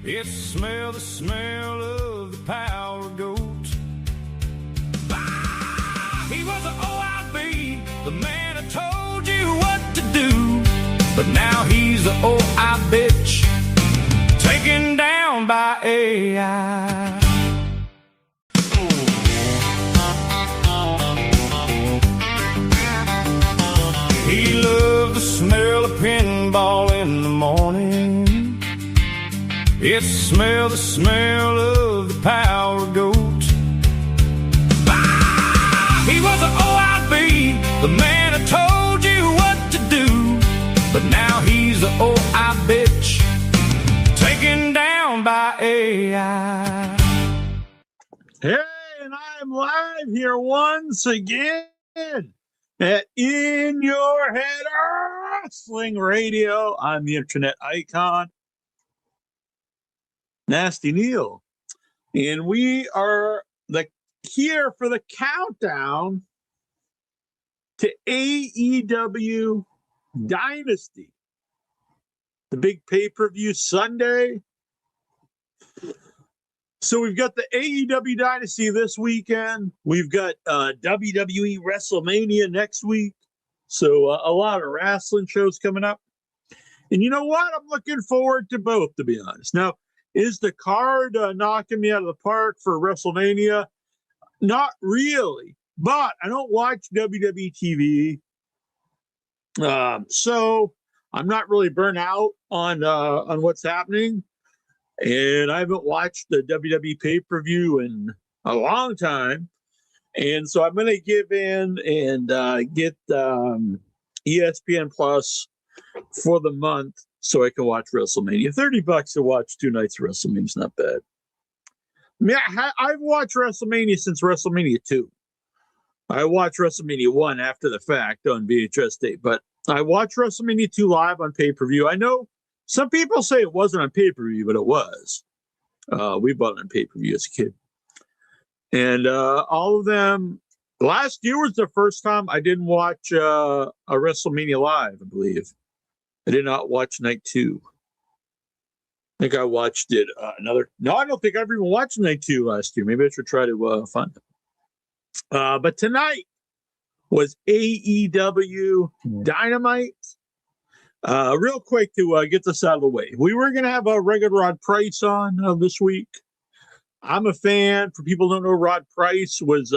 The smell of the power goat. He was an OIB, the man who told you what to do. But now he's an OI bitch, taken down by AI. He loved the smell of pinball in the morning. It's the smell of the power goat. He was an OIB, the man who told you what to do. But now he's an OI bitch, taken down by AI. Hey, and I'm live here once again at In Your Head Wrestling Radio. I'm the internet icon, Nasty Neal, and we are here for the countdown to AEW Dynasty, the big pay-per-view Sunday. So we've got the AEW Dynasty this weekend. We've got WWE WrestleMania next week. So a lot of wrestling shows coming up. And you know what? I'm looking forward to both, to be honest. Now, is the card knocking me out of the park for WrestleMania? Not really, but I don't watch WWE TV. So I'm not really burnt out on what's happening. And I haven't watched the WWE pay-per-view in a long time. And so I'm going to give in and get ESPN Plus for the month so I can watch WrestleMania. $30 to watch 2 nights of WrestleMania is not bad. I mean, I've watched WrestleMania since WrestleMania 2. I watched WrestleMania 1 after the fact on VHS tape, but I watched WrestleMania 2 live on pay-per-view. I know some people say it wasn't on pay-per-view, but it was. We bought it on pay-per-view as a kid. And all of them, last year was the first time I didn't watch a WrestleMania live, I believe. I did not watch night 2. I think I watched it No, I don't think I ever even watched night 2 last year. Maybe I should try to find it. But tonight was AEW Dynamite. Real quick to get this out of the way. We were going to have a regular Rod Price on this week. I'm a fan. For people who don't know, Rod Price was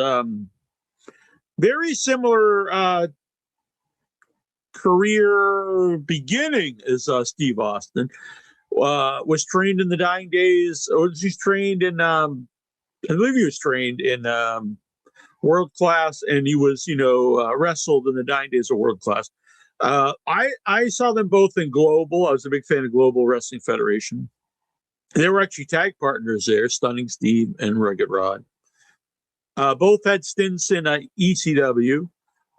very similar career beginning as Steve Austin. Was trained in the dying days, or he's trained in, I believe he was trained in World Class, and he was, wrestled in the dying days of World Class. I saw them both in Global. I was a big fan of Global Wrestling Federation. They were actually tag partners there, Stunning Steve and Rugged Rod. Both had stints in ECW.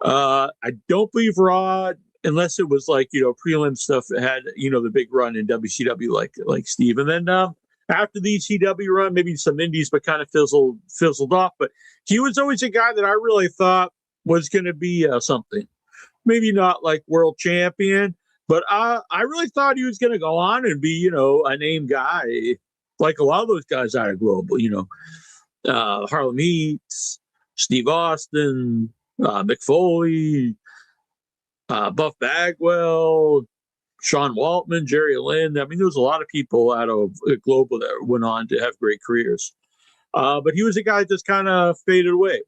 I don't believe Rod, unless it was prelim stuff, had the big run in WCW like Steve. And then after the ECW run, maybe some indies, but kind of fizzled off. But he was always a guy that I really thought was going to be something. Maybe not like world champion, but I really thought he was going to go on and be, a name guy, like a lot of those guys out of Global, Harlem Heats, Steve Austin, Mick Foley, Buff Bagwell, Sean Waltman, Jerry Lynn. I mean, there was a lot of people out of Global that went on to have great careers. But he was a guy that just kind of faded away.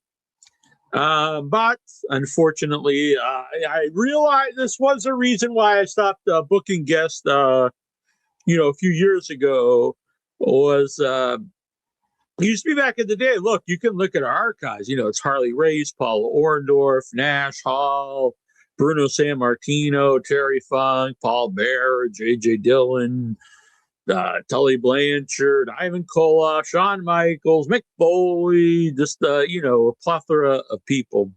But unfortunately, I realized this was a reason why I stopped booking guests, a few years ago, was it used to be back in the day. Look, you can look at our archives. It's Harley Race, Paul Orndorff, Nash Hall, Bruno Sammartino, Terry Funk, Paul Bear, J.J. Dillon, Tully Blanchard, Ivan Koloff, Shawn Michaels, Mick Foley, just, a plethora of people.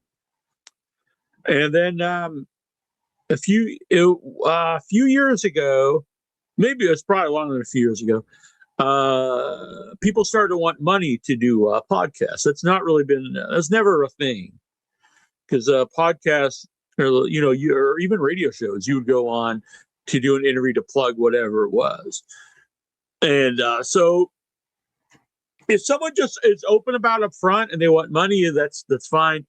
And then a few years ago, maybe it was probably longer than a few years ago, people started to want money to do podcasts. That's never a thing. Because podcasts, or even radio shows, you would go on to do an interview to plug whatever it was. And so if someone just is open about up front and they want money, that's fine.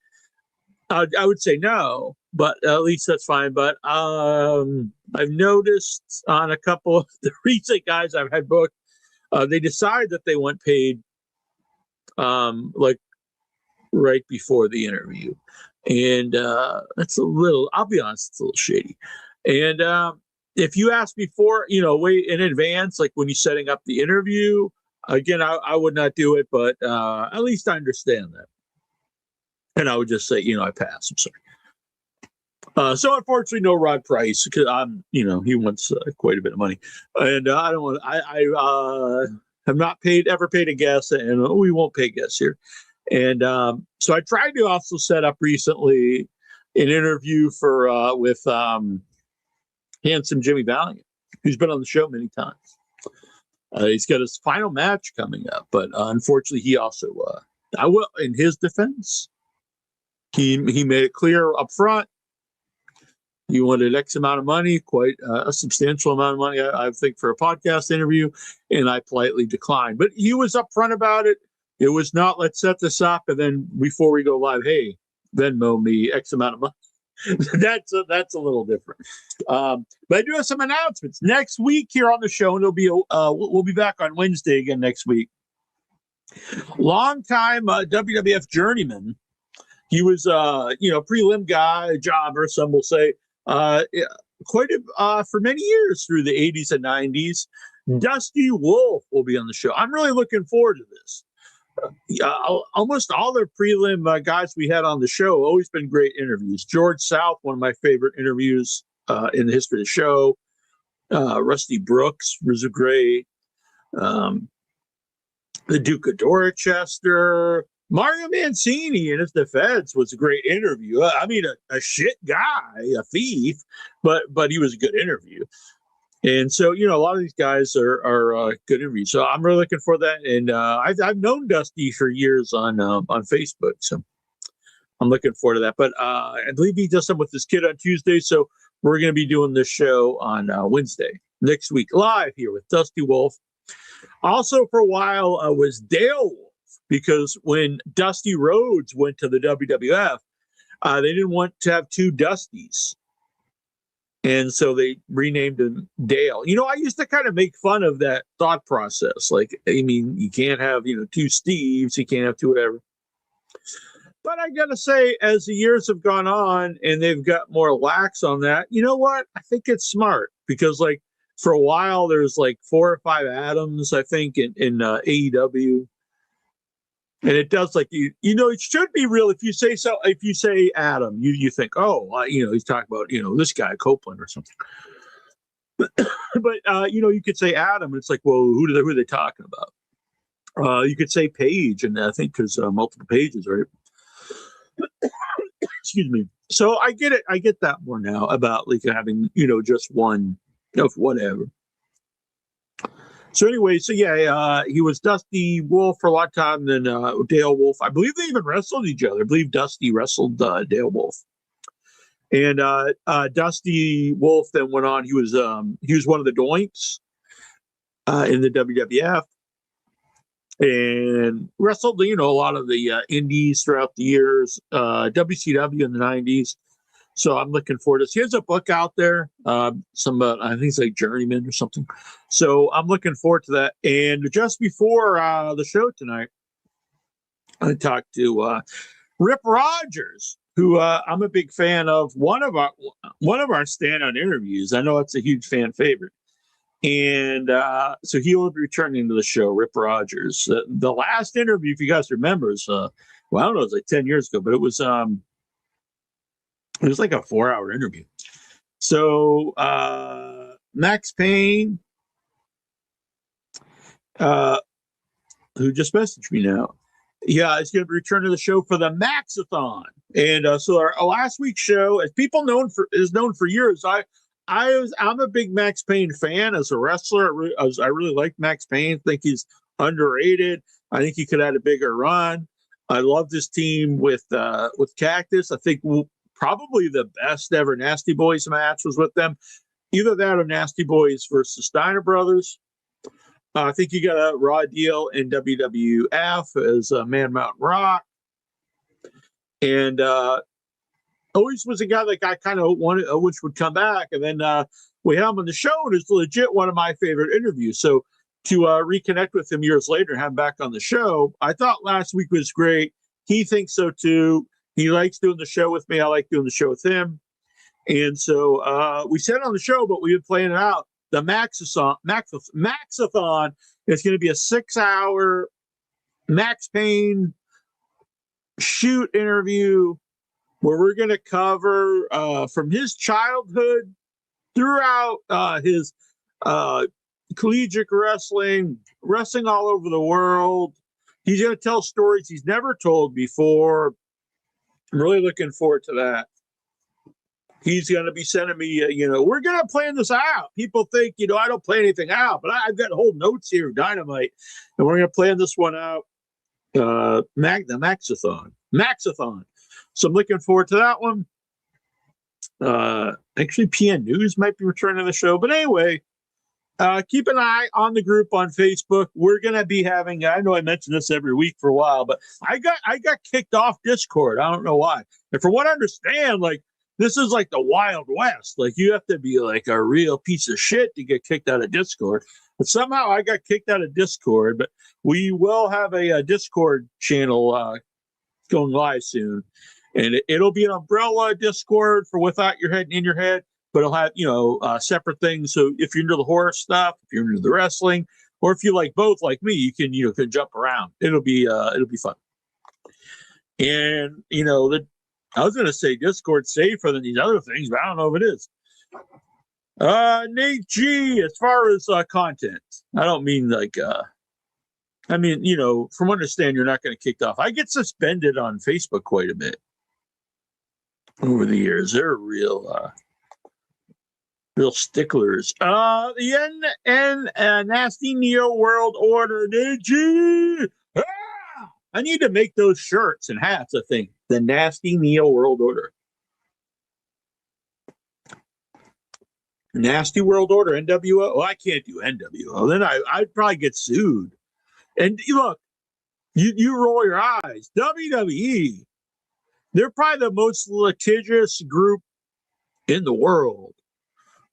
I would say no, but at least that's fine. But I've noticed on a couple of the recent guys I've had booked, they decide that they want paid like right before the interview. And that's a little, I'll be honest, it's a little shady. And if you ask before, way in advance, like when you're setting up the interview, again, I would not do it, but at least I understand that. And I would just say, I pass. I'm sorry. So unfortunately, no Rod Price because he wants quite a bit of money, and I don't want. I have not ever paid a guest, and we won't pay guests here. And so I tried to also set up recently an interview with handsome Jimmy Valiant, who's been on the show many times. He's got his final match coming up, but unfortunately, he also I will in his defense. He made it clear up front he wanted X amount of money, quite a substantial amount of money, I think, for a podcast interview, and I politely declined. But he was upfront about it. It was not, let's set this up, and then before we go live, hey, Venmo me X amount of money. That's a little different. But I do have some announcements next week here on the show, and we'll be back on Wednesday again next week. Longtime WWF journeyman. He was, prelim guy, jobber, some will say, for many years through the 80s and 90s. Dusty Wolf will be on the show. I'm really looking forward to this. Almost all the prelim guys we had on the show always been great interviews. George South, one of my favorite interviews in the history of the show. Rusty Brooks was great. The Duke of Dorchester. Mario Mancini in his defense was a great interview. I mean, a shit guy, a thief, but he was a good interview. And so, a lot of these guys are good interviews. So I'm really looking for that. And I've known Dusty for years on Facebook. So I'm looking forward to that. But I believe he does something with his kid on Tuesday. So we're going to be doing this show on Wednesday next week, live here with Dusty Wolf. Also, for a while, was Dale Wolf. Because when Dusty Rhodes went to the WWF, they didn't want to have two Dustys. And so they renamed him Dale. I used to kind of make fun of that thought process. Like, I mean, you can't have, two Steves. You can't have two whatever. But I got to say, as the years have gone on and they've got more lax on that, you know what? I think it's smart because, like, for a while, there's like 4 or 5 Adams, I think, in AEW. And it does, like, it should be real. If you say Adam, you think, he's talking about, this guy, Copeland or something. But, you could say Adam. And it's like, well, who are they talking about? You could say Page. And I think there's multiple pages, right? Excuse me. So I get it. I get that more now about like having, just one of whatever. So anyway, he was Dusty Wolf for a long time, then Dale Wolf. I believe they even wrestled each other. I believe Dusty wrestled Dale Wolf. And Dusty Wolf then went on. He was one of the Doinks in the WWF and wrestled, a lot of the indies throughout the years, WCW in the 90s. So I'm looking forward to this. He has a book out there, I think it's like Journeyman or something. So I'm looking forward to that. And just before the show tonight, I talked to Rip Rogers, who I'm a big fan of. One of our stand-on interviews. I know it's a huge fan favorite. And so he will be returning to the show, Rip Rogers. The last interview, if you guys remember, is I don't know, it was like 10 years ago, but it was like a 4-hour interview. So Max Payne, who just messaged me now, is going to return to the show for the Maxathon. And so our last week's show, as people is known for years, I'm a big Max Payne fan as a wrestler. I really like Max Payne. I think he's underrated. I think he could have had a bigger run. I love this team with Cactus. I think probably the best ever Nasty Boys match was with them. Either that or Nasty Boys versus Steiner Brothers. I think you got a Raw deal in WWF as Man Mountain Rock. And always was a guy that I kind of wanted, which would come back. And then we had him on the show, and it's legit one of my favorite interviews. So to reconnect with him years later and have him back on the show, I thought last week was great. He thinks so too. He likes doing the show with me. I like doing the show with him. And so we said on the show, but we've been playing it out. The Maxathon is going to be a 6-hour Max Payne shoot interview where we're going to cover from his childhood throughout his collegiate wrestling all over the world. He's going to tell stories he's never told before. I'm really looking forward to that. He's going to be sending me, we're going to plan this out. People think, I don't plan anything out, but I've got whole notes here, Dynamite, and we're going to plan this one out. The Maxathon. So I'm looking forward to that one. Actually, PN News might be returning to the show, but anyway, keep an eye on the group on Facebook. We're going to be having, I know I mention this every week for a while, but I got kicked off Discord. I don't know why. And from what I understand, this is like the Wild West. You have to be like a real piece of shit to get kicked out of Discord. But somehow I got kicked out of Discord. But we will have a Discord channel going live soon. And it'll be an umbrella Discord for Without Your Head and In Your Head. But it'll have, separate things. So if you're into the horror stuff, if you're into the wrestling, or if you like both like me, you can jump around. It'll be fun. And, I was going to say Discord's safer than these other things, but I don't know if it is. Nate G, as far as content, I don't mean from what I understand, you're not going to get kicked off. I get suspended on Facebook quite a bit over the years. They're real sticklers. The Nasty Neal World Order, Nate G. I need to make those shirts and hats, I think. The Nasty Neal World Order. Nasty World Order, NWO. Oh, I can't do NWO. Then I'd probably get sued. And look, you roll your eyes. WWE, they're probably the most litigious group in the world.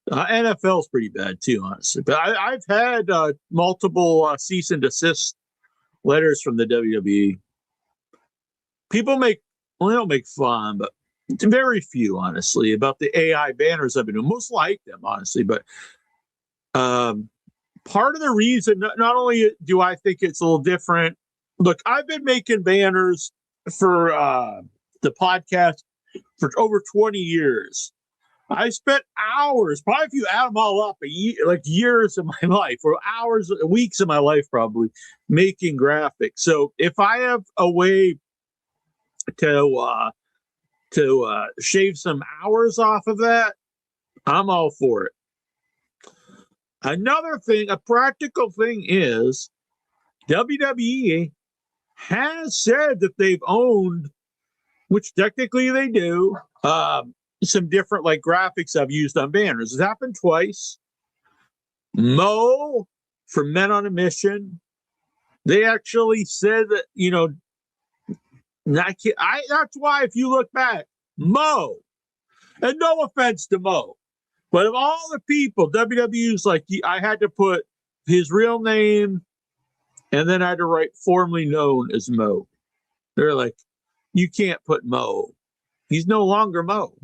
NFL's pretty bad too, honestly. But I've had multiple cease and desist letters from the WWE. People they don't make fun, but very few, honestly, about the AI banners I've been doing. Most like them, honestly, but part of the reason, not only do I think it's a little different, look, I've been making banners for the podcast for over 20 years. I spent hours, probably if you add them all up, years of my life, or hours, weeks of my life, probably making graphics. So if I have a way to shave some hours off of that, I'm all for it. Another thing, a practical thing is WWE has said that they've owned, which technically they do, some different graphics I've used on banners. It's happened twice. Mo from Men on a Mission, they actually said that, that's why if you look back, Mo, and no offense to Mo, but of all the people, WWE's I had to put his real name and then I had to write formerly known as Mo. They're like, you can't put Mo. He's no longer Mo.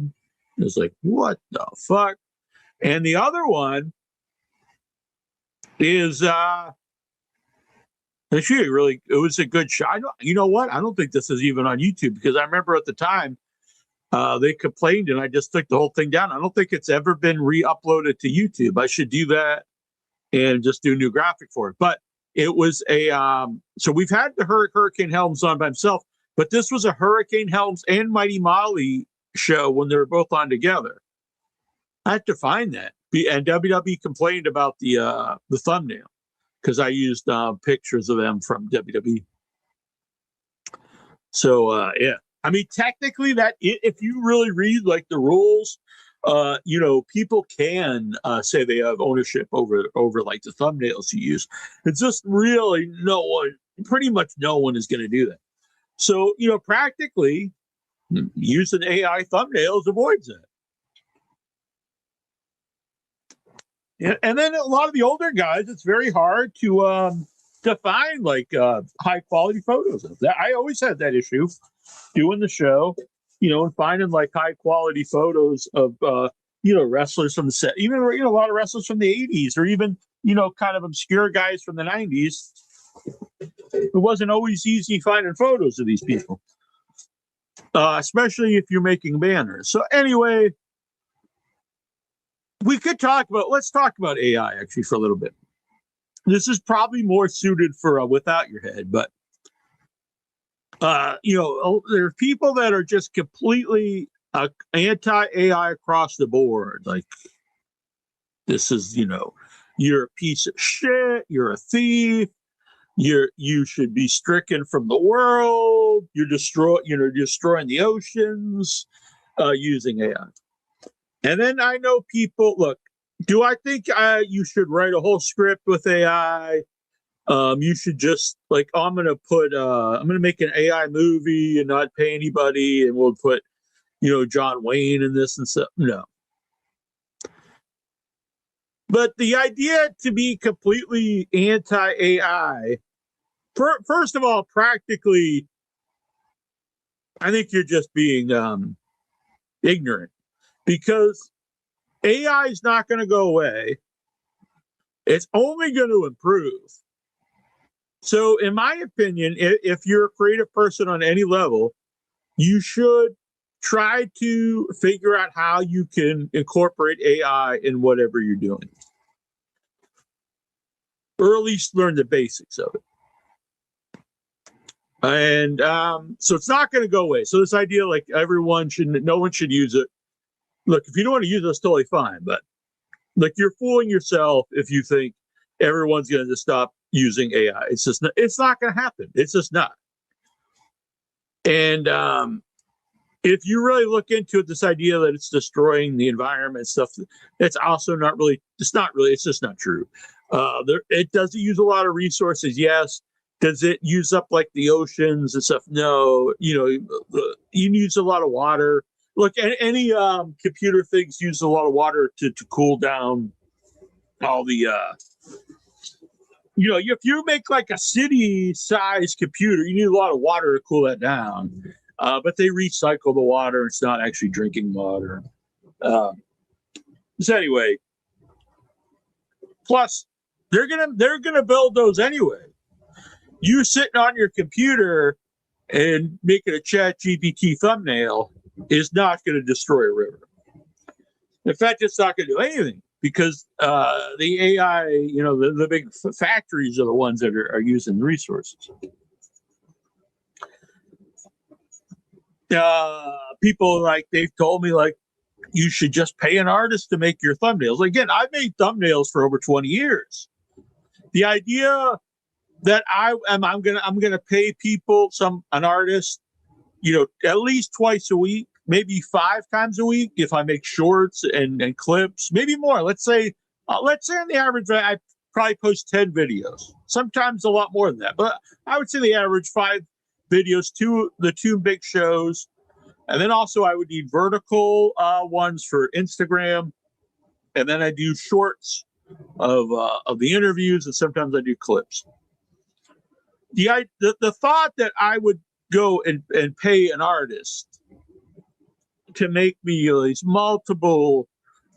It's like, what the fuck? And the other one is actually really, it was a good shot. You know what? I don't think this is even on YouTube, because I remember at the time they complained and I just took the whole thing down. I don't think it's ever been re-uploaded to YouTube. I should do that and just do a new graphic for it. But it was so we've had the Hurricane Helms on by himself, but this was a Hurricane Helms and Mighty Molly show when they were both on together. I had to find that. And WWE complained about the thumbnail because I used pictures of them from WWE. So, yeah. I mean, technically, that if you really read the rules, people can say they have ownership over like the thumbnails you use. It's just really pretty much no one is going to do that. So, practically using AI thumbnails avoids that. And then a lot of the older guys, it's very hard to find like high quality photos of that. I always had that issue doing the show, and finding like high quality photos of wrestlers from the set, even a lot of wrestlers from the 80s, or even kind of obscure guys from the 90s. It wasn't always easy finding photos of these people, especially if you're making banners. So anyway, let's talk about AI actually for a little bit. This is probably more suited for without your head, but there are people that are just completely anti-AI across the board. Like, this is, you're a piece of shit, you're a thief, you should be stricken from the world, you're destroying the oceans using AI. And then I know people, look, do I think you should write a whole script with AI? You should just I'm going to make an AI movie and not pay anybody, and we'll put, John Wayne in this and stuff. No. But the idea to be completely anti-AI, first of all, practically, I think you're just being ignorant, because AI is not going to go away. It's only going to improve. So in my opinion, if you're a creative person on any level, you should try to figure out how you can incorporate AI in whatever you're doing, or at least learn the basics of it. And so it's not going to go away. So this idea, like no one should use it. Look, if you don't want to use it, that's totally fine. But you're fooling yourself if you think everyone's going to stop using AI. It's not going to happen. It's just not. And if you really look into it, this idea that it's destroying the environment stuff, that's also not really. It's just not true. It does use a lot of resources. Yes. Does it use up like the oceans and stuff? No. You use a lot of water. Look, any computer things use a lot of water to cool down all the. If you make like a city-sized computer, you need a lot of water to cool that down. But they recycle the water; it's not actually drinking water. So anyway, plus they're gonna build those anyway. You sitting on your computer and making a ChatGPT thumbnail is not going to destroy a river. In fact, it's not going to do anything, because the AI, the big factories are the ones that are using the resources. People they've told me you should just pay an artist to make your thumbnails. Again, I've made thumbnails for over 20 years. The idea that I'm gonna pay people, an artist, at least twice a week, maybe 5 times a week if I make shorts and clips, maybe more. Let's say on the average, I probably post 10 videos, sometimes a lot more than that, but I would say the average 5 videos to the 2 big shows. And then also I would need vertical ones for Instagram, and then I do shorts of the interviews, and sometimes I do clips. The thought that I would go and pay an artist to make me these multiple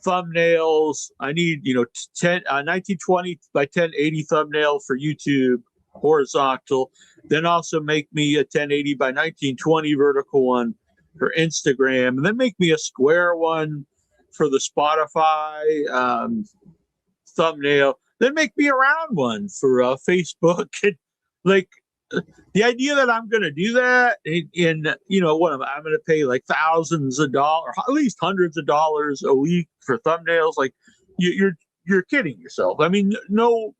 thumbnails. I need 1920 by 1080 thumbnail for YouTube, horizontal. Then also make me a 1080 by 1920 vertical one for Instagram, and then make me a square one for the Spotify thumbnail. Then make me a round one for Facebook. The idea that I'm going to do that I'm going to pay like thousands of dollars, at least hundreds of dollars a week for thumbnails. You're kidding yourself. I mean, no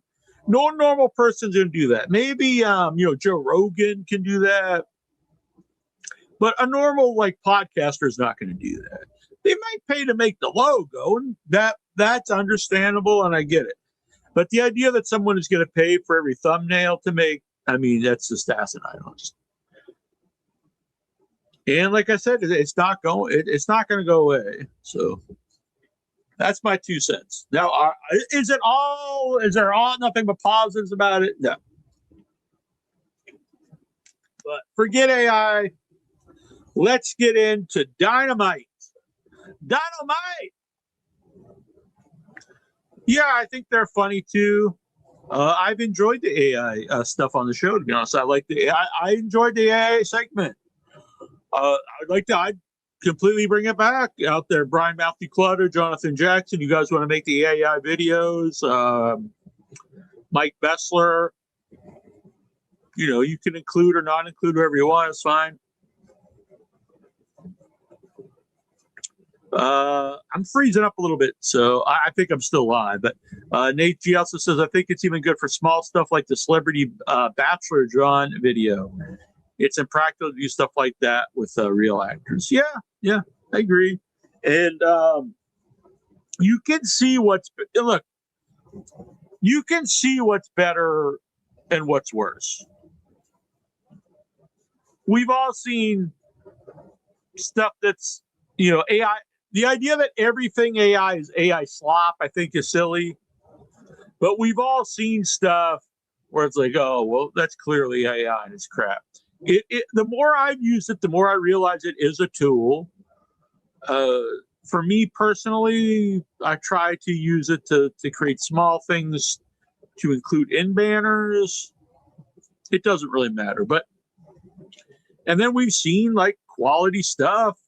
normal person's going to do that. Maybe Joe Rogan can do that, but a normal podcaster is not going to do that. They might pay to make the logo, and that's understandable, and I get it. But the idea that someone is going to pay for every thumbnail to make, I mean, that's just asinine. And like I said, it's not going to go away. So that's my 2 cents. Now, is there all nothing but positives about it? No. But forget AI. Let's get into Dynamite. Dynamite. Yeah, I think they're funny too. I've enjoyed the AI stuff on the show. To be honest, I enjoyed the AI segment. I'd completely bring it back out there. Brian Matthew Clutter, Jonathan Jackson. You guys want to make the AI videos? Mike Bessler. You know, you can include or not include whoever you want. It's fine. I'm freezing up a little bit, so I think I'm still live. But Nate G also says, I think it's even good for small stuff like the Celebrity Bachelor John video. It's impractical to do stuff like that with real actors. Yeah, I agree. And you can see you can see what's better and what's worse. We've all seen stuff that's, AI. The idea that everything AI is AI slop, I think, is silly. But we've all seen stuff where it's like, oh, well, that's clearly AI and it's crap. The more I've used it, the more I realize it is a tool. For me personally, I try to use it to create small things to include in banners. It doesn't really matter. And then we've seen like quality stuff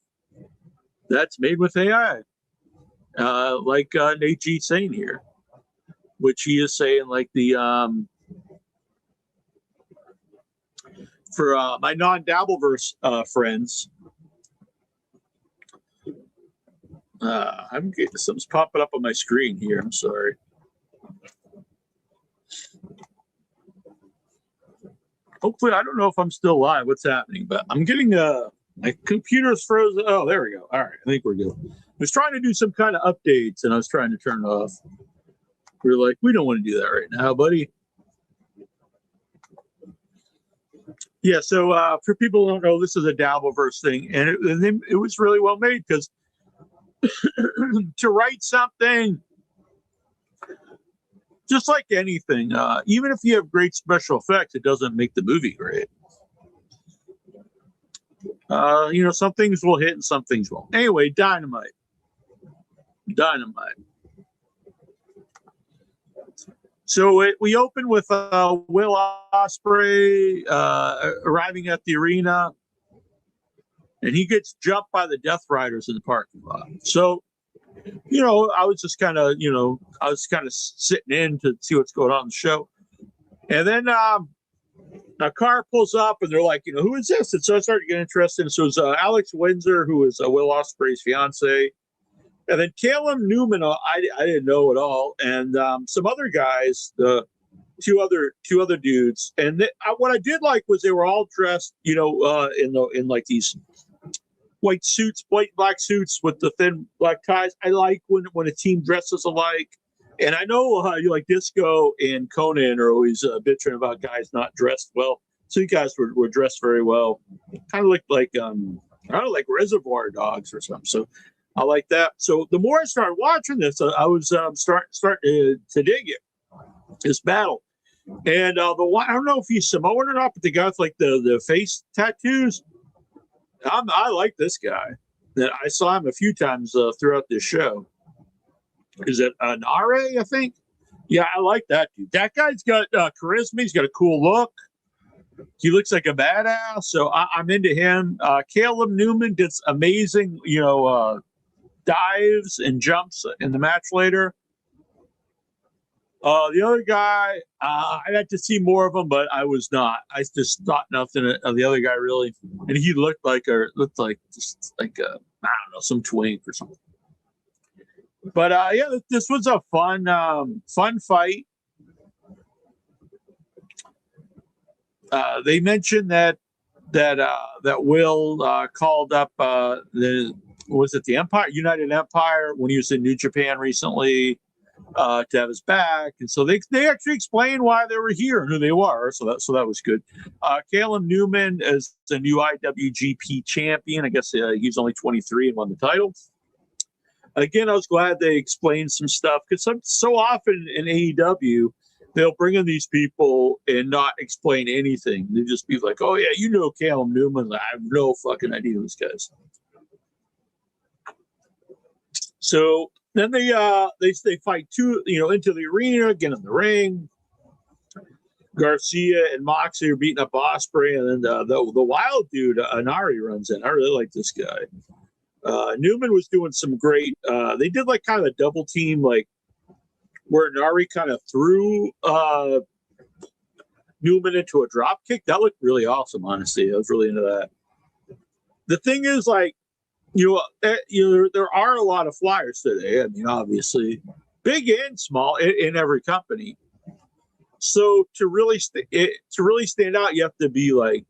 that's made with AI, like Nate G saying here, which he is saying like the for my non-Dabbleverse friends. I'm getting something's popping up on my screen here. I'm sorry. Hopefully, I don't know if I'm still live. What's happening? But I'm getting my computer's frozen. Oh, there we go. All right, I think we're good. I was trying to do some kind of updates, and I was trying to turn it off. We were like, we don't want to do that right now, buddy. Yeah, so for people who don't know, this is a Dabbleverse thing, and it was really well made because to write something, just like anything, even if you have great special effects, it doesn't make the movie great. Some things will hit and some things won't. Anyway, Dynamite. So we open with Will Ospreay arriving at the arena, and he gets jumped by the Death Riders in the parking lot. So, I was just kind of, sitting in to see what's going on in the show. And then a car pulls up, and they're like, who is this? And so I started getting interested. And so it was Alex Windsor, who is Will Ospreay's fiance. And then Caleb Newman, I didn't know at all. And some other guys, two other dudes. And what I did like was they were all dressed, in like these white black suits with the thin black ties. I like when a team dresses alike. And I know you like Disco and Conan are always bitching about guys not dressed well. So you guys were dressed very well. Kind of like Reservoir Dogs or something. So I like that. So the more I started watching this, I was starting to dig it, this battle. And I don't know if he's Samoan or not, but the guy with like the face tattoos, I like this guy. I saw him a few times throughout this show. Is it Nare, I think? Yeah, I like that dude. That guy's got charisma. He's got a cool look. He looks like a badass. So I'm into him. Caleb Newman did amazing, dives and jumps in the match later. The other guy, I got to see more of him, but I was not. I just thought nothing of the other guy really, and he looked like some twink or something. But this was a fun fight. They mentioned that Will called up the was it the Empire, United Empire, when he was in New Japan recently, to have his back, and so they actually explained why they were here and who they were. So that was good. Caleb Newman is the new IWGP champion. I guess he's only 23 and won the title. Again, I was glad they explained some stuff because so often in AEW they'll bring in these people and not explain anything. They just be like, "Oh yeah, you know Caleb Newman." I have no fucking idea who this guy is. So then they fight into the arena, get in the ring. Garcia and Moxley are beating up Ospreay, and then the wild dude Anari runs in. I really like this guy. Newman was doing some great. They did like kind of a double team, like where Nari kind of threw Newman into a drop kick. That looked really awesome, honestly. I was really into that. The thing is, like, there are a lot of flyers today. I mean, obviously, big and small in every company. So to really stand out, you have to be like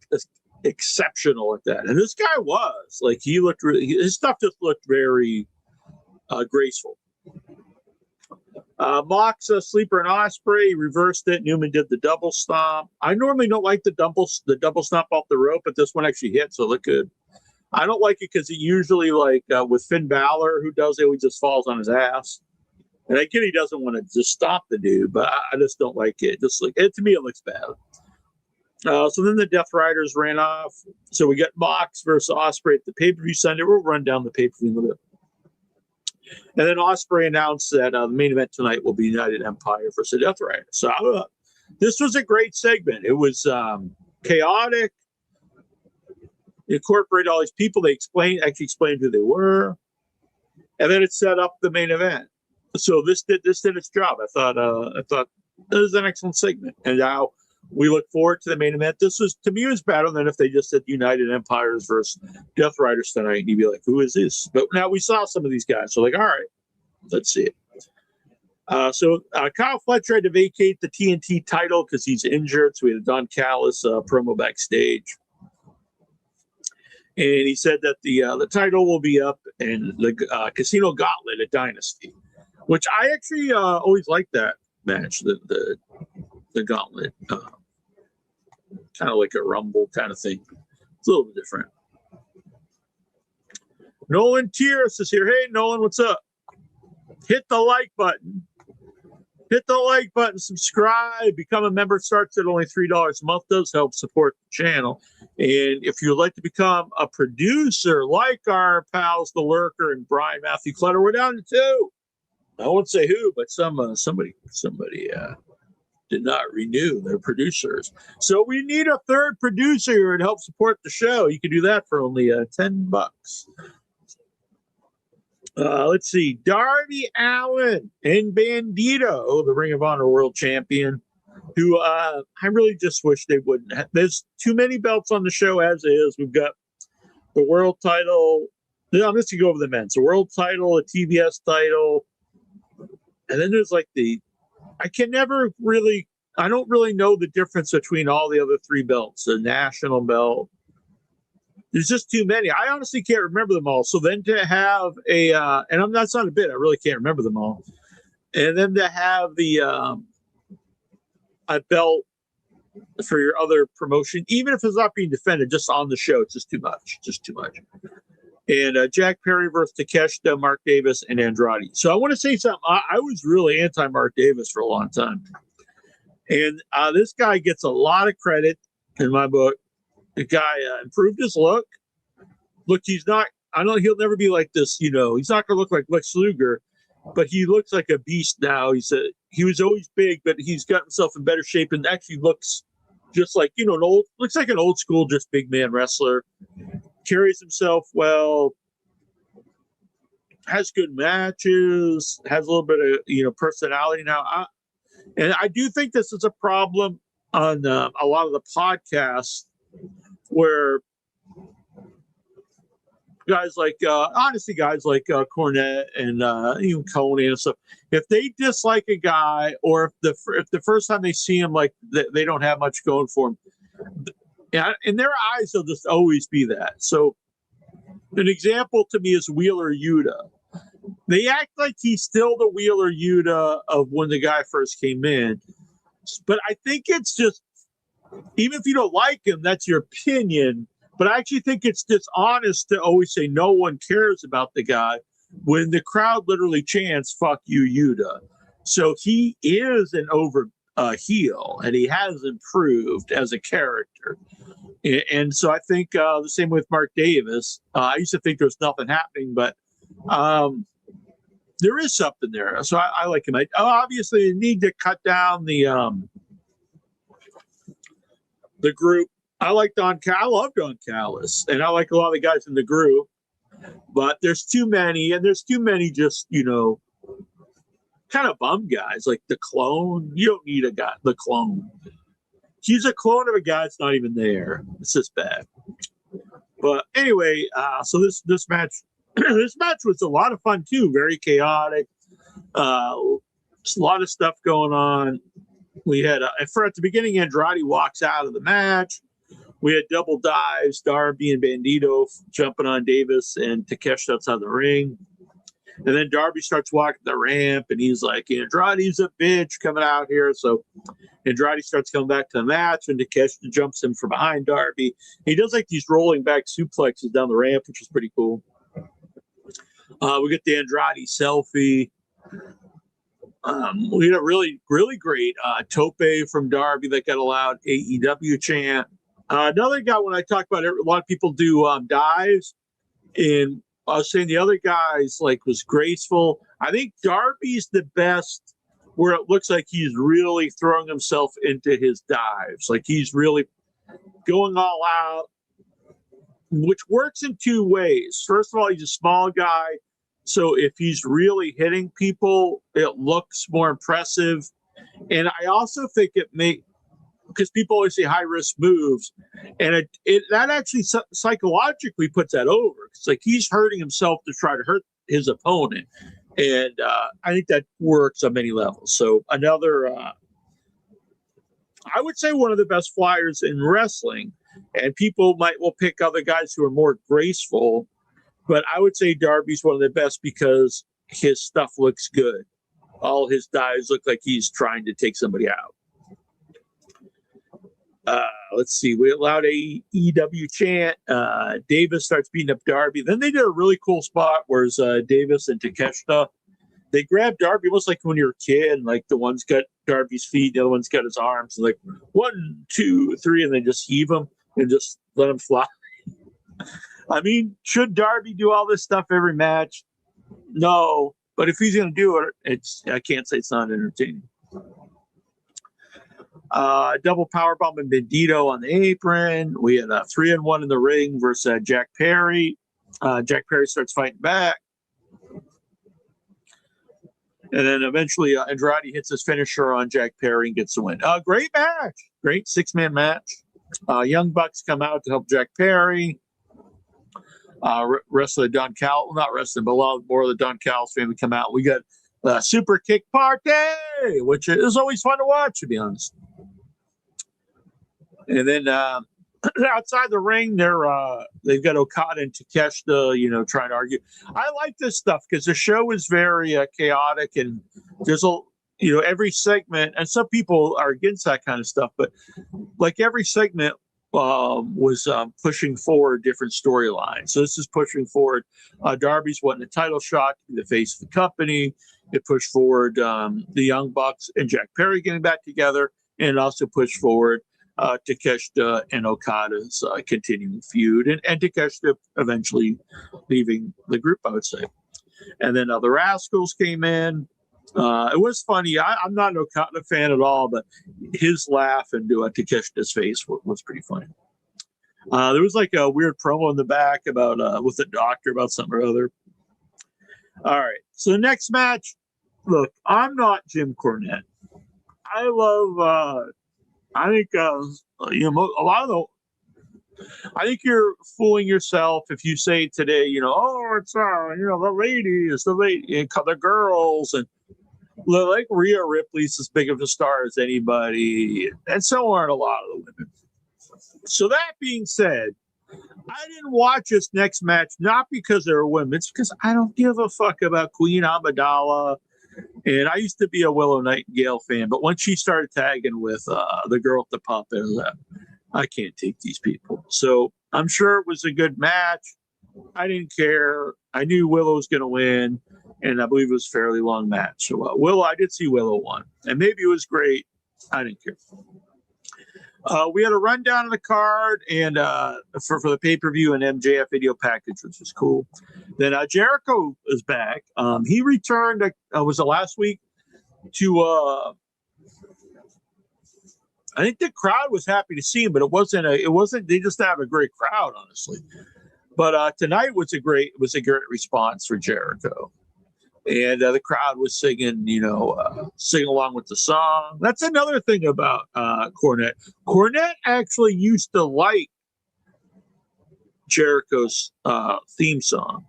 exceptional at that. And this guy was like, his stuff just looked very graceful. Mox, Sleeper, and Ospreay reversed it. Newman did the double stomp. I normally don't like the double stomp off the rope, but this one actually hit, so it looked good. I don't like it because it usually, like with Finn Balor, who does it, he just falls on his ass. And I get he doesn't want to just stop the dude, but I just don't like it. Just like it, to me, it looks bad. So then the Death Riders ran off. So we got Mox versus Ospreay at the pay-per-view Sunday. We'll run down the pay-per-view a little bit. And then Ospreay announced that the main event tonight will be United Empire versus the Death Riders. So this was a great segment. It was chaotic. It incorporated all these people. They actually explained who they were. And then it set up the main event. So this did its job. I thought it was an excellent segment. And now we look forward to the main event. To me, was better than if they just said United Empires versus Death Riders tonight. And you'd be like, who is this? But now we saw some of these guys. So like, all right, let's see it. So Kyle Fletcher had to vacate the TNT title because he's injured. So we had a Don Callis promo backstage. And he said that the title will be up in the Casino Gauntlet at Dynasty, which I actually always liked that match, the Gauntlet. Kind of like a Rumble kind of thing. It's a little bit different. Nolan Tierce is here. Hey, Nolan, what's up? Hit the like button. Hit the like button, subscribe, become a member. Starts at only $3 a month. Does help support the channel. And if you'd like to become a producer like our pals, The Lurker and Brian Matthew Clutter, we're down to 2. I won't say who, but somebody did not renew their producers. So we need a third producer to help support the show. You can do that for only $10. Let's see. Darby Allin and Bandito, the Ring of Honor World Champion, who I really just wish they wouldn't have. There's too many belts on the show as is. We've got the world title. I'm just going to go over the men. So world title, a TBS title. And then there's like I don't really know the difference between all the other 3 belts. The national belt. There's just too many. I honestly can't remember them all. So then to have that's not a bit. I really can't remember them all. And then to have a belt for your other promotion, even if it's not being defended, just on the show, it's just too much. Just too much. And Jack Perry versus Takeshita, Mark Davis, and Andrade. So I want to say something. I was really anti-Mark Davis for a long time. And this guy gets a lot of credit in my book. The guy improved his look. Look, he'll never be like this, he's not going to look like Lex Luger, but he looks like a beast now. He was always big, but he's got himself in better shape and actually looks just like, looks like an old school, just big man wrestler. Carries himself well, has good matches, has a little bit of, personality now. And I do think this is a problem on a lot of the podcasts where guys like Cornette and even Coney and stuff, if they dislike a guy, or if the first time they see him, like they don't have much going for him, in their eyes they'll just always be that. So An example to me is Wheeler Yuta. They act like he's still the Wheeler Yuta of when the guy first came in. But I think it's just, even if you don't like him, that's your opinion. But I actually think it's dishonest to always say no one cares about the guy when the crowd literally chants, fuck you, Yuta. So he is an over heel, and he has improved as a character. And so I think the same with Mark Davis. I used to think there was nothing happening, but there is something there. So I like him. Obviously, you need to cut down the group. I like I love Don Callis, and I like a lot of the guys in the group. But there's too many, and there's too many just, kind of bum guys like the Clone. You don't need a guy, the Clone. He's a clone of a guy that's not even there. It's just bad. But anyway, so this match this match was a lot of fun too. Very chaotic. Just a lot of stuff going on. We had at the beginning, Andrade walks out of the match. We had double dives, Darby and Bandito jumping on Davis and Takeshi outside the ring. And then Darby starts walking the ramp, and he's like, Andrade's a bitch coming out here. So Andrade starts coming back to the match, and Takeshi jumps him from behind Darby. He does like these rolling back suplexes down the ramp, which is pretty cool. We get the Andrade selfie. We had a really, really great tope from Darby that got a loud AEW chant. Another guy, when I talk about it, a lot of people do dives, and I was saying the other guys was graceful. I think Darby's the best where it looks like he's really throwing himself into his dives. Like he's really going all out, which works in two ways. First of all, he's a small guy. So if he's really hitting people, it looks more impressive. And I also think because people always say high risk moves, and that actually psychologically puts that over. It's like he's hurting himself to try to hurt his opponent, and I think that works on many levels. So another, I would say one of the best flyers in wrestling, and people will pick other guys who are more graceful, but I would say Darby's one of the best because his stuff looks good. All his dives look like he's trying to take somebody out. Let's see. We allowed AEW chant. Davis starts beating up Darby. Then they did a really cool spot where Davis and Takeshita, they grabbed Darby almost like when you're a kid. Like the one's got Darby's feet, the other one's got his arms. And like 1, 2, 3, and they just heave him and just let him fly. I mean, should Darby do all this stuff every match? No, but if he's going to do it, I can't say it's not entertaining. Double powerbomb and Bandito on the apron. We had a 3-on-1 in the ring versus Jack Perry. Jack Perry starts fighting back. And then eventually Andrade hits his finisher on Jack Perry and gets the win. Great match. Great 6-man match. Young Bucks come out to help Jack Perry. Rest of the Don Cal, not rest of, but a lot more of the Don Callis family come out. We got Super Kick Party, which is always fun to watch, to be honest. And then outside the ring, they've got Okada and Takeshita, trying to argue. I like this stuff because the show is very chaotic, and there's every segment, and some people are against that kind of stuff, but like every segment was pushing forward different storylines. So this is pushing forward. Darby's wanting a title shot to be the face of the company. It pushed forward the Young Bucks and Jack Perry getting back together, and it also pushed forward Takeshita and Okada's continuing feud, and Takeshita eventually leaving the group, I would say. And then the Rascals came in. It was funny. I'm not an Okada fan at all, but his laugh into Takeshita's face was pretty funny. There was like a weird promo in the back about with the doctor about something or other. All right. So the next match, look, I'm not Jim Cornette. I love, I think, a lot of I think you're fooling yourself if you say today, it's, the ladies, the girls, and like Rhea Ripley's as big of a star as anybody, and so aren't a lot of the women. So that being said, I didn't watch this next match, not because they were women. It's because I don't give a fuck about Queen Amidala. And I used to be a Willow Nightingale fan, but once she started tagging with the girl at the pump, I can't take these people. So I'm sure it was a good match. I didn't care. I knew Willow was going to win, and I believe it was a fairly long match. So Willow, I did see Willow won, and maybe it was great. I didn't care. We had a rundown of the card and for the pay-per-view and MJF video package, which was cool. Then Jericho is back. He returned, was it last week, to I think the crowd was happy to see him, but it wasn't, they just have a great crowd, honestly. But tonight was a great response for Jericho. And the crowd was singing, sing along with the song. That's another thing about Cornette. Cornette actually used to like Jericho's theme song.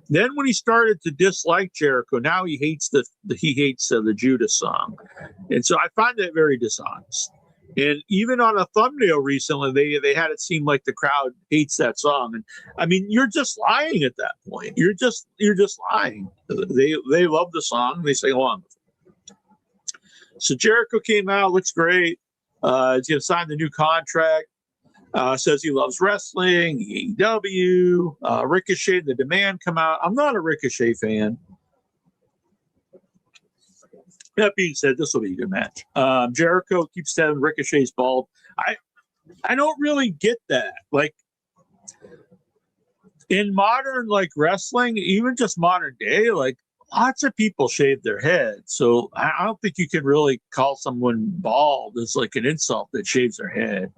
Then when he started to dislike Jericho, now he hates the Judas song. And so I find that very dishonest. And even on a thumbnail recently, they had it seem like the crowd hates that song. And I mean, you're just lying at that point. You're just lying. They love the song. They sing along. So Jericho came out, looks great. He's going to sign the new contract. Says he loves wrestling, AEW, Ricochet, the Demand come out. I'm not a Ricochet fan. That being said, this will be a good match. Jericho keeps having Ricochet's bald. I don't really get that. Like in modern wrestling, even just modern day, lots of people shave their head. So I don't think you can really call someone bald as an insult that shaves their head.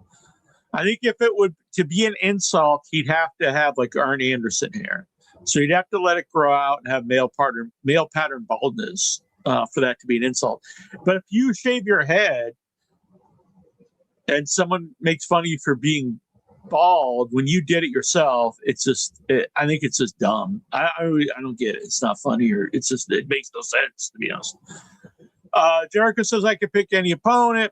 I think if it would to be an insult, he'd have to have Arn Anderson hair. So you'd have to let it grow out and have male pattern baldness. For that to be an insult. But if you shave your head and someone makes fun of you for being bald when you did it yourself, I think it's just dumb. I don't get it. It's not funny, or it makes no sense, to be honest. Jericho says I can pick any opponent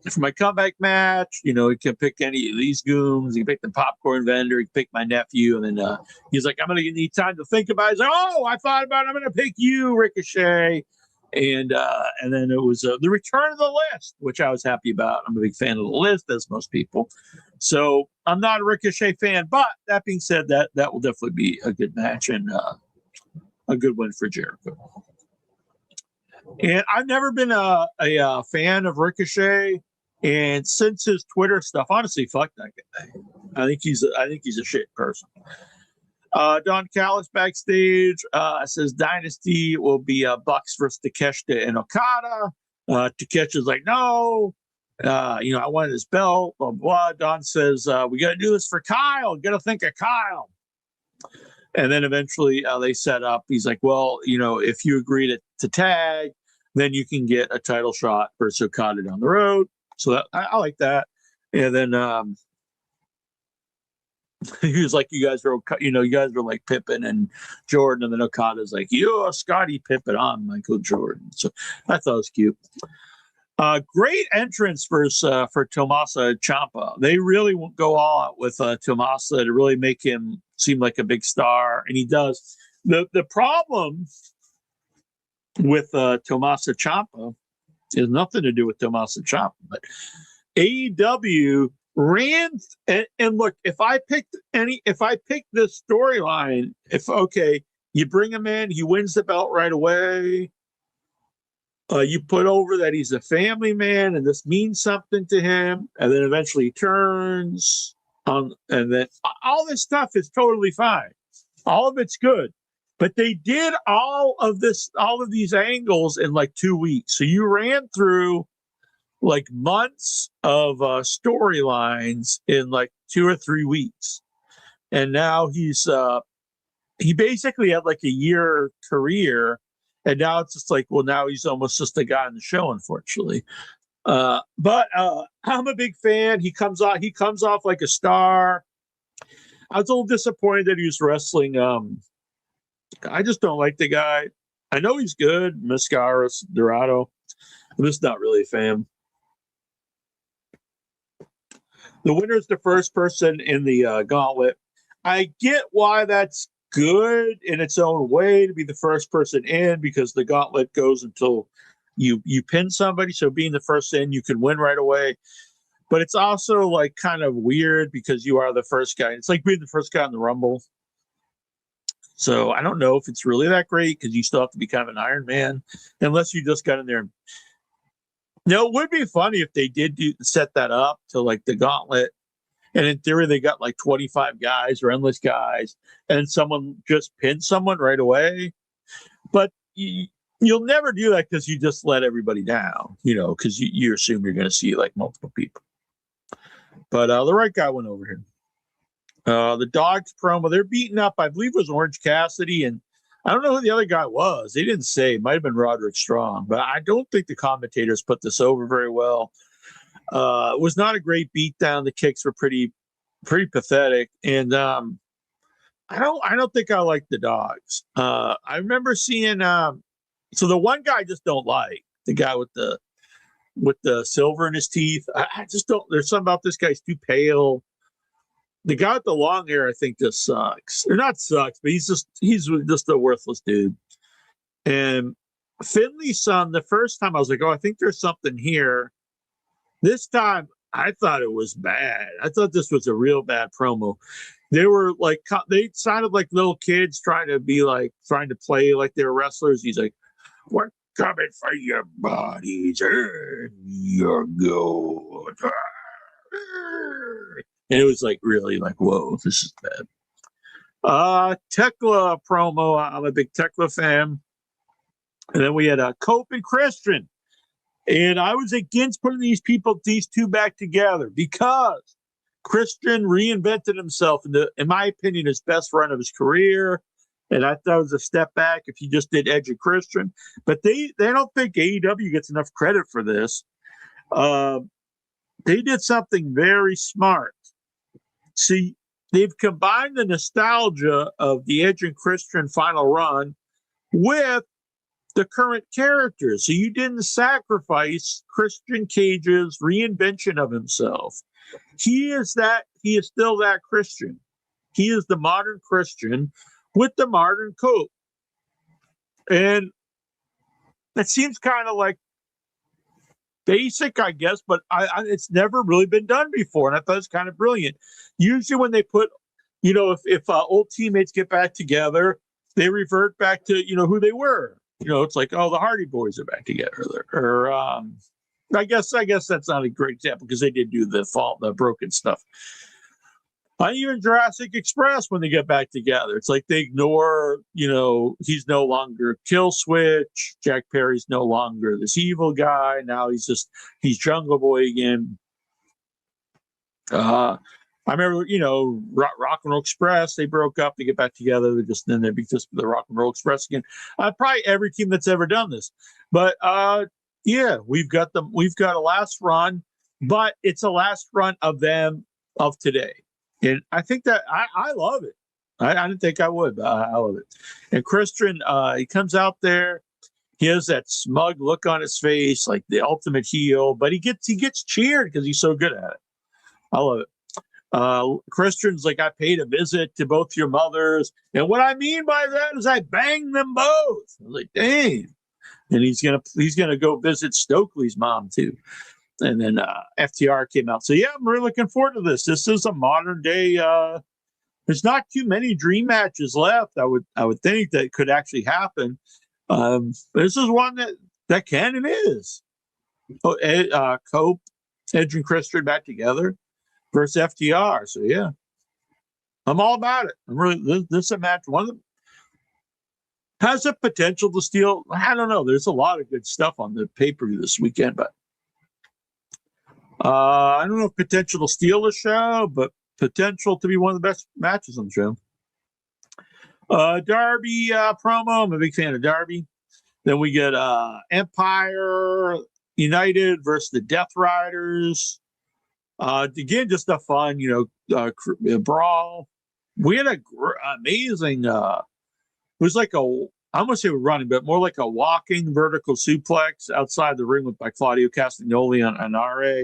for my comeback match. He can pick any of these goons. He can pick the popcorn vendor. He can pick my nephew. And then he's like, I'm going to need time to think about it. He's like, I thought about it. I'm going to pick you, Ricochet. And then it was the return of the list, which I was happy about. I'm a big fan of the list, as most people. So I'm not a Ricochet fan, but that being said, that will definitely be a good match and a good win for Jericho. And I've never been a fan of Ricochet, and since his Twitter stuff, honestly, fuck that guy. I think he's a shit person. Don Callis backstage says Dynasty will be Bucks versus Takeshita and Okada. Takeshi's like, no, I wanted this belt, blah, blah. Don says, we got to do this for Kyle. Got to think of Kyle. And then eventually they set up. He's like, well, if you agree to tag, then you can get a title shot versus Okada down the road. So I like that. And then he was like, you guys are like Pippen and Jordan, and then Okada's like, you're Scotty Pippen, I'm Michael Jordan. So I thought it was cute. Great entrance for Tommaso Ciampa. They really go all out with Tommaso to really make him seem like a big star, and he does. The problem with Tommaso Ciampa has nothing to do with Tommaso Ciampa, but AEW ran and look, if I picked this storyline, you bring him in, he wins the belt right away. You put over that he's a family man and this means something to him, and then eventually he turns on, and then all this stuff is totally fine. All of it's good. But they did all of these angles in 2 weeks. So you ran through months of storylines in 2 or 3 weeks. And now he basically had a year career. And now it's just now he's almost just a guy on the show, unfortunately. But I'm a big fan. He comes off like a star. I was a little disappointed that he was wrestling. I just don't like the guy. I know he's good, Mascaras Dorado. I'm just not really a fan. The winner is the first person in the gauntlet. I get why that's good in its own way to be the first person in, because the gauntlet goes until you pin somebody. So being the first in, you can win right away. But it's also like kind of weird because you are the first guy. It's like being the first guy in the Rumble. So I don't know if it's really that great because you still have to be kind of an Iron Man, unless you just got in there. No, it would be funny if they did set that up to like the gauntlet, and in theory they got like 25 guys or endless guys, and someone just pins someone right away. But you'll never do that because you just let everybody down, because you assume you're going to see like multiple people. But the right guy went over here. The Dogs promo, they're beating up, I believe it was Orange Cassidy, and I don't know who the other guy was. They didn't say. It might have been Roderick Strong, but I don't think the commentators put this over very well. It was not a great beatdown. The kicks were pretty pathetic, and I don't think I like the Dogs. I remember seeing so the one guy I just don't like, the guy with the silver in his teeth. I just don't. There's something about this guy's too pale. The guy with the long hair, I think, just sucks. Or not sucks, but he's just a worthless dude. And Finley's son, the first time I was like, oh, I think there's something here. This time, I thought it was bad. I thought this was a real bad promo. They were like, they sounded like little kids trying to play like they were wrestlers. He's like, we're coming for your bodies and your gold. And it was like really like, whoa, this is bad. Tekla promo. I'm a big Tekla fan. And then we had Cope and Christian. And I was against putting these two back together because Christian reinvented himself in my opinion, his best run of his career. And I thought it was a step back if you just did Edge and Christian. But they don't think AEW gets enough credit for this. They did something very smart. See, they've combined the nostalgia of the Edge and Christian final run with the current characters. So you didn't sacrifice Christian Cage's reinvention of himself. He is still that Christian. He is the modern Christian with the modern Cope. And that seems kind of like basic, I guess, but it's never really been done before, and I thought it was kind of brilliant. Usually when they put, if old teammates get back together, they revert back to, who they were. It's like, oh, the Hardy Boys are back together. Or I guess that's not a great example because they did do the broken stuff. Even Jurassic Express, when they get back together, it's like they ignore, he's no longer Kill Switch. Jack Perry's no longer this evil guy. Now he's Jungle Boy again. I remember, Rock and Roll Express, they broke up to get back together. Then they'd be just the Rock and Roll Express again. Probably every team that's ever done this. But yeah, we've got a last run, but it's a last run of them of today. And I think that I love it. I didn't think I would, but I love it. And Christian, he comes out there. He has that smug look on his face, like the ultimate heel, but he gets cheered because he's so good at it. I love it. Christian's like, I paid a visit to both your mothers. And what I mean by that is I banged them both. I was like, dang. And he's gonna go visit Stokely's mom too. And then FTR came out. So yeah, I'm really looking forward to this. This is a modern day. There's not too many dream matches left. I would think that could actually happen. This is one that can and is. Cope, Edge and Christian back together versus FTR. So yeah, I'm all about it. I'm really this is a match. One of them has a potential to steal. I don't know. There's a lot of good stuff on the pay-per-view this weekend, but. I don't know if potential to steal the show, but potential to be one of the best matches on the show. Darby promo. I'm a big fan of Darby. Then we get Empire United versus the Death Riders. Again, just a fun, brawl. We had amazing. It was like I won't say running, but more like a walking vertical suplex outside the ring by Claudio Castagnoli on RA.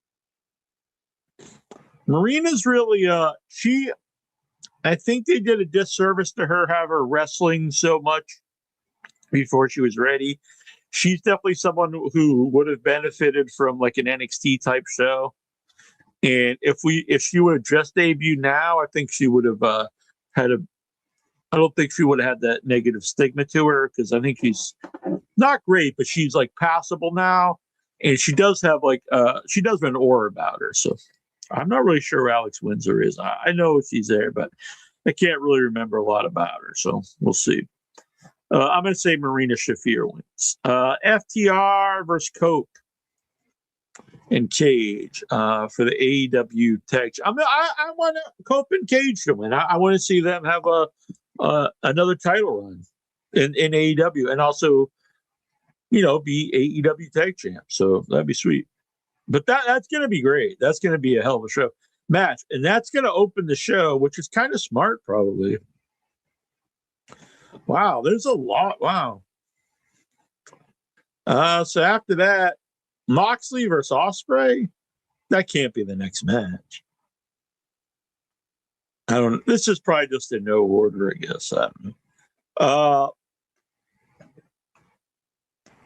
Marina's really I think they did a disservice to her, have her wrestling so much before she was ready. She's definitely someone who would have benefited from like an NXT type show. And if she would have just debuted now, I think she would have had a. I don't think she would have had that negative stigma to her, because I think she's not great, but she's like passable now, and she does have like she does have an aura about her. So I'm not really sure who Alex Windsor is. I know she's there, but I can't really remember a lot about her. So we'll see. I'm going to say Marina Shafir wins. FTR versus Cope and Cage for the AEW tag. I want Cope and Cage to win. I want to see them have another title run in AEW, and also, be AEW tag champ. So that'd be sweet. But that's going to be great. That's going to be a hell of a show match, and that's going to open the show, which is kind of smart, probably. Wow, there's a lot. Wow. So after that, Moxley versus Ospreay. That can't be the next match. I don't know. This is probably just in no order, I guess. I don't know.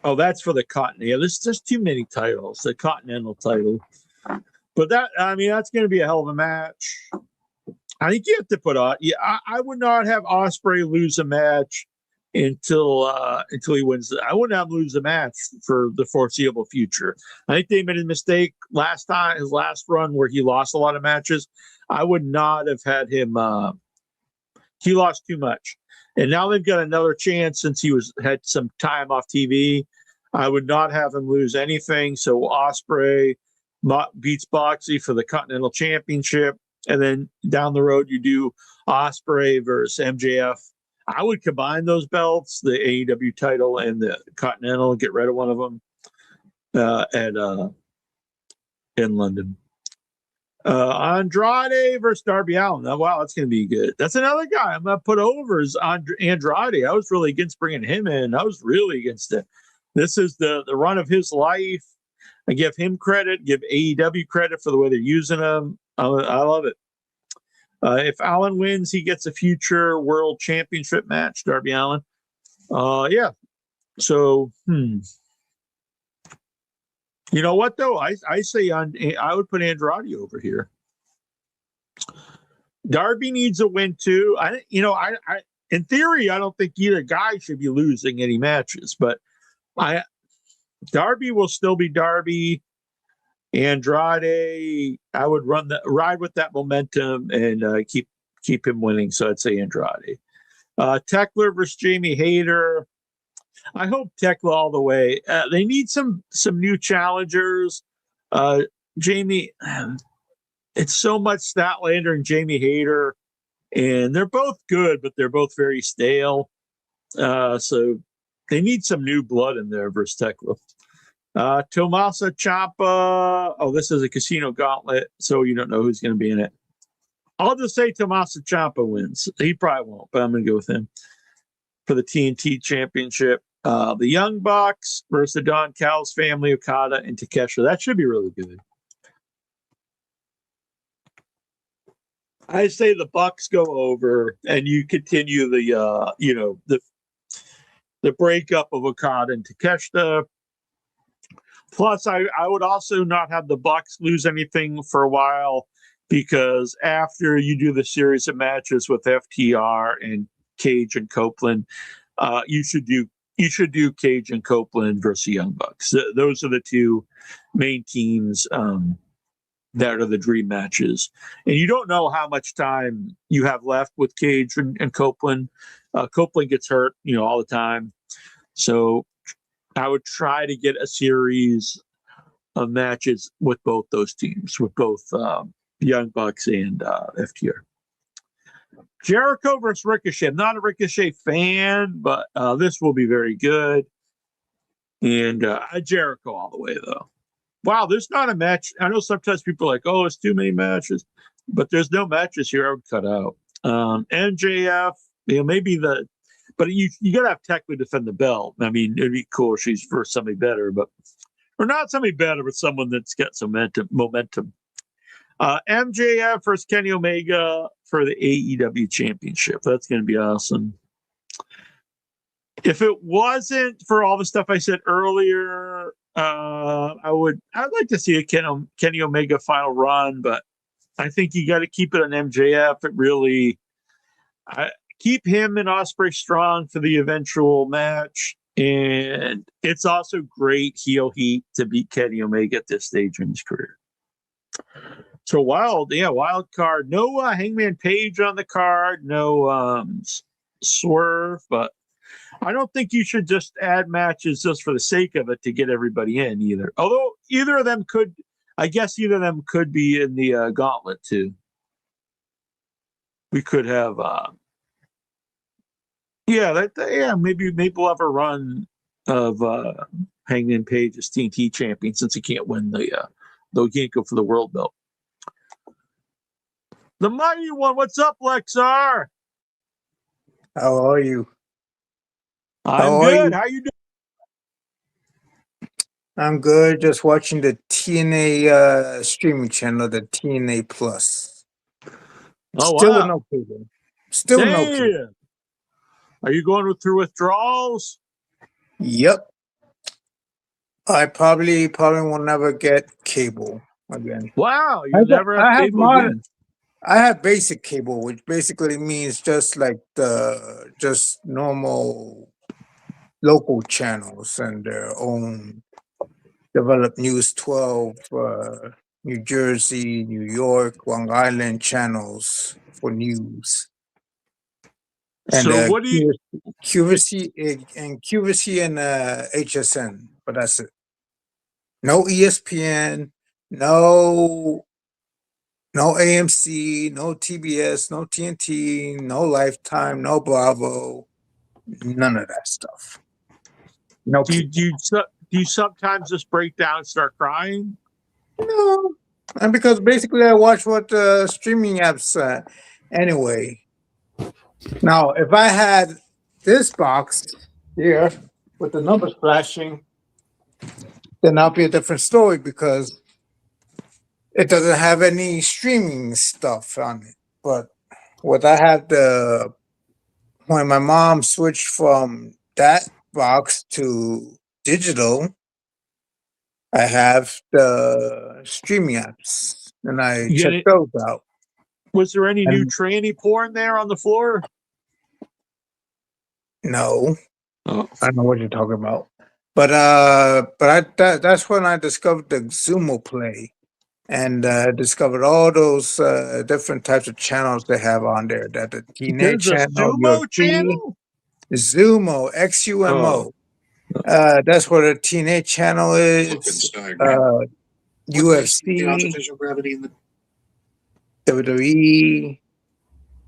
Oh, that's for the Continental. There's just too many titles. The Continental title. But that's going to be a hell of a match. I think you have to put on. Yeah, I would not have Ospreay lose a match until he wins. I wouldn't have him lose a match for the foreseeable future. I think they made a mistake last time, his last run, where he lost a lot of matches. I would not have had him. He lost too much, and now they've got another chance since he had some time off TV. I would not have him lose anything. So Ospreay beats Boxley for the Continental Championship, and then down the road you do Ospreay versus MJF. I would combine those belts, the AEW title and the Continental, and get rid of one of them in London. Andrade versus Darby Allin. Oh, wow, that's going to be good. That's another guy I'm going to put over is Andrade. I was really against bringing him in. I was really against it. This is the run of his life. I give him credit, give AEW credit for the way they're using him. I love it. If Allen wins, he gets a future world championship match, Darby Allin. Yeah. So, You know what, though? I say I would put Andrade over here. Darby needs a win, too. In theory, I don't think either guy should be losing any matches, but Darby will still be Darby. Andrade, I would ride with that momentum and keep him winning. So I'd say Andrade. Tekla versus Jamie Hayter. I hope Tekla all the way. They need some new challengers. Jamie, it's so much Statlander and Jamie Hayter, and they're both good, but they're both very stale. So they need some new blood in there versus Tekla. Tommaso Ciampa. Oh, this is a casino gauntlet, so you don't know who's going to be in it. I'll just say Tommaso Ciampa wins. He probably won't, but I'm going to go with him for the TNT Championship. The Young Bucks versus the Don Callis family, Okada and Takeshita. That should be really good. I say the Bucks go over, and you continue the breakup of Okada and Takeshita. Plus, I would also not have the Bucks lose anything for a while, because after you do the series of matches with FTR and Cage and Copeland, you should do Cage and Copeland versus Young Bucks. Those are the two main teams that are the dream matches. And you don't know how much time you have left with Cage and Copeland. Copeland gets hurt, all the time. So I would try to get a series of matches with both those teams, with both Young Bucks and FTR. Jericho versus Ricochet. I'm not a Ricochet fan, but this will be very good. And Jericho all the way, though. Wow, there's not a match. I know sometimes people are like, oh, it's too many matches, but there's no matches here I would cut out. MJF, but you got to have Tekla defend the belt. I mean, it'd be cool if she's for somebody better, or not somebody better, but someone that's got some momentum. MJF versus Kenny Omega for the AEW Championship. That's going to be awesome. If it wasn't for all the stuff I said earlier, I'd like to see a Kenny Omega final run, but I think you got to keep it on MJF. It really keep him and Ospreay strong for the eventual match, and it's also great heel heat to beat Kenny Omega at this stage in his career. So wild card. No Hangman Page on the card. No Swerve, but I don't think you should just add matches just for the sake of it to get everybody in either. Although either of them could be in the gauntlet too. We could have, maybe we'll have a run of Hangman Page as TNT champion since he can't win he can't go for the world belt. The Mighty One, what's up, Lexar? How are you? I'm good. How you doing? I'm good. Just watching the TNA streaming channel, the TNA Plus. Oh, Still wow. with no cable. Still no cable. Are you going through withdrawals? Yep. I probably will never get cable again. Wow, you never have cable again. I have basic cable, which basically means just like just normal local channels and their own developed News 12, New Jersey, New York, Long Island channels for news. And So what do you QVC and HSN, but that's it. No ESPN, no AMC, no TBS, no TNT, no Lifetime, no Bravo, none of that stuff. No. Do you sometimes just break down and start crying? No, and because basically I watch what streaming apps anyway. Now, if I had this box here with the numbers flashing, then that'll be a different story because it doesn't have any streaming stuff on it. But what I have when my mom switched from that box to digital, I have the streaming apps, and I check those out. Was there any new tranny porn there on the floor? No. Oh. I don't know what you're talking about. But that's when I discovered the Zumo Play, and discovered all those different types of channels they have on there. That the TNA channel, Zumo channel, Zumo, XUMO. That's where the TNA channel is. UFC, WWE.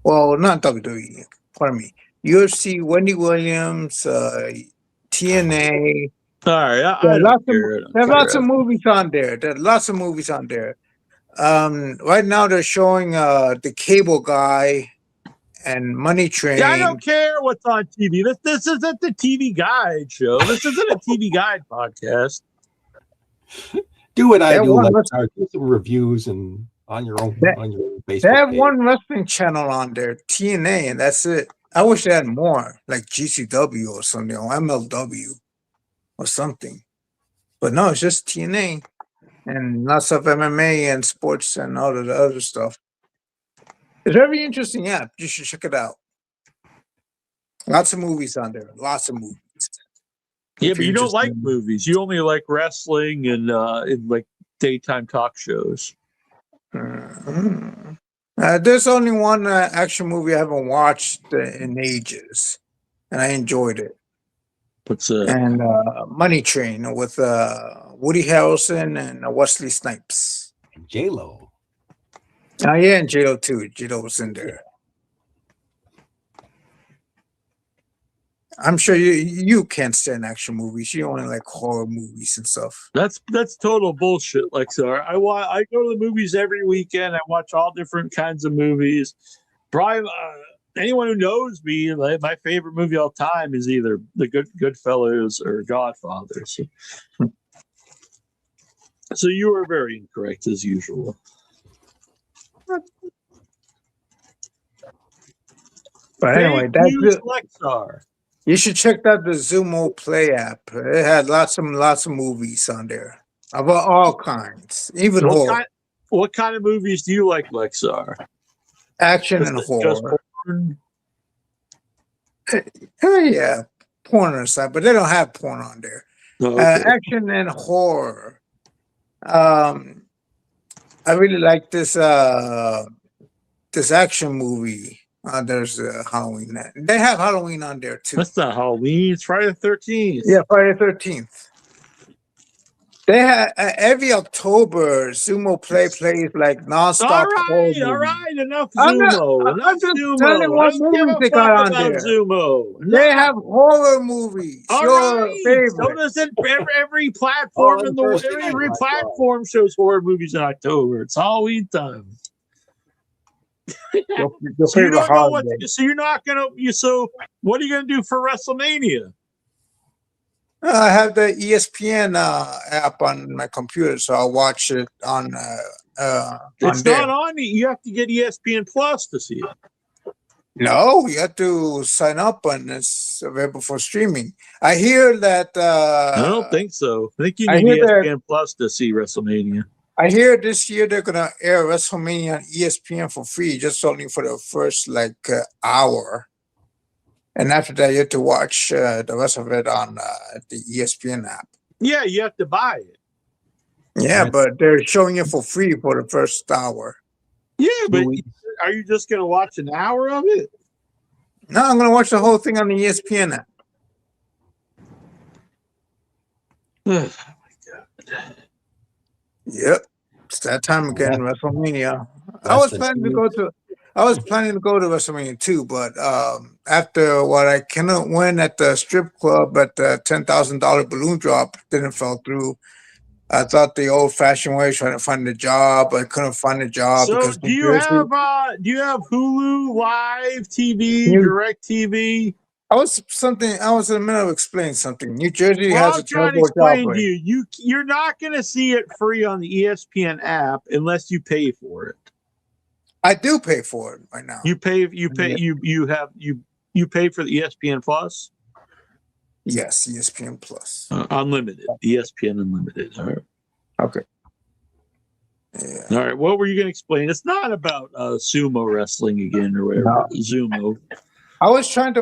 Well, not WWE. Pardon me. UFC, Wendy Williams, TNA. All right, there's lots of movies on there. Right now they're showing the Cable Guy and Money Train. Yeah, I don't care what's on TV. This isn't the TV Guide show. This isn't a TV Guide podcast. Do what I do. Like, do some reviews and on your own Facebook. They have one wrestling channel on there, TNA, and that's it. I wish they had more, like GCW or something, or MLW or something. But no, it's just TNA and lots of MMA and sports and all of the other stuff. It's a very interesting app. You should check it out. Lots of movies on there. Lots of movies. Yeah, but you don't like movies. You only like wrestling and like daytime talk shows. There's only one action movie I haven't watched in ages, and I enjoyed it. What's that? And Money Train with Woody Harrelson and Wesley Snipes. J-Lo. Oh, yeah, and J-Lo too. J-Lo was in there. I'm sure you can't stand action movies. You only like horror movies and stuff. That's total bullshit, Lexar. I go to the movies every weekend. I watch all different kinds of movies. Probably anyone who knows me, like, my favorite movie all time is either The Goodfellas or Godfather. So you were very incorrect as usual. But anyway, Fake that's news it. Lexar. You should check out the Zumo Play app. It had lots of movies on there of all kinds, even horror, What kind of movies do you like, Lexar? action, and Just horror. porn? Yeah, porn on the side, but they don't have porn on there. Oh, okay. Action and horror. I really like this action movie. There's Halloween. They have Halloween on there too. That's not Halloween. It's Friday the 13th. Yeah, Friday the 13th. They have every October. Sumo plays like nonstop. All right. Enough I'm Zumo. just telling what movies they got on there. Zumo. They have horror movies. All Your right. favorite. So doesn't every platform in the world. Every platform shows horror movies in October. It's Halloween time. Your So you favorite don't know what. holiday. So you're not gonna. So what are you gonna do for WrestleMania? I have the ESPN app on my computer, so I'll watch it on. It's there. not on. You have to get ESPN Plus to see it. No, you have to sign up, and it's available for streaming. I hear that. I don't think so. I think you I need hear ESPN Plus to see WrestleMania. I hear this year they're gonna air WrestleMania on ESPN for free, just only for the first hour, and after that you have to watch the rest of it on the ESPN app. Yeah, you have to buy it. Yeah, but they're showing it for free for the first hour. Yeah, but are you just going to watch an hour of it? No, I'm gonna watch the whole thing on the ESPN app. Oh my God. Yep, it's that time again. WrestleMania. I was planning to go to WrestleMania too, but after what I cannot win at the strip club at the $10,000 balloon drop didn't fall through. I thought the old-fashioned way, trying to find a job. I couldn't find a job So because do you have Hulu, Live TV, Direct TV? I was in the middle of explaining something. New Jersey Well, has I'm a trying to terrible explain job to rate. you're not going to see it free on the ESPN app unless you pay for it. I do pay for it right now. You pay for the ESPN Plus? Yes, ESPN Plus. Unlimited. ESPN Unlimited. All right. Okay. Yeah. All right. What were you going to explain? It's not about sumo wrestling again or whatever. No. Zumo. I was trying to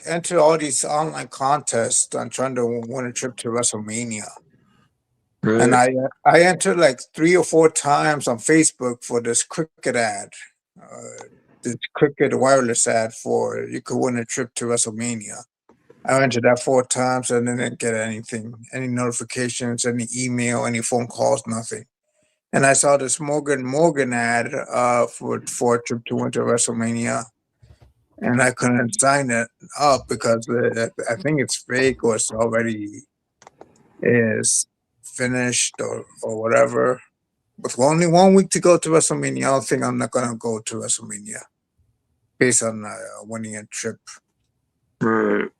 enter all these online contests. I'm trying to win a trip to WrestleMania. Right. And I entered like 3 or 4 times on Facebook for this cricket ad, the cricket wireless ad for you could win a trip to WrestleMania. I entered that 4 times and didn't get anything, any notifications, any email, any phone calls, nothing. And I saw this Morgan ad for a trip to Winter WrestleMania, and I couldn't sign it up because I think it's fake or it's already is finished or whatever. With only 1 week to go to WrestleMania, I don't think I'm not gonna go to WrestleMania based on winning a trip. Right.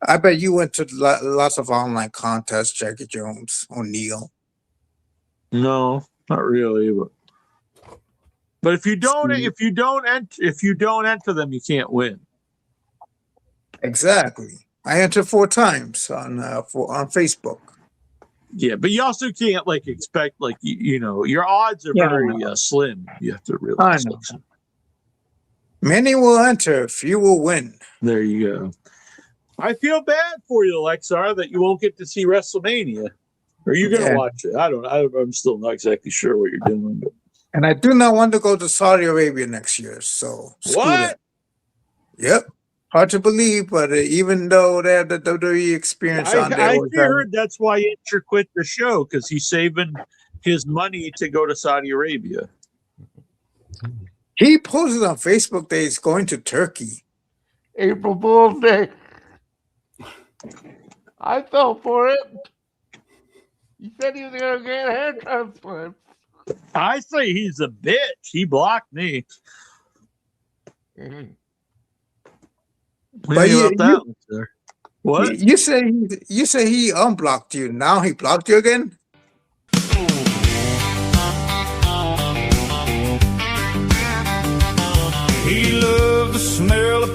I bet you went to lots of online contests, Jackie Jones, O'Neal. No, not really. But if you don't enter them, you can't win. Exactly. I entered 4 times on Facebook. Yeah, but you also can't expect your odds are very slim. You have to realize. I know. Many will enter, few will win. There you go. I feel bad for you, Alexar, that you won't get to see WrestleMania. Are you going to watch it? I'm still not exactly sure what you're doing. But. And I do not want to go to Saudi Arabia next year. So what? Yep. Hard to believe, but even though they have the WWE experience on there. I heard that's why Incher quit the show, because he's saving his money to go to Saudi Arabia. He posted on Facebook that he's going to Turkey. April Fool's Day. I fell for it. He said he was going to get a hair transplant. I say he's a bitch. He blocked me. Mm-hmm. But what? You say he unblocked you. Now he blocked you again?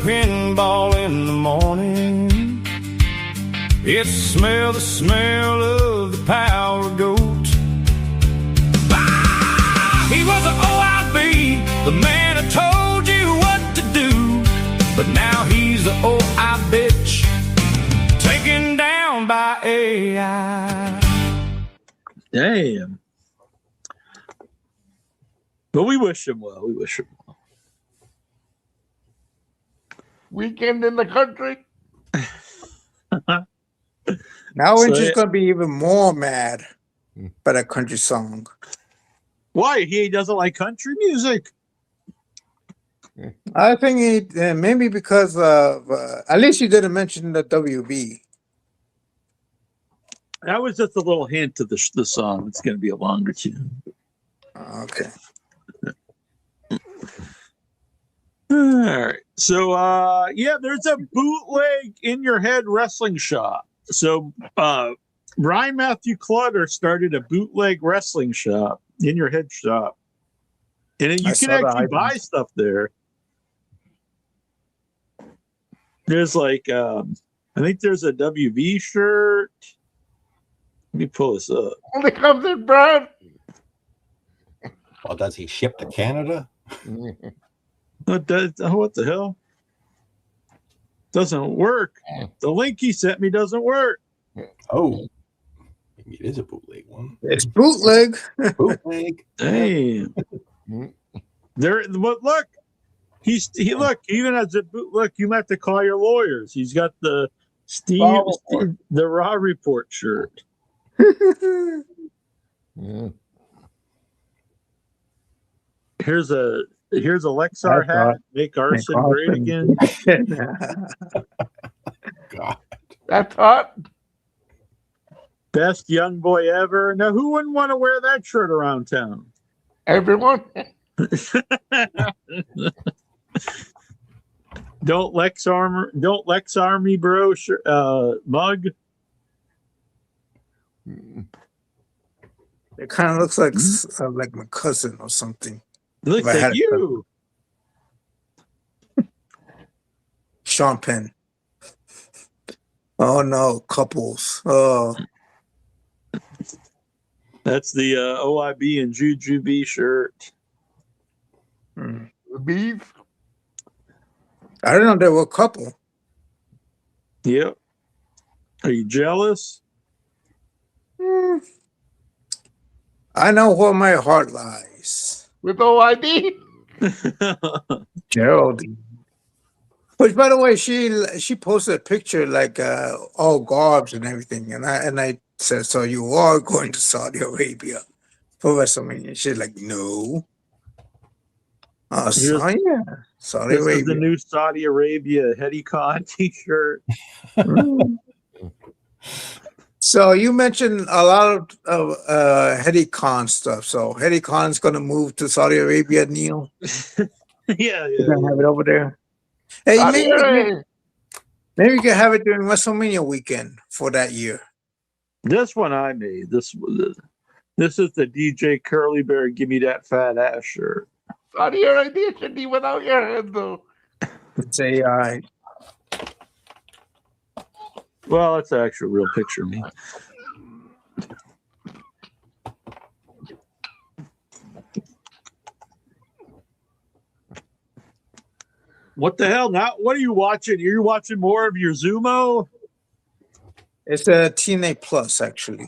pinball in the morning. It's the smell of the power goat. Ah, he was an OIB, the man who told you what to do. But now he's the OI bitch, taken down by AI. Damn. But we wish him well. We wish him well. Weekend in the country. Now So, we're just yeah. gonna be even more mad by that country song. Why? He doesn't like country music? I think he maybe because of at least you didn't mention the WB. That was just a little hint to the song. It's going to be a longer tune. Okay. All right. So, yeah, there's a bootleg in your head wrestling shop. So, Ryan Matthew Clutter started a bootleg wrestling shop, in your head shop. And then you I can saw that actually item. buy stuff there. There's like, I think there's a WV shirt. Let me pull this up. Only comes in brown. Well, does he ship to Canada? What the hell? Doesn't work. The link he sent me doesn't work. Oh, maybe it is a bootleg one. It's bootleg. Bootleg. Damn. There, but look, he look, even as a look, you might have to call your lawyers. He's got the the Raw Report shirt. Here's a Lexar hat. Make arson great again. God. That's hot. Best young boy ever. Now, who wouldn't want to wear that shirt around town? Everyone. Don't Lex Army, bro. Mug. It kind of looks like my cousin or something. Looks If I had like a you. Sean Penn. Oh no, couples. Oh, That's the OIB and Jujubee shirt. The bees. I didn't know they were a couple. Yep. Are you jealous? I know where my heart lies. With OID. Geraldine. Which, by the way, she posted a picture like all garbs and everything, and I said, "So you are going to Saudi Arabia for WrestleMania?" She's like, "No." So yeah, Saudi This Arabia. is the new Saudi Arabia Hedy Khan t-shirt. So you mentioned a lot of Hedy Khan stuff. So Hedy Khan's going to move to Saudi Arabia, Neil. Yeah. You're going to have it over there. Hey, maybe you can have it during WrestleMania weekend for that year. This one I made. This is the DJ Curly Bear Give Me That Fat Ass shirt. Saudi Arabia should be without your head, though. It's AI. Well, that's an actual real picture of me. What the hell? Now, what are you watching? Are you watching more of your Zumo? It's a TNA Plus, actually.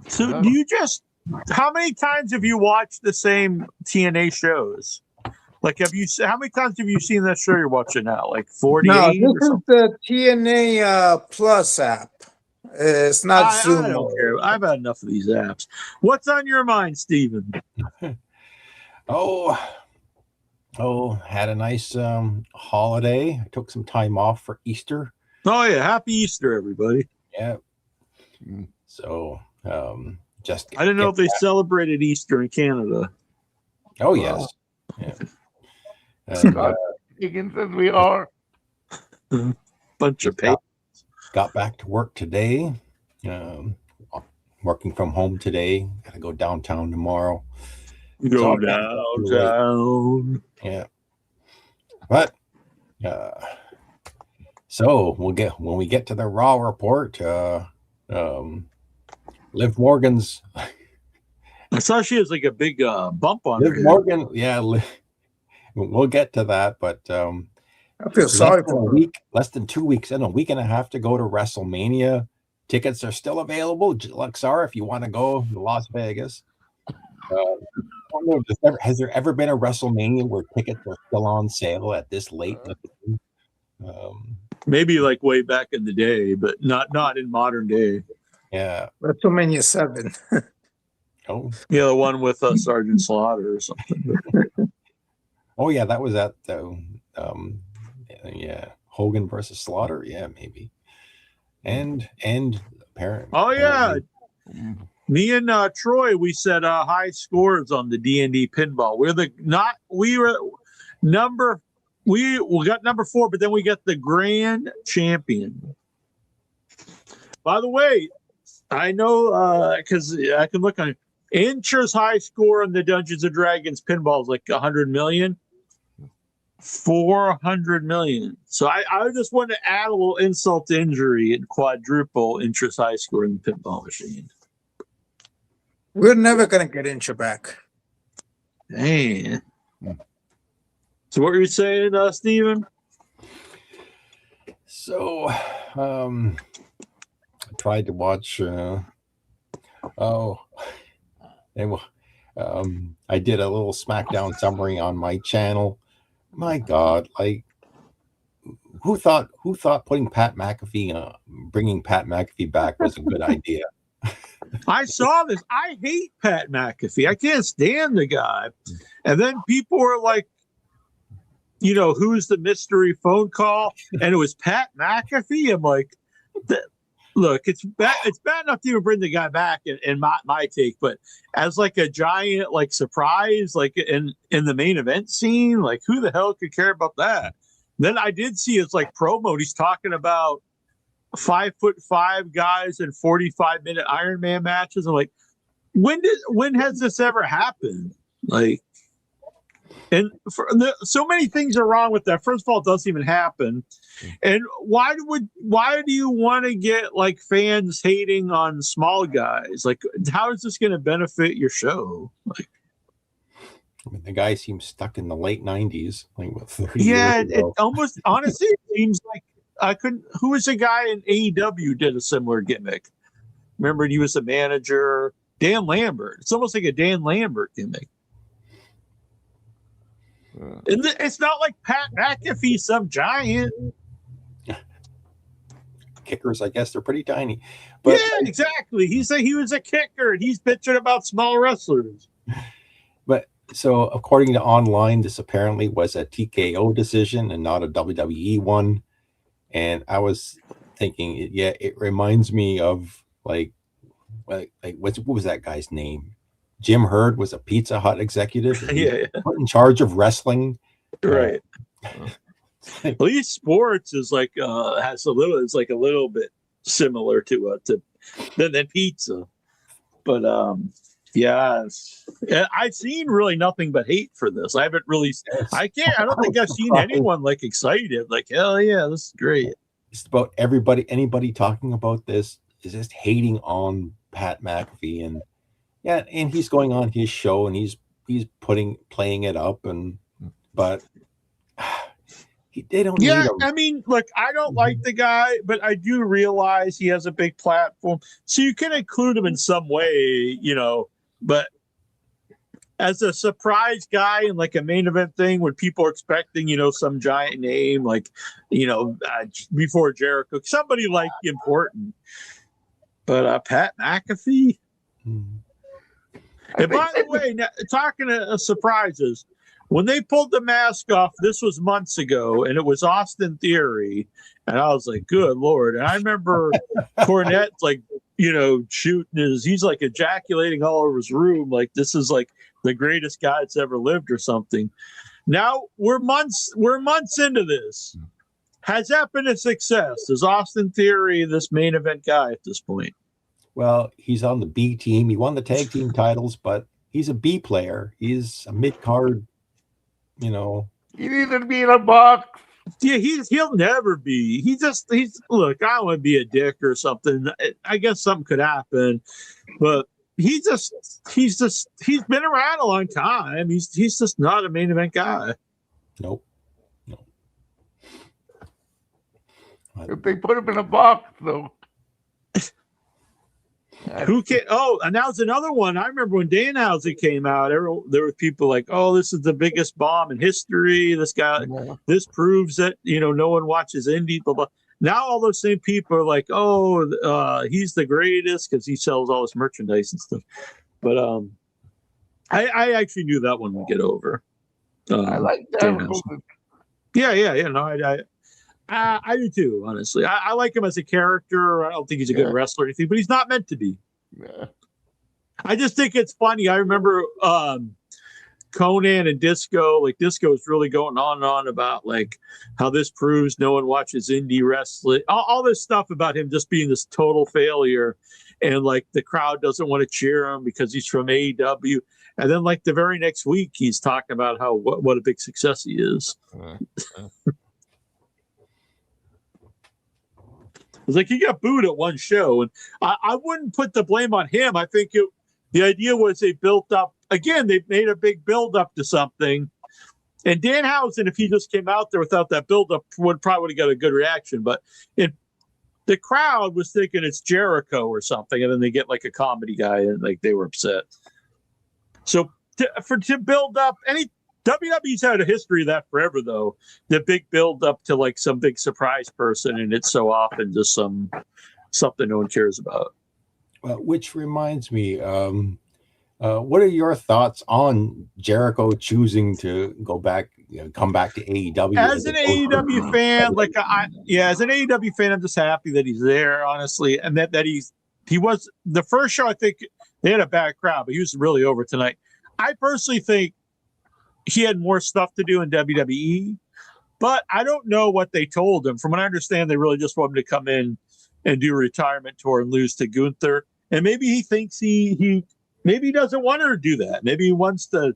So do you just? How many times have you watched the same TNA shows? Like, how many times have you seen that show you're watching now? Like 48? No, or this is something? the TNA Plus app. It's not I Zoom. don't care. I've had enough of these apps. What's on your mind, Steven? Had a nice holiday. I took some time off for Easter. Oh yeah, happy Easter, everybody. Yeah. So just I didn't know if they celebrated Easter in Canada. Oh yes. Yeah. And, Higgins says we are. Bunch of pay. got back to work today. Working from home today. Gotta go downtown tomorrow. Go downtown. Yeah. But So when we get to the Raw report, Liv Morgan's. I saw she has like a big bump on her Liv head. Morgan, yeah, we'll get to that, but I feel sorry for her. less than 2 weeks and a week and a half to go to WrestleMania. Tickets are still available. Luxar, if you want to go to Las Vegas. I don't know, has there ever been a WrestleMania where tickets are still on sale at this late? Maybe like way back in the day, but not in modern day. Yeah. WrestleMania 7. Oh. Yeah, the one with Sergeant Slaughter or something. Oh yeah, that was at Hogan versus Slaughter. Yeah, maybe. And apparently. Oh yeah. Me and Troy, we set high scores on the D&D pinball. We got number 4, but then we got the grand champion. By the way, I know because I can look on Incher's high score on the Dungeons and Dragons pinball is like 100 million. 400 million. So I just wanted to add a little insult to injury and quadruple Incher's high score in the pinball machine. We're never going to get Incher back. Dang. So what were you saying, Steven? So I tried to watch I did a little SmackDown summary on my channel. My God, like who thought putting Pat McAfee, bringing Pat McAfee back was a good idea? I saw this. I hate Pat McAfee. I can't stand the guy. And then people were like, who's the mystery phone call? And it was Pat McAfee. I'm like, look, it's bad enough to even bring the guy back in my take, but as like a giant like surprise, like in the main event scene, like who the hell could care about that? Then I did see it's like promo. He's talking about 5'5" guys in 45-minute Iron Man matches. I'm like, when has this ever happened? Like, and so many things are wrong with that. First of all, it doesn't even happen. And why do you want to get like fans hating on small guys? Like, how is this going to benefit your show? Like, I mean, the guy seems stuck in the late 90s, like what, 30 yeah, years ago. it almost honestly seems like I couldn't. Who was the guy in AEW did a similar gimmick? Remember, he was the manager, Dan Lambert. It's almost like a Dan Lambert gimmick. And it's not like Pat McAfee's some giant. Kickers, I guess they're pretty tiny. But yeah, exactly. He was a kicker, and he's bitching about small wrestlers. But so, according to online, this apparently was a TKO decision and not a WWE one. And I was thinking, yeah, it reminds me of like what was that guy's name? Jim Hurd was a Pizza Hut executive. Yeah. Put in charge of wrestling. Right. At least sports is like it's like a little bit similar to than pizza. But yeah, I've seen really nothing but hate for this. I haven't really I don't think I've seen anyone like excited, like, hell yeah, this is great. Just about anybody talking about this is just hating on Pat McAfee, and yeah, and he's going on his show and he's playing it up, but they don't. Yeah, I mean, look, I don't like the guy, but I do realize he has a big platform, so you can include him in some way, But as a surprise guy in like a main event thing, when people are expecting, some giant name like, before Jericho, somebody like important, but Pat McAfee. And by the way, now, talking to surprises, when they pulled the mask off, this was months ago, and it was Austin Theory, and I was like, good Lord. And I remember Cornette's like, shooting he's like ejaculating all over his room, like this is like the greatest guy that's ever lived or something. Now we're months into this. Has that been a success? Is Austin Theory this main event guy at this point? Well, he's on the B team. He won the tag team titles, but he's a B player. He's a mid-card, You need to be in a box. Yeah, he'll never be. He's look. I don't want to be a dick or something. I guess something could happen, but he's been around a long time. He's just not a main event guy. Nope. No. If they put him in a box, though. Who can? Oh, and that was another one. I remember when Danhausen came out. There were people like, "Oh, this is the biggest bomb in history. This guy, this proves that no one watches indie." Blah blah. Now all those same people are like, "Oh, he's the greatest because he sells all this merchandise and stuff." But I actually knew that one would get over. I like Danhausen. Yeah. No, I do too, honestly. I like him as a character. I don't think he's a good wrestler or anything, but he's not meant to be. Yeah. I just think it's funny. I remember Conan and Disco. Like, Disco is really going on and on about like how this proves no one watches indie wrestling. All this stuff about him just being this total failure, and like the crowd doesn't want to cheer him because he's from AEW. And then like the very next week, he's talking about how what a big success he is. It's like he got booed at one show, and I wouldn't put the blame on him. I think the idea was they built up again. They made a big build up to something, and Danhausen, if he just came out there without that build up, would have got a good reaction. But the crowd was thinking it's Jericho or something, and then they get like a comedy guy, and like they were upset. So to build up WWE's had a history of that forever, though. The big build up to like some big surprise person, and it's so often just something no one cares about. Which reminds me, what are your thoughts on Jericho choosing to go back, come back to AEW? As an AEW fan, as an AEW fan, I'm just happy that he's there, honestly, and that he was the first show. I think they had a bad crowd, but he was really over tonight. I personally think he had more stuff to do in WWE, but I don't know what they told him. From what I understand, they really just want him to come in and do a retirement tour and lose to Gunther. And maybe he thinks he doesn't want to do that. Maybe he wants to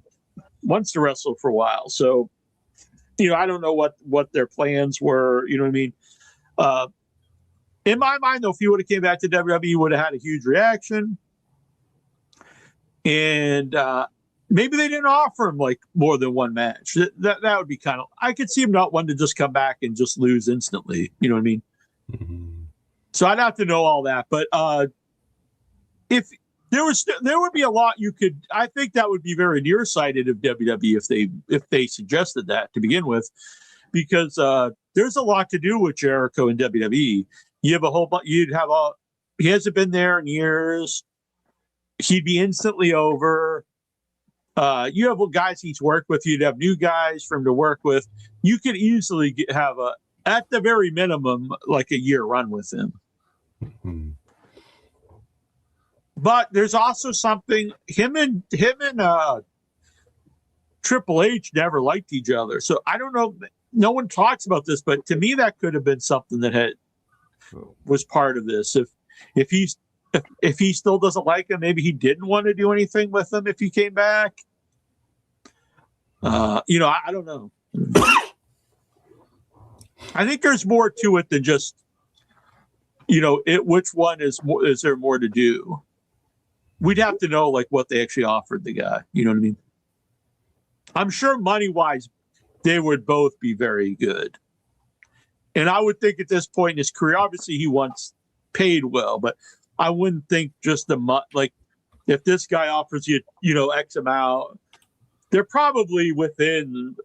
wrestle for a while. So, I don't know what their plans were. You know what I mean? In my mind, though, if he would have came back to WWE, he would have had a huge reaction. And maybe they didn't offer him like more than one match. That would be kind of. I could see him not wanting to just come back and just lose instantly. You know what I mean? Mm-hmm. So I'd have to know all that. But if there would be a lot you could. I think that would be very nearsighted of WWE if they suggested that to begin with, because there's a lot to do with Jericho and WWE. You have a whole bunch. He hasn't been there in years. He'd be instantly over. You have guys he's worked with. You'd have new guys for him to work with. You could easily have at the very minimum, like a year run with him. Mm-hmm. But there's also something. Him and Triple H never liked each other. So I don't know. No one talks about this, but to me, that could have been something that was part of this. If he still doesn't like him, maybe he didn't want to do anything with him if he came back. I don't know. I think there's more to it than just, which one is there more to do? We'd have to know like what they actually offered the guy. You know what I mean? I'm sure money-wise, they would both be very good. And I would think at this point in his career, obviously he wants paid well, but I wouldn't think just like if this guy offers you, X amount, they're probably within.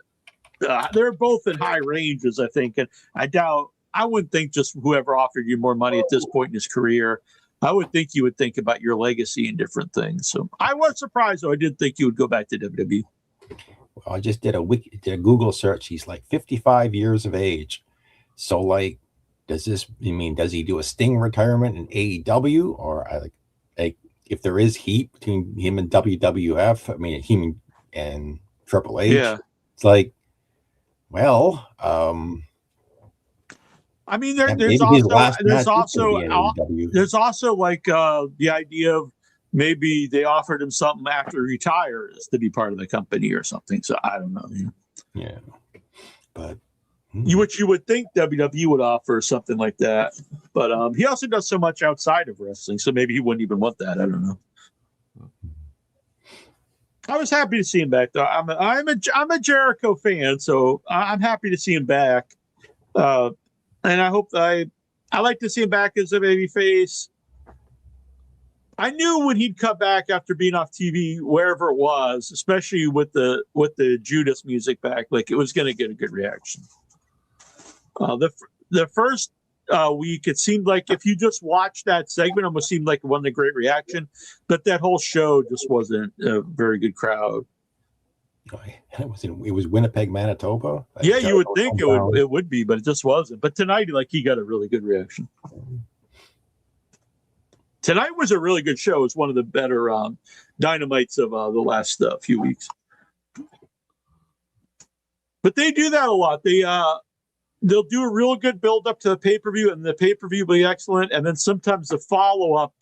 They're both in high ranges, I think, and I wouldn't think just whoever offered you more money at this point in his career. I would think you would think about your legacy and different things. So I was surprised, though. I did think you would go back to WWE. Well, I just did a Google search. He's like 55 years of age. So, like, does he do a Sting retirement in AEW, or like if there is heat between him and WWF? I mean, him and Triple H. Yeah. It's like, well, I mean, there's also like the idea of maybe they offered him something after he retires to be part of the company or something. So I don't know. Yeah, but which you would think WWE would offer something like that. But he also does so much outside of wrestling, so maybe he wouldn't even want that. I don't know. I was happy to see him back, though. I'm a Jericho fan, so I'm happy to see him back. And I hope I like to see him back as a babyface. I knew when he'd come back after being off TV, wherever it was, especially with the Judas music back, like it was going to get a good reaction. The first week, it seemed like if you just watched that segment, it almost seemed like it wasn't a great reaction. But that whole show just wasn't a very good crowd. It was Winnipeg, Manitoba. Yeah, you would think it would be, but it just wasn't. But tonight, like he got a really good reaction. Tonight was a really good show. It's one of the better dynamites of the last few weeks. But they do that a lot. They'll do a real good build up to the pay-per-view, and the pay-per-view will be excellent. And then sometimes the follow-up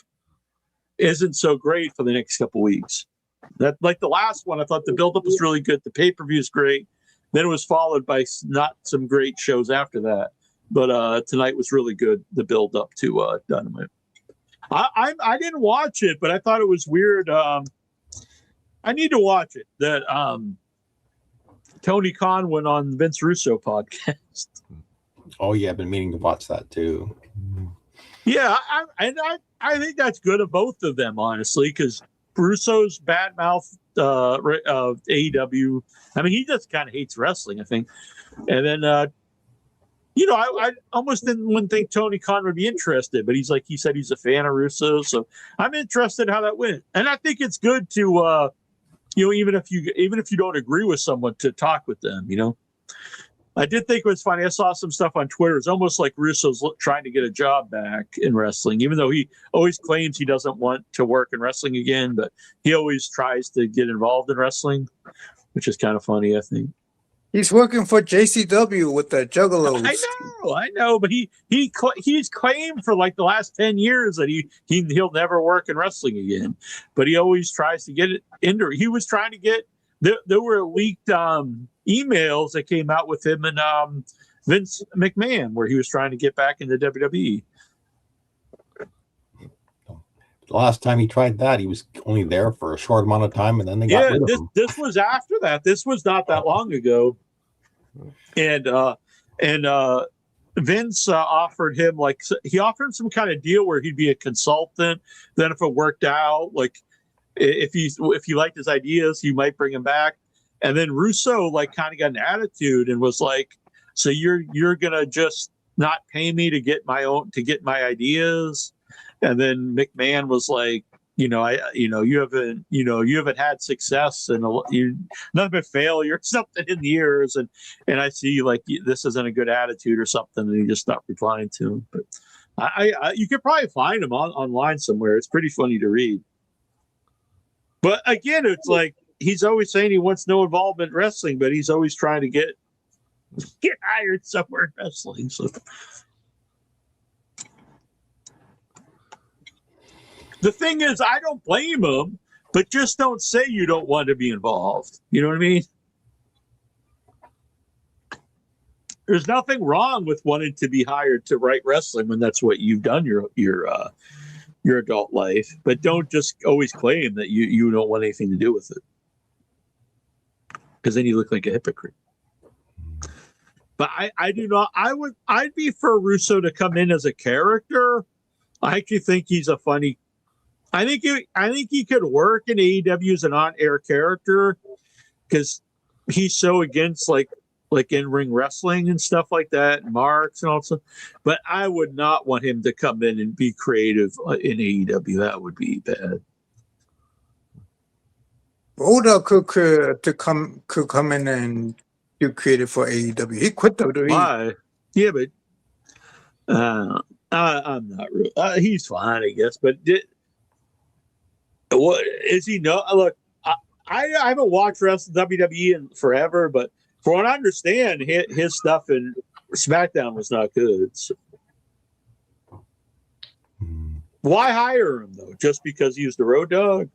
isn't so great for the next couple weeks. That, like the last one, I thought the build-up was really good. The pay-per-view is great. Then it was followed by not some great shows after that. But tonight was really good, the build-up to Dynamite. I didn't watch it, but I thought it was weird. I need to watch it. That Tony Khan went on Vince Russo podcast. Oh yeah, I've been meaning to watch that too. Yeah, I think that's good of both of them, honestly, because Russo's badmouth AEW. I mean, he just kind of hates wrestling, I think. And then, I almost wouldn't think Tony Khan would be interested, but he said he's a fan of Russo, so I'm interested how that went. And I think it's good to, even if you don't agree with someone, to talk with them. I did think it was funny. I saw some stuff on Twitter. It's almost like Russo's trying to get a job back in wrestling, even though he always claims he doesn't want to work in wrestling again, but he always tries to get involved in wrestling, which is kind of funny, I think. He's working for JCW with the Juggalos. I know, but he's claimed for like the last 10 years that he'll never work in wrestling again. But he always tries to get it into. He was trying to get. There were leaked emails that came out with him and Vince McMahon, where he was trying to get back into WWE. The last time he tried that, he was only there for a short amount of time, and then they got rid of him. This was after that. This was not that long ago, and Vince offered him he offered him some kind of deal where he'd be a consultant. Then if it worked out, like if he liked his ideas, he might bring him back. And then Russo kind of got an attitude and was like, "So you're gonna just not pay me to get my ideas?" And then McMahon was like, you haven't had success and nothing but failure, something in the years, and I see this isn't a good attitude or something, and he just stopped replying to him. But I you could probably find him online somewhere. It's pretty funny to read. But again, it's like he's always saying he wants no involvement in wrestling, but he's always trying to get hired somewhere in wrestling. So. The thing is, I don't blame him, but just don't say you don't want to be involved. You know what I mean? There's nothing wrong with wanting to be hired to write wrestling when that's what you've done your adult life. But don't just always claim that you don't want anything to do with it, because then you look like a hypocrite. But I do not. I'd be for Russo to come in as a character. I actually think he's a funny. I think he could work in AEW as an on-air character, because he's so against like in-ring wrestling and stuff like that, and marks and all that stuff. But I would not want him to come in and be creative in AEW. That would be bad. Oda could come in and do creative for AEW. He quit WWE. Why? Yeah, but I'm not really. He's fine, I guess. But what is he? No, look, I haven't watched wrestling WWE in forever, but from what I understand, his stuff in SmackDown was not good. So. Why hire him though? Just because he was the road dog?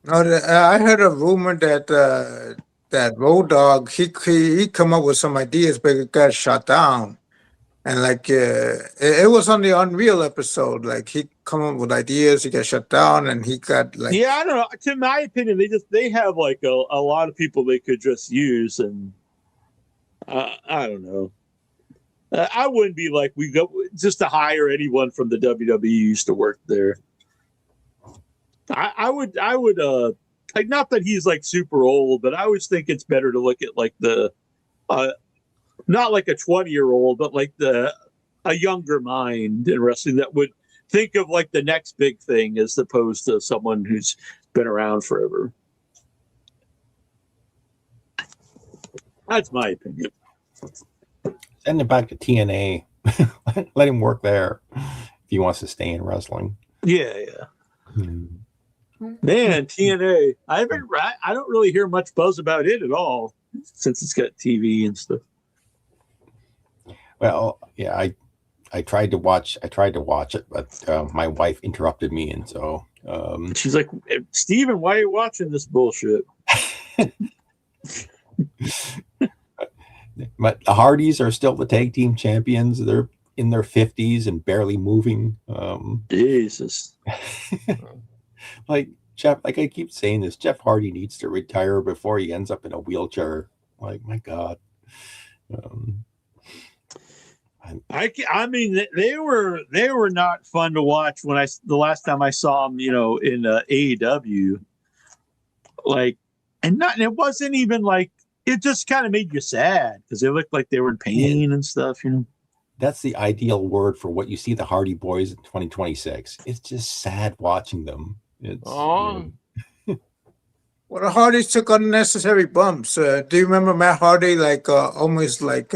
No, I heard a rumor that that Road Dogg, he come up with some ideas, but it got shot down. And like it was on the Unreal episode. Like he come up with ideas, he got shut down, and he got like Yeah, I don't know. To my opinion, they have like a lot of people they could just use, and I don't know. I wouldn't be like we go just to hire anyone from the WWE used to work there. I would like, not that he's like super old, but I always think it's better to look at like the not like a 20-year-old, but like a younger mind in wrestling that would think of like the next big thing as opposed to someone who's been around forever. That's my opinion. Send him back to TNA. Let him work there if he wants to stay in wrestling. Yeah. Man, TNA. I don't really hear much buzz about it at all since it's got TV and stuff. Well, yeah, I tried to watch it, but my wife interrupted me, and so she's like, "Steven, why are you watching this bullshit?" But the Hardys are still the tag team champions. They're in their 50s and barely moving. Jesus. Like Jeff, like I keep saying this, Jeff Hardy needs to retire before he ends up in a wheelchair. Like, my God. I mean, they were not fun to watch when the last time I saw them, in AEW. Like, and it wasn't even like, it just kind of made you sad because they looked like they were in pain and stuff, That's the ideal word for what you see the Hardy Boys in 2026. It's just sad watching them. Well, the Hardys took unnecessary bumps. Do you remember Matt Hardy, like almost like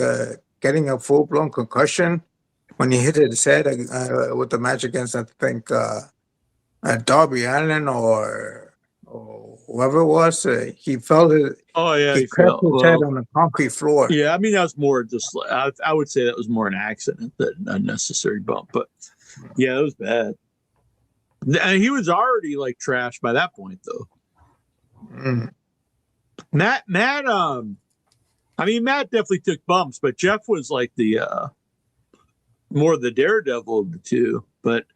getting a full-blown concussion when he hit his head with the match against, I think, Darby Allin or whoever it was? He felt it. Oh yeah, he cracked his head on the concrete floor. Yeah, I mean that was more just. I would say that was more an accident than an unnecessary bump. But yeah, it was bad. And he was already like trash by that point, though. Matt. I mean, Matt definitely took bumps, but Jeff was like the more the daredevil of the two. But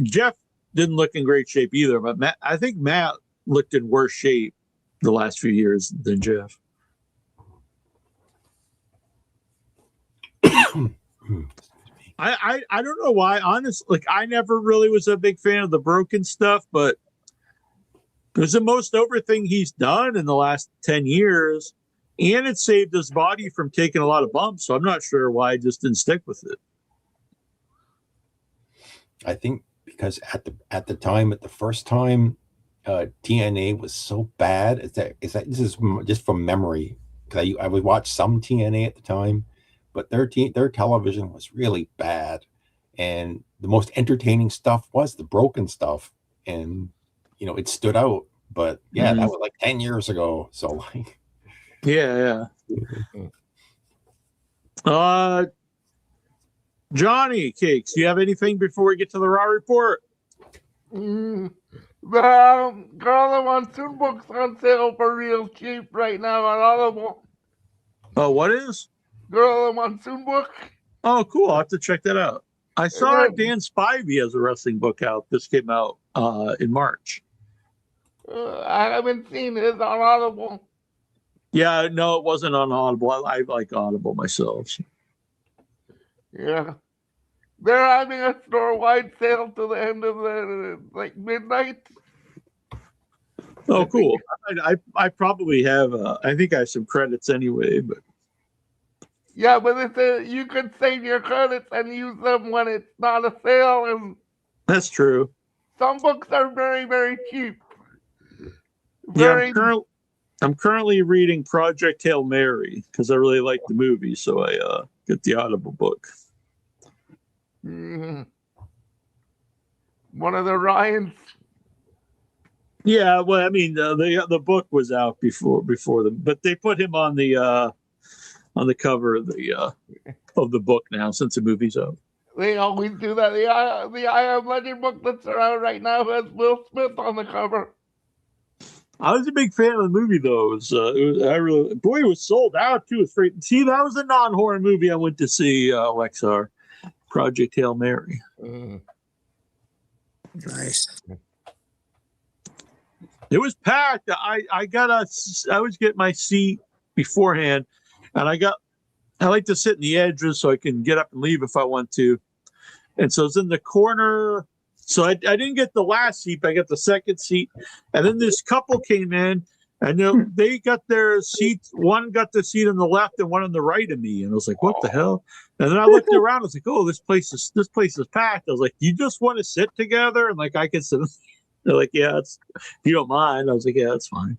Jeff didn't look in great shape either. But I think Matt looked in worse shape the last few years than Jeff. I don't know why. Honestly, like I never really was a big fan of the broken stuff, but it was the most over thing he's done in the last 10 years, and it saved his body from taking a lot of bumps. So I'm not sure why I just didn't stick with it. I think because at the first time, TNA was so bad. This is just from memory because I would watch some TNA at the time, but their television was really bad, and the most entertaining stuff was the broken stuff, and it stood out. But yeah, that was like 10 years ago. So like, yeah. Johnny Cakes, do you have anything before we get to the Raw report? The Girl of Monsoon book's on sale for real cheap right now on Audible. Oh, what is? Girl of Monsoon book. Oh, cool. I'll have to check that out. I saw Dan Spivey has a wrestling book out. This came out in March. I haven't seen it on Audible. Yeah, no, it wasn't on Audible. I like Audible myself. So. Yeah. They're having a store-wide sale to the end of the midnight. Oh, cool. I probably have. I think I have some credits anyway, but. Yeah, but you could save your credits and use them when it's not a sale, and that's true. Some books are very, very cheap. I'm currently reading Project Hail Mary because I really like the movie, so I get the Audible book. One of the Ryans. Yeah, well, I mean, the book was out before them, but they put him on the cover of the book now since the movie's out. They always do that. The I Am Legend book that's around right now has Will Smith on the cover. I was a big fan of the movie, though. It was sold out too. It's free. See, that was a non-horror movie I went to see. Lexar, Project Hail Mary. Nice. It was packed. I always get my seat beforehand, and I like to sit in the edges so I can get up and leave if I want to. And so it's in the corner. So I didn't get the last seat, but I got the second seat. And then this couple came in, and they got their seats. One got the seat on the left and one on the right of me. And I was like, what the hell? And then I looked around. I was like, oh, this place is packed. I was like, you just want to sit together? And like, I can sit. They're like, yeah, if you don't mind. I was like, yeah, that's fine.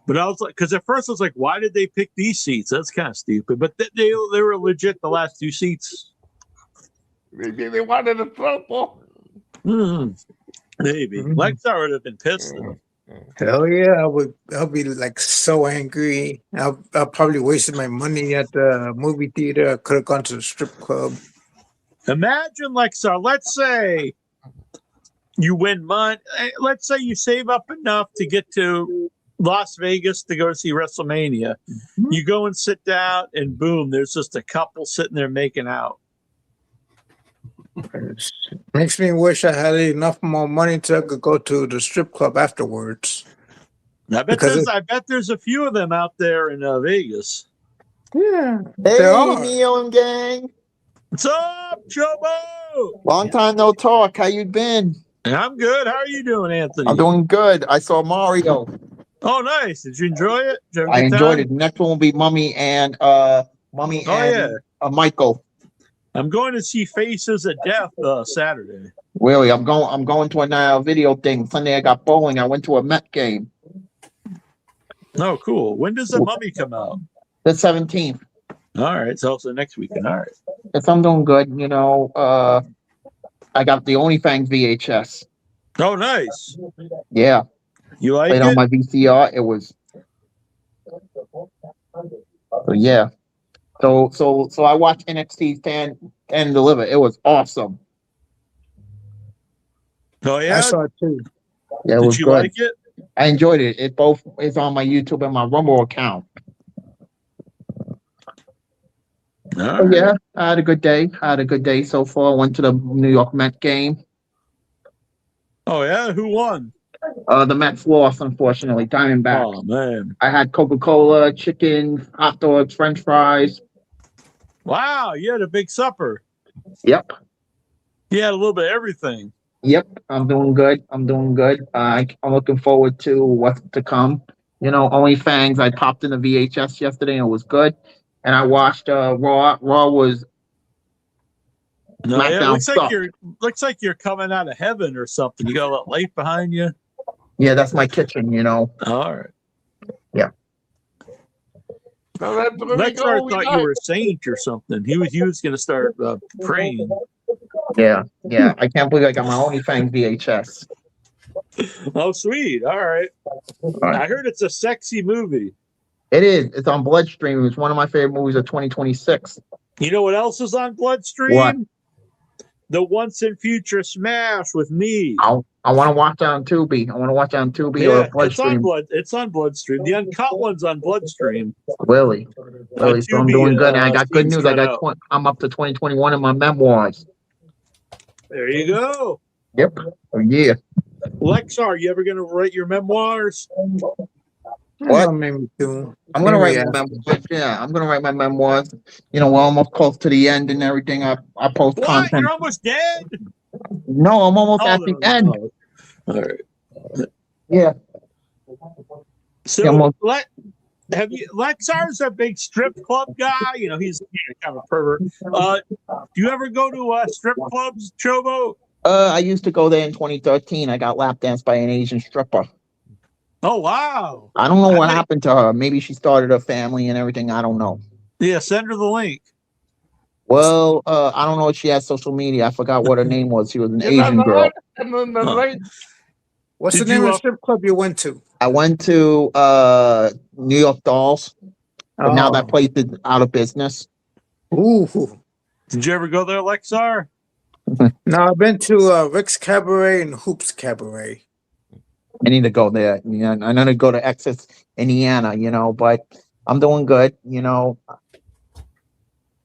But I was like, because at first I was like, why did they pick these seats? That's kind of stupid. But they were legit the last two seats. Maybe they wanted a purple. Maybe. Lexar would have been pissed. Hell yeah, I'll be like so angry. I'll probably wasted my money at the movie theater. I could have gone to the strip club. Imagine, Lexar, let's say you win money. Let's say you save up enough to get to Las Vegas to go see WrestleMania. You go and sit down, and boom, there's just a couple sitting there making out. It makes me wish I had enough more money to go to the strip club afterwards. I bet there's a few of them out there in Vegas. Yeah. Hey, Neil and gang. What's up, Chobo? Long time no talk. How you been? I'm good. How are you doing, Anthony? I'm doing good. I saw Mario. Oh, nice. Did you enjoy it? I enjoyed it. Next one will be Mummy and Michael. I'm going to see Faces of Death Saturday. Really, I'm going to a video thing. Sunday I got bowling. I went to a Met game. Oh, cool. When does the Mummy come out? The 17th. All right. It's also next weekend. All right. Yes, I'm doing good. You know, I got the OnlyFans VHS. Oh, nice. Yeah. You like it? On my VCR. It was. So, yeah. So I watched NXT Stand and Deliver. It was awesome. Oh yeah, I saw it too. Yeah, it was you good. Like it? I enjoyed it. It both is on my YouTube and my Rumble account. Right. Yeah, I had a good day. So far. I went to the New York Met game. Oh yeah, who won? The Mets lost, unfortunately. Diamondback. Oh man. I had Coca-Cola, chicken, hot dogs, French fries. Wow, you had a big supper. Yep. You had a little bit of everything. Yep, I'm doing good. I'm looking forward to what's to come. You know, OnlyFans. I popped in the VHS yesterday and it was good. And I watched Raw. Raw was. No, it looks like you're coming out of heaven or something. You got a little light behind you. Yeah, that's my kitchen. You know. All right. Yeah. Lexar thought you were a saint or something. He was going to start praying. Yeah. I can't believe I got my OnlyFans VHS. Oh, sweet. All right. I heard it's a sexy movie. It is. It's on Bloodstream. It's one of my favorite movies of 2026. You know what else is on Bloodstream? What? The Once and Future Smash with me. I want to watch that on Tubi. Or Bloodstream. It's on Bloodstream. The uncut one's on Bloodstream. Really? So I'm doing good. And I got good news. I'm up to 2021 in my memoirs. There you go. Yep. Oh, yeah. Lexar, you ever going to write your memoirs? What? Maybe too. I'm gonna write my memoirs. Yeah, I'm gonna write my memoirs. You know, we're almost close to the end and everything. I post content. You're almost dead? No, I'm almost at the end. All right. Yeah. So Lexar's a big strip club guy. You know, he's kind of a pervert. Do you ever go to strip clubs, Chobo? I used to go there in 2013. I got lap danced by an Asian stripper. Oh, wow. I don't know what happened to her. Maybe she started a family and everything. I don't know. Yeah, send her the link. Well, I don't know if she has social media. I forgot what her name was. She was an Asian girl. What's the name of the strip club you went to? I went to New York Dolls. But now that place is out of business. Ooh. Did you ever go there, Lexar? No, I've been to Rick's Cabaret and Hoops Cabaret. I need to go there. You know, I need to go to Texas, Indiana. You know, but I'm doing good. You know,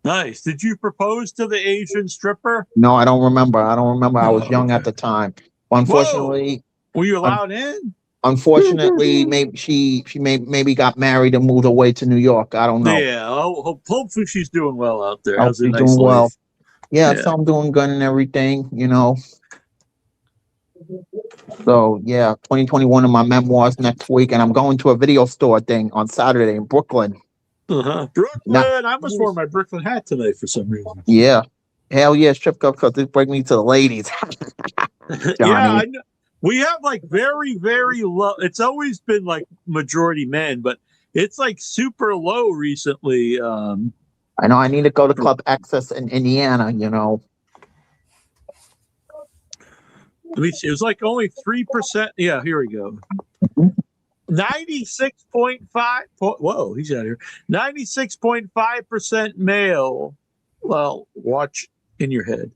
Nice. Did you propose to the Asian stripper? no, I don't remember. I don't remember. I was Oh, young at okay. the time. Whoa. Unfortunately, Were you allowed in? unfortunately, maybe she maybe got married and moved away to New York. I don't know. Yeah. Hopefully she's doing well out there. I hope Has a she's nice doing life. well. Yeah, Yeah. so I'm doing good and everything, you know. So yeah, 2021 in my memoirs next week, and I'm going to a video store thing on Saturday in Brooklyn. Brooklyn. Not- I almost wore my Brooklyn hat tonight for some reason. Yeah, hell yeah, strip club because this brings me to the ladies. Yeah, Johnny. I know. We have like very, very low. It's always been like majority men, but it's like super low recently. I know I need to go to Club Access in Indiana. You know, Let me see. It was like only 3%. Yeah, here we go. 96.5. Whoa, he's out here. 96.5% male. Well, watch in your head.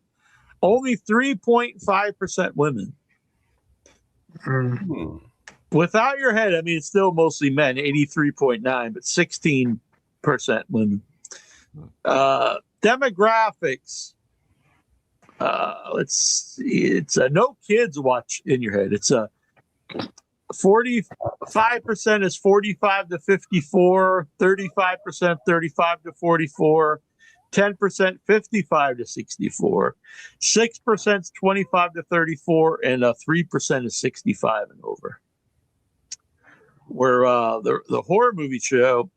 Only 3.5% women. Hmm. Without your head, I mean, it's still mostly men, 83.9, but 16% women. Demographics. Let's see. It's no kids watch in your head. It's a 45% is 45 to 54, 35% 35 to 44, 10% 55 to 64, 6% is 25 to 34, and 3% is 65 and over. Where the horror movie show,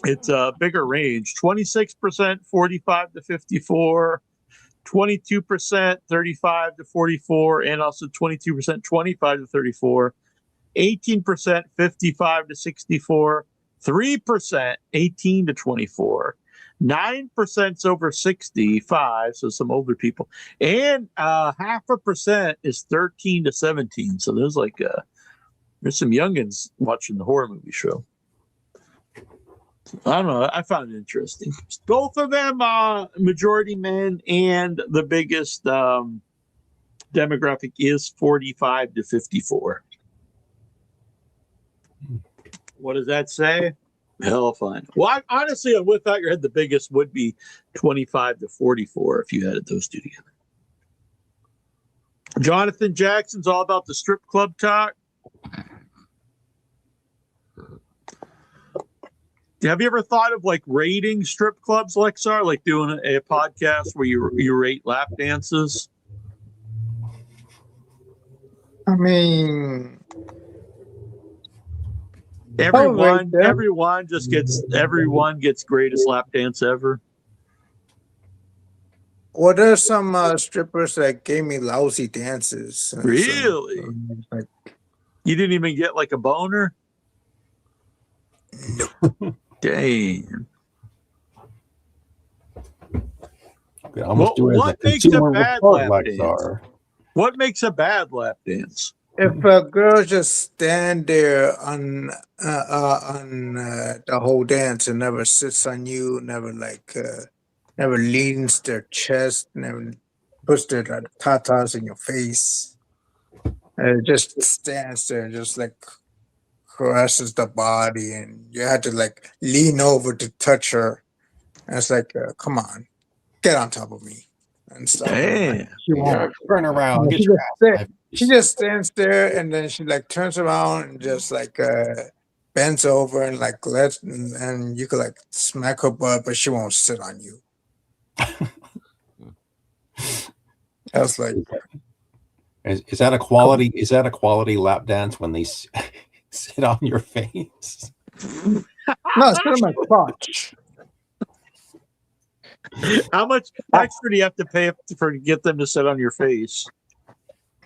it's a bigger range: 26% 45 to 54, 22% 35 to 44, and also 22% 25 to 34, 18% 55 to 64, 3% 18 to 24, 9% is over 65, so some older people, and 0.5% is 13 to 17. So there's like there's some youngins watching the horror movie show. I don't know. I found it interesting. Both of them majority men, and the biggest demographic is 45 to 54. What does that say? Hell, fine. Well, honestly, without your head, the biggest would be 25 to 44 if you added those two together. Jonathan Jackson's all about the strip club talk. Have you ever thought of like rating strip clubs, Lexar? Like doing a podcast where you rate lap dances? I mean, Everyone them. gets greatest lap dance ever. Well, there's some strippers that gave me lousy dances. And Really? like, You didn't even get like a boner? no. Damn. We almost do it as What a makes a consumer bad report, lap Lexar. What makes a bad lap dance? If a girl just stand there on the whole dance and never sits on you, never never leans their chest, never puts their tatas in your face, just stands there and just like caresses the body, and you had to like lean over to touch her. And it's like, come on, get on top of me and stuff. Damn. Like, she won't. Turn around. Get She your just ass sit- back. She just stands there, and then she like turns around and just like bends over and like and you could like smack her butt, but she won't sit on you. I was like, Is that a quality? Is that a quality lap dance when they sit on your face? no, sit on my crotch. How much extra do you have to pay to get them to sit on your face?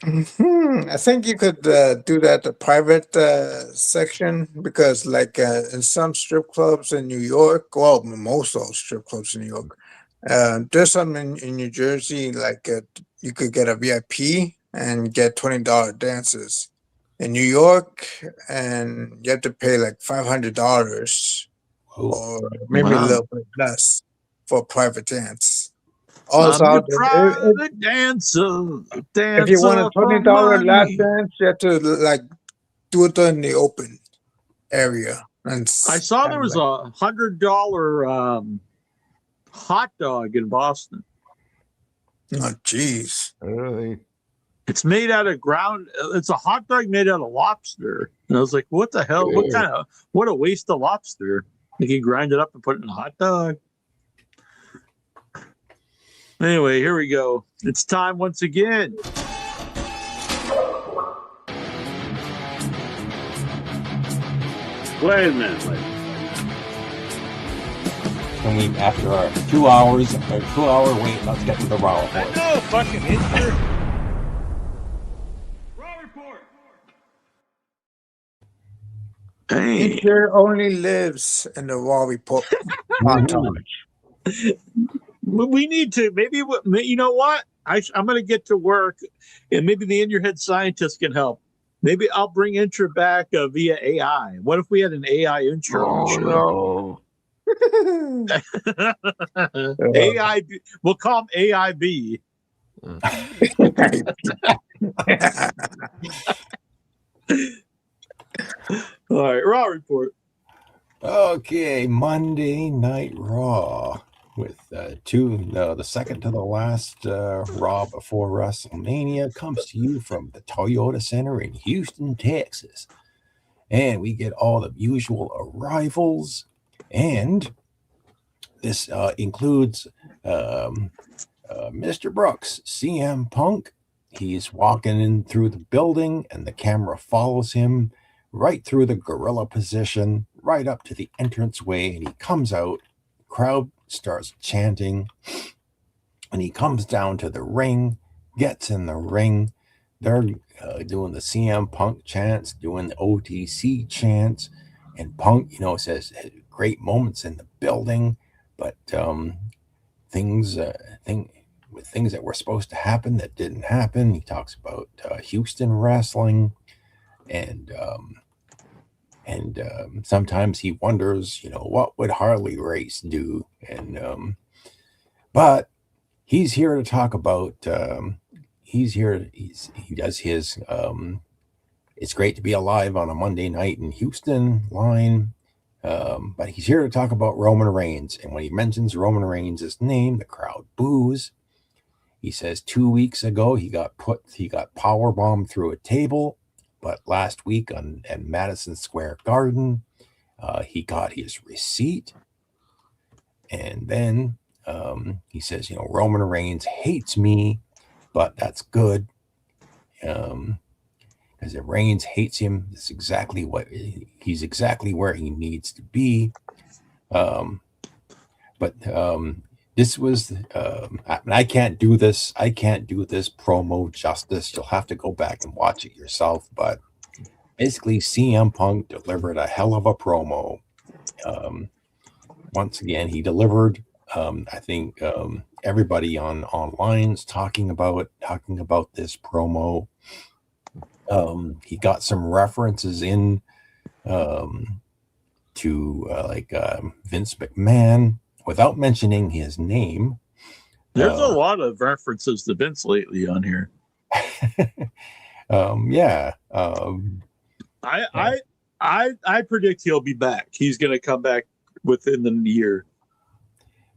I think you could do that the private section, because like in some strip clubs in New York, well, most of those strip clubs in New York, there's some in New Jersey, like you could get a VIP and get $20 dances. In New York, and you have to pay like $500 or maybe a little bit less for a private dance. Also, I'm your private dancer, if you want a $20 lap money. dance, you have to like do it in the open area. And I saw there was a $100 hot dog in Boston. Oh, jeez. Really? It's made out of ground. It's a hot dog made out of lobster. And I was like, what the hell? What a waste of lobster. Like you grind it up and put it in a hot dog. Anyway, here we go. It's time once again. Wait a minute, And we, after our 2 hours, a 2-hour wait, let's get to the Raw report. No fucking history. Raw report. Hey. Nature only lives in the Raw report montage. We need to. Maybe, you know what? I'm going to get to work, and maybe the in your head scientist can help. Maybe I'll bring intro back via AI. What if we had an AI intro? Oh, no. AI. We'll call him AIB. All right, Raw report. Okay, Monday Night Raw with the second to the last Raw before WrestleMania comes to you from the Toyota Center in Houston, Texas. And we get all the usual arrivals, and this includes Mr. Brooks, CM Punk. He's walking in through the building, and the camera follows him right through the gorilla position, right up to the entranceway, and he comes out. Crowd starts chanting, and he comes down to the ring, gets in the ring. They're doing the CM Punk chants, doing the OTC chants, and Punk, says great moments in the building, but things that were supposed to happen that didn't happen. He talks about Houston wrestling, and sometimes he wonders, what would Harley Race do? And but he's here to talk about. He does his. It's great to be alive on a Monday night in Houston line. But he's here to talk about Roman Reigns, and when he mentions Roman Reigns' name, the crowd boos. He says 2 weeks ago he got power bombed through a table, but last week at Madison Square Garden, he got his receipt. And then he says, Roman Reigns hates me, but that's good. Because if Reigns hates him, he's exactly where he needs to be. But this was, I can't do this promo justice. You'll have to go back and watch it yourself. But basically, CM Punk delivered a hell of a promo. Once again, he delivered. I think everybody online's talking about this promo. He got some references in to Vince McMahon without mentioning his name. There's a lot of references to Vince lately on here. Yeah. I predict he'll be back. He's going to come back within the year.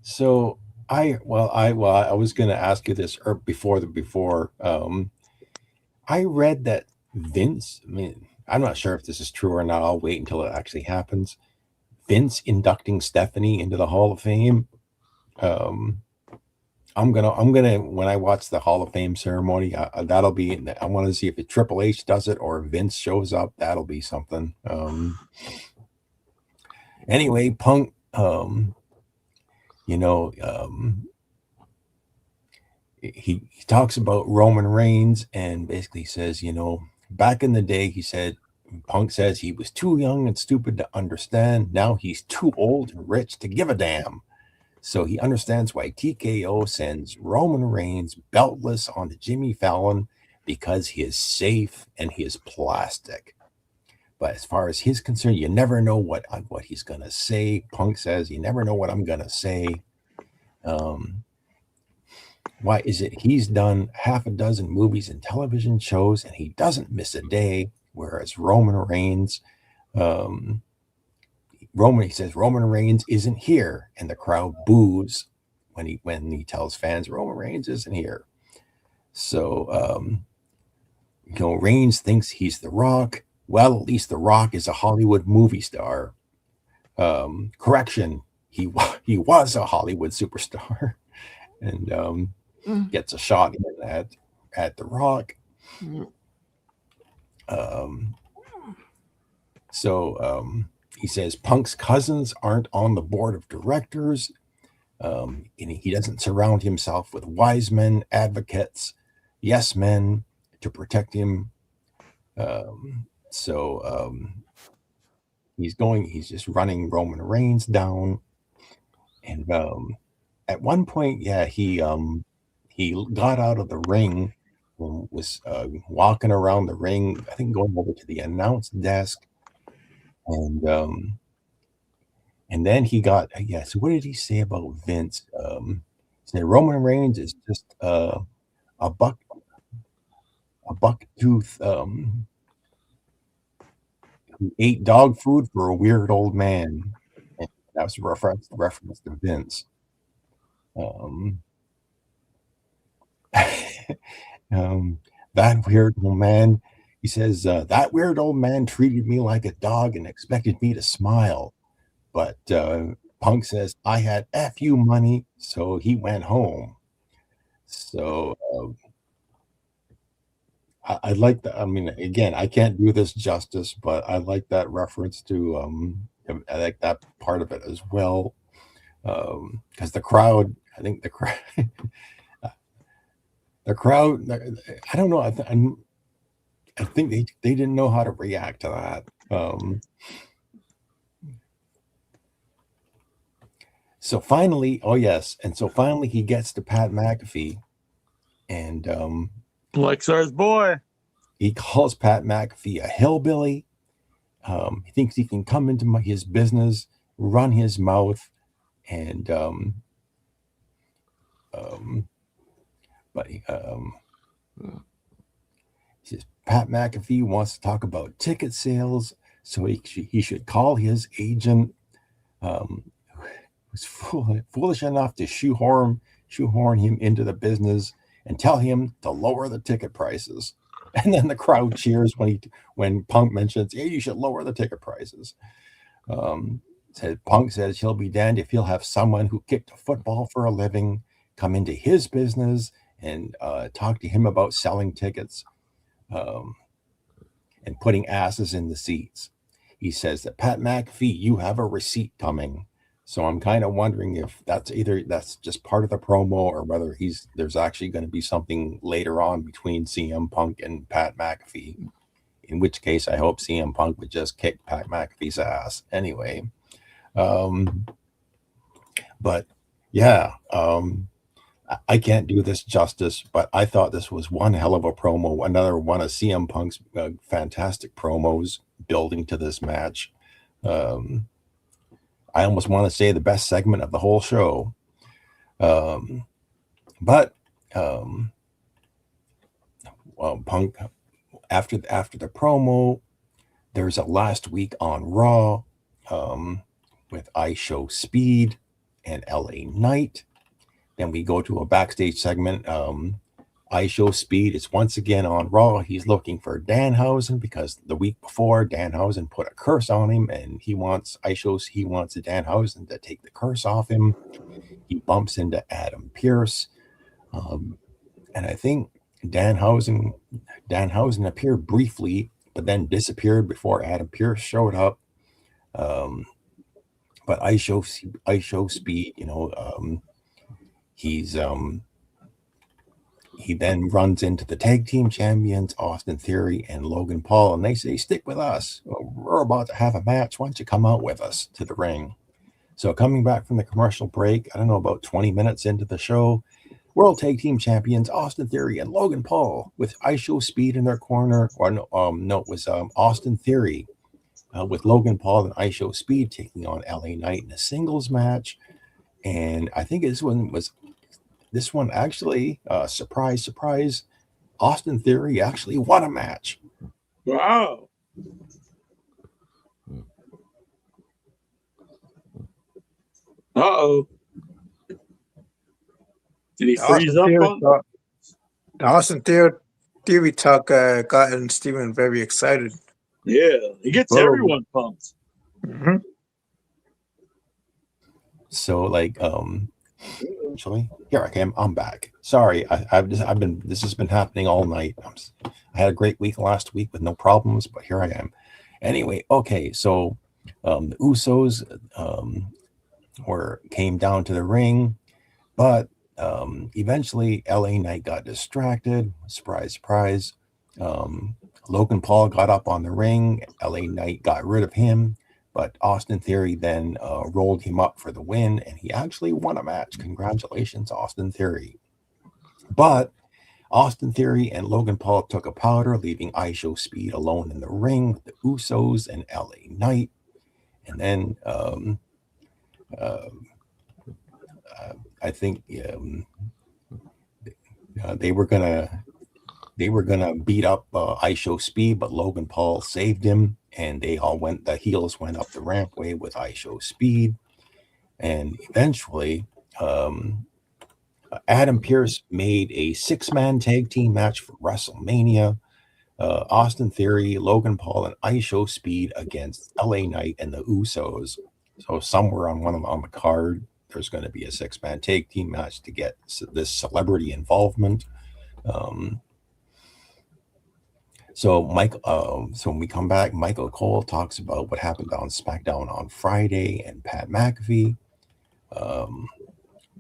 So I was going to ask you this before. I read that Vince, I'm not sure if this is true or not. I'll wait until it actually happens. Vince inducting Stephanie into the Hall of Fame. I'm gonna when I watch the Hall of Fame ceremony, that'll be. I want to see if Triple H does it or Vince shows up. That'll be something. Anyway, Punk. He talks about Roman Reigns and basically says, back in the day, he said, Punk says he was too young and stupid to understand. Now he's too old and rich to give a damn. So he understands why TKO sends Roman Reigns beltless onto Jimmy Fallon, because he is safe and he is plastic. But as far as he's concerned, you never know what he's going to say. Punk says, you never know what I'm going to say. Why is it he's done half a dozen movies and television shows and he doesn't miss a day? whereas Roman Reigns, he says Roman Reigns isn't here, and the crowd boos when he tells fans Roman Reigns isn't here. So Reigns thinks he's The Rock. Well, at least The Rock is a Hollywood movie star. Correction, he was a Hollywood superstar, and gets a shot in at The Rock. He says Punk's cousins aren't on the board of directors, and he doesn't surround himself with wise men, advocates, yes men to protect him. He's just running Roman Reigns down. And at one point, he got out of the ring and was walking around the ring, I think going over to the announce desk. And then he got, so what did he say about Vince? He said Roman Reigns is just a buck tooth who ate dog food for a weird old man. And that was a reference to Vince. That weird old man, he says, that weird old man treated me like a dog and expected me to smile. But Punk says, I had FU money, so he went home. So I like that. I mean, again, I can't do this justice, but I like that reference to, I like that part of it as well. Because the crowd, I think the crowd, I don't know. I think they didn't know how to react to that. So finally he gets to Pat McAfee, and Lexar's boy. He calls Pat McAfee a hillbilly. He thinks he can come into his business, run his mouth, and he says Pat McAfee wants to talk about ticket sales, so he should call his agent, who's foolish enough to shoehorn him into the business and tell him to lower the ticket prices. And then the crowd cheers when Punk mentions, hey, you should lower the ticket prices. Punk says he'll be damned if he'll have someone who kicked a football for a living come into his business and talk to him about selling tickets and putting asses in the seats. He says that Pat McAfee, you have a receipt coming. So I'm kind of wondering if that's just part of the promo or whether there's actually going to be something later on between CM Punk and Pat McAfee. In which case, I hope CM Punk would just kick Pat McAfee's ass anyway. But yeah, I can't do this justice, but I thought this was one hell of a promo. Another one of CM Punk's fantastic promos building to this match. I almost want to say the best segment of the whole show. Punk, after the promo, there's a last week on Raw with I Show Speed and LA Knight. Then we go to a backstage segment. I Show Speed is once again on Raw. He's looking for Danhausen because the week before Danhausen put a curse on him, and he wants Danhausen to take the curse off him. He bumps into Adam Pearce, and I think Danhausen appeared briefly, but then disappeared before Adam Pearce showed up. But I Show Speed, he then runs into the tag team champions, Austin Theory and Logan Paul, and they say, stick with us. We're about to have a match. Why don't you come out with us to the ring? So coming back from the commercial break, I don't know, about 20 minutes into the show, World Tag Team Champions, Austin Theory and Logan Paul with I Show Speed in their corner. It was Austin Theory with Logan Paul and I Show Speed taking on LA Knight in a singles match. And I think this one actually, surprise, Austin Theory actually won a match. Wow. Uh-oh. Did he freeze up on? The Austin Theory talk gotten Steven very excited. Yeah, he gets everyone pumped. Mm-hmm. So like actually here I am. I'm back. Sorry, I've been this has been happening all night. I had a great week last week with no problems, but here I am. Anyway, okay, so the Usos came down to the ring, but eventually LA Knight got distracted. Surprise, surprise. Logan Paul got up on the ring. LA Knight got rid of him, but Austin Theory then rolled him up for the win, and he actually won a match. Congratulations, Austin Theory. But Austin Theory and Logan Paul took a powder, leaving ISO Speed alone in the ring with the Usos and LA Knight. And then I think they were gonna beat up ISO Speed, but Logan Paul saved him, and the heels went up the rampway with ISO Speed, and eventually Adam Pearce made a 6-man tag team match for WrestleMania. Austin Theory, Logan Paul, and ISO Speed against LA Knight and the Usos. So somewhere on the card, there's going to be a 6-man tag team match to get this celebrity involvement. So when we come back, Michael Cole talks about what happened on SmackDown on Friday and Pat McAfee.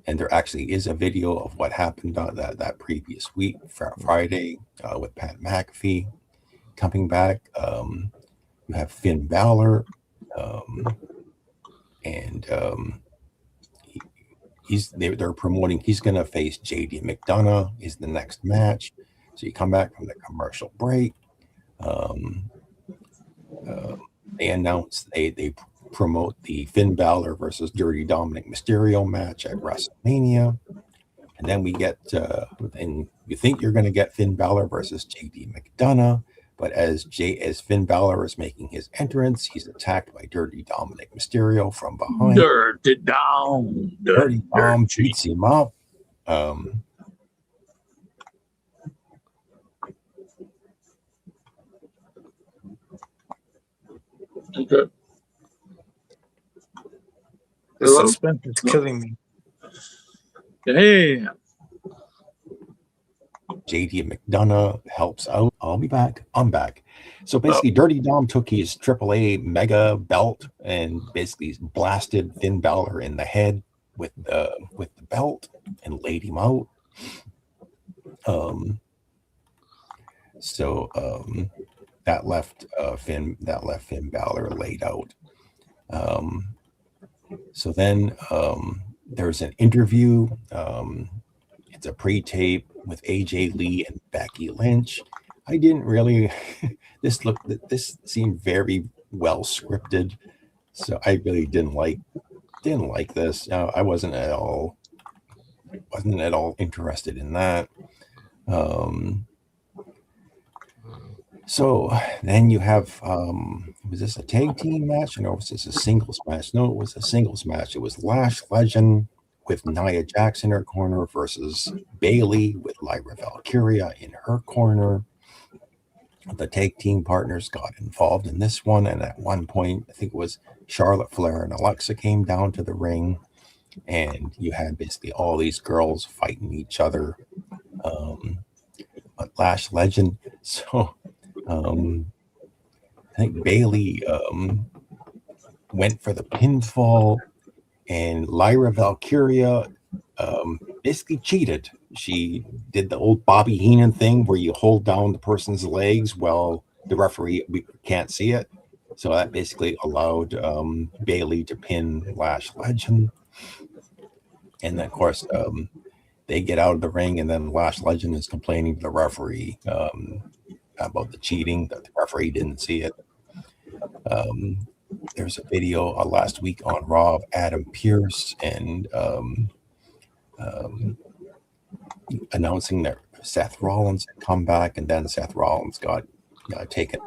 And there actually is a video of what happened on that previous week, Friday, with Pat McAfee coming back. You have Finn Balor, and they're promoting he's going to face JD McDonough is the next match. So you come back from the commercial break. They announce they promote the Finn Balor versus Dirty Dominic Mysterio match at WrestleMania, and then we get and you think you're going to get Finn Balor versus JD McDonough, but as Finn Balor is making his entrance, he's attacked by Dirty Dominic Mysterio from behind. Dirty Dom beats him up. Okay. The suspense is killing me. Hey. JD McDonough helps out. I'll be back. I'm back. So basically, Dirty Dom took his AAA mega belt and basically blasted Finn Balor in the head with the belt and laid him out. That left Finn Balor laid out. So then there's an interview. It's a pre-tape with AJ Lee and Becky Lynch. I didn't really this seemed very well scripted, so I really didn't like this. I wasn't at all interested in that. So then you have was this a tag team match or was this a singles match? No, it was a singles match. It was Lash Legend with Nia Jax in her corner versus Bayley with Lyra Valkyria in her corner. The tag team partners got involved in this one, and at one point, I think it was Charlotte Flair and Alexa came down to the ring, and you had basically all these girls fighting each other. But Lash Legend, so I think Bayley went for the pinfall, and Lyra Valkyria basically cheated. She did the old Bobby Heenan thing where you hold down the person's legs while the referee can't see it. So that basically allowed Bayley to pin Lash Legend. And then, of course, they get out of the ring, and then Lash Legend is complaining to the referee about the cheating, that the referee didn't see it. There's a video last week on Raw of Adam Pearce and announcing that Seth Rollins had come back, and then Seth Rollins got taken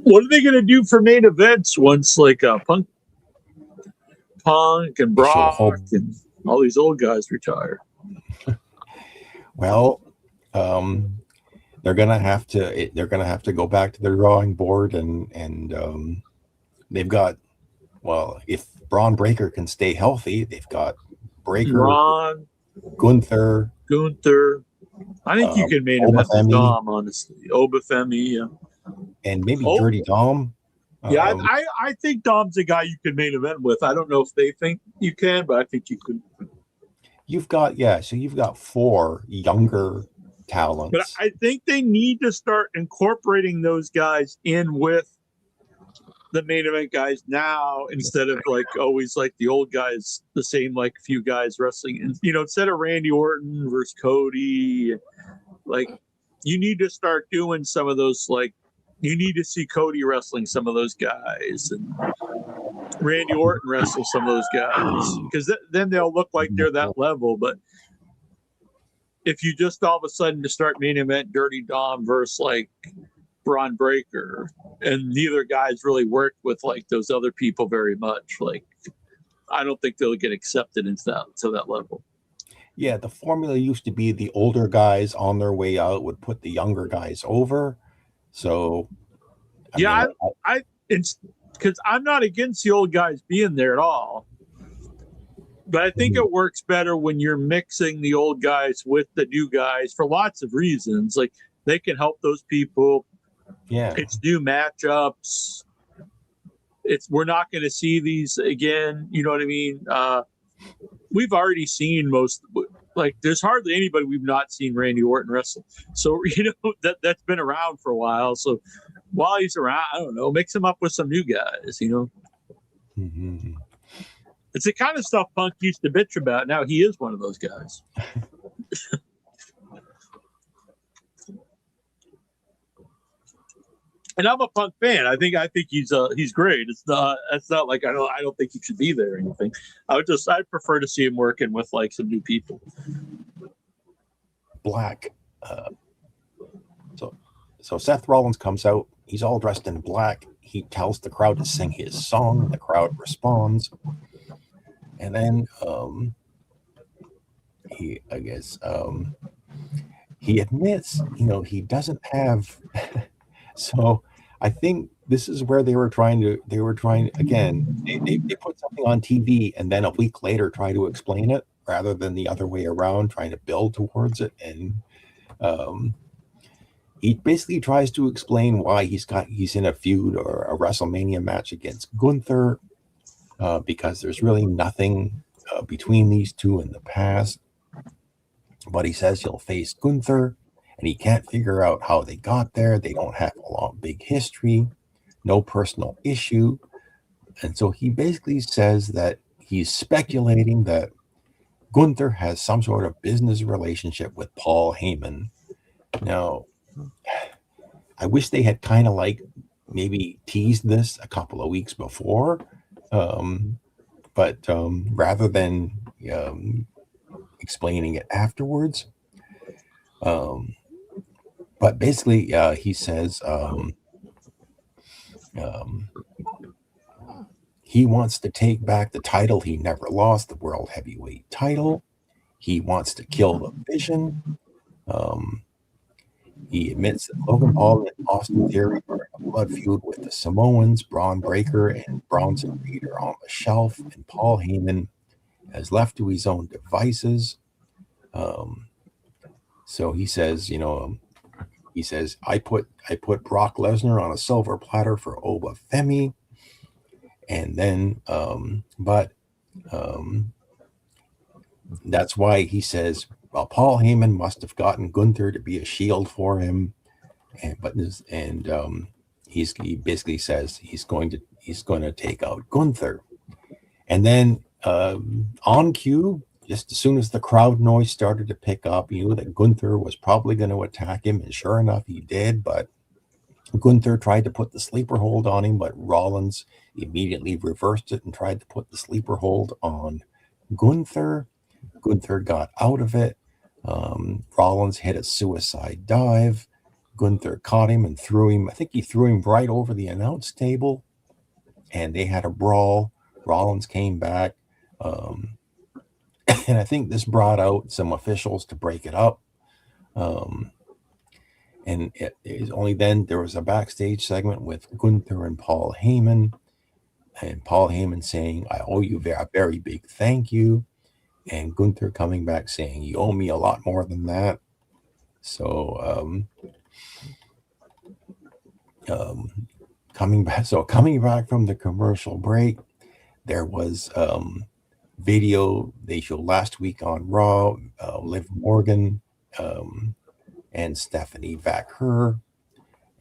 What are they going to do for main events once like Punk and Brock and all these old guys retire? Well, they're gonna have to go back to the drawing board, and they've got, well, if Braun Breaker can stay healthy, they've got Breaker, Braun, Gunther. I think you can main event with Dom, honestly. Obafemi, yeah. And maybe Dirty Dom. Yeah, I think Dom's a guy you could main event with. I don't know if they think you can, but I think you could. You've got 4 younger talents. But I think they need to start incorporating those guys in with the main event guys now, instead of like always like the old guys, the same like few guys wrestling. And instead of Randy Orton versus Cody, like you need to start doing some of those. Like you need to see Cody wrestling some of those guys and Randy Orton wrestle some of those guys, because then they'll look like they're that level. But if you just all of a sudden to start main event Dirty Dom versus like Braun Breaker, and neither guys really worked with like those other people very much, like I don't think they'll get accepted into that level. Yeah, the formula used to be the older guys on their way out would put the younger guys over. So it's because I'm not against the old guys being there at all, but I think it works better when you're mixing the old guys with the new guys for lots of reasons. Like they can help those people. Yeah, it's new matchups. We're not going to see these again. You know what I mean? We've already seen there's hardly anybody we've not seen Randy Orton wrestle. So that's been around for a while. So while he's around, I don't know, mix him up with some new guys. Mm-hmm. It's the kind of stuff Punk used to bitch about. Now he is one of those guys. And I'm a Punk fan. I think he's great. That's not like I don't think he should be there or anything. I'd prefer to see him working with like some new people. Black. So Seth Rollins comes out. He's all dressed in black. He tells the crowd to sing his song. The crowd responds, and then he admits, he doesn't have. So I think this is where they were trying again, they put something on TV and then a week later try to explain it rather than the other way around, trying to build towards it. And he basically tries to explain why he's in a feud or a WrestleMania match against Gunther, because there's really nothing between these two in the past. But he says he'll face Gunther, and he can't figure out how they got there. They don't have a big history, no personal issue. And so he basically says that he's speculating that Gunther has some sort of business relationship with Paul Heyman. Now, I wish they had kind of like maybe teased this a couple of weeks before, but rather than explaining it afterwards. But basically, he says he wants to take back the title he never lost, the World Heavyweight title. He wants to kill the Vision. He admits that Logan Paul and Austin Theory are in a blood feud with the Samoans. Braun Breaker and Bronson Reed are on the shelf, and Paul Heyman has left to his own devices. So he says, I put Brock Lesnar on a silver platter for Obafemi, and then, that's why he says, well, Paul Heyman must have gotten Gunther to be a shield for him, he basically says he's going to take out Gunther, and then on cue, just as soon as the crowd noise started to pick up, you knew that Gunther was probably going to attack him, and sure enough, he did. But Gunther tried to put the sleeper hold on him, but Rollins immediately reversed it and tried to put the sleeper hold on Gunther. Gunther got out of it. Rollins hit a suicide dive. Gunther caught him and threw him. I think he threw him right over the announce table, and they had a brawl. Rollins came back, and I think this brought out some officials to break it up. And it is only then there was a backstage segment with Gunther and Paul Heyman, and Paul Heyman saying, "I owe you a very big thank you," and Gunther coming back saying, "You owe me a lot more than that." So coming back from the commercial break, there was video they showed last week on Raw, Liv Morgan and Stephanie Vaquer,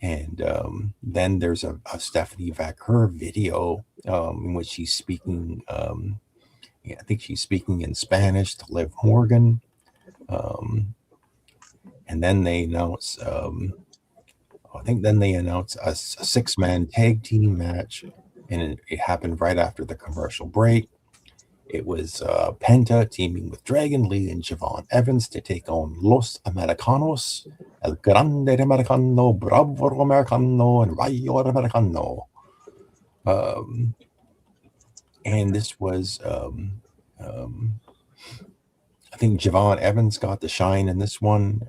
and then there's a Stephanie Vaquer video in which she's speaking. I think she's speaking in Spanish to Liv Morgan, and then they announce. I think then they announced a 6-man tag team match, and it happened right after the commercial break. It was Penta teaming with Dragon Lee and Javon Evans to take on Los Americanos, El Grande Americano, Bravo Americano, and Rayo Americano. And this was, I think Javon Evans got the shine in this one.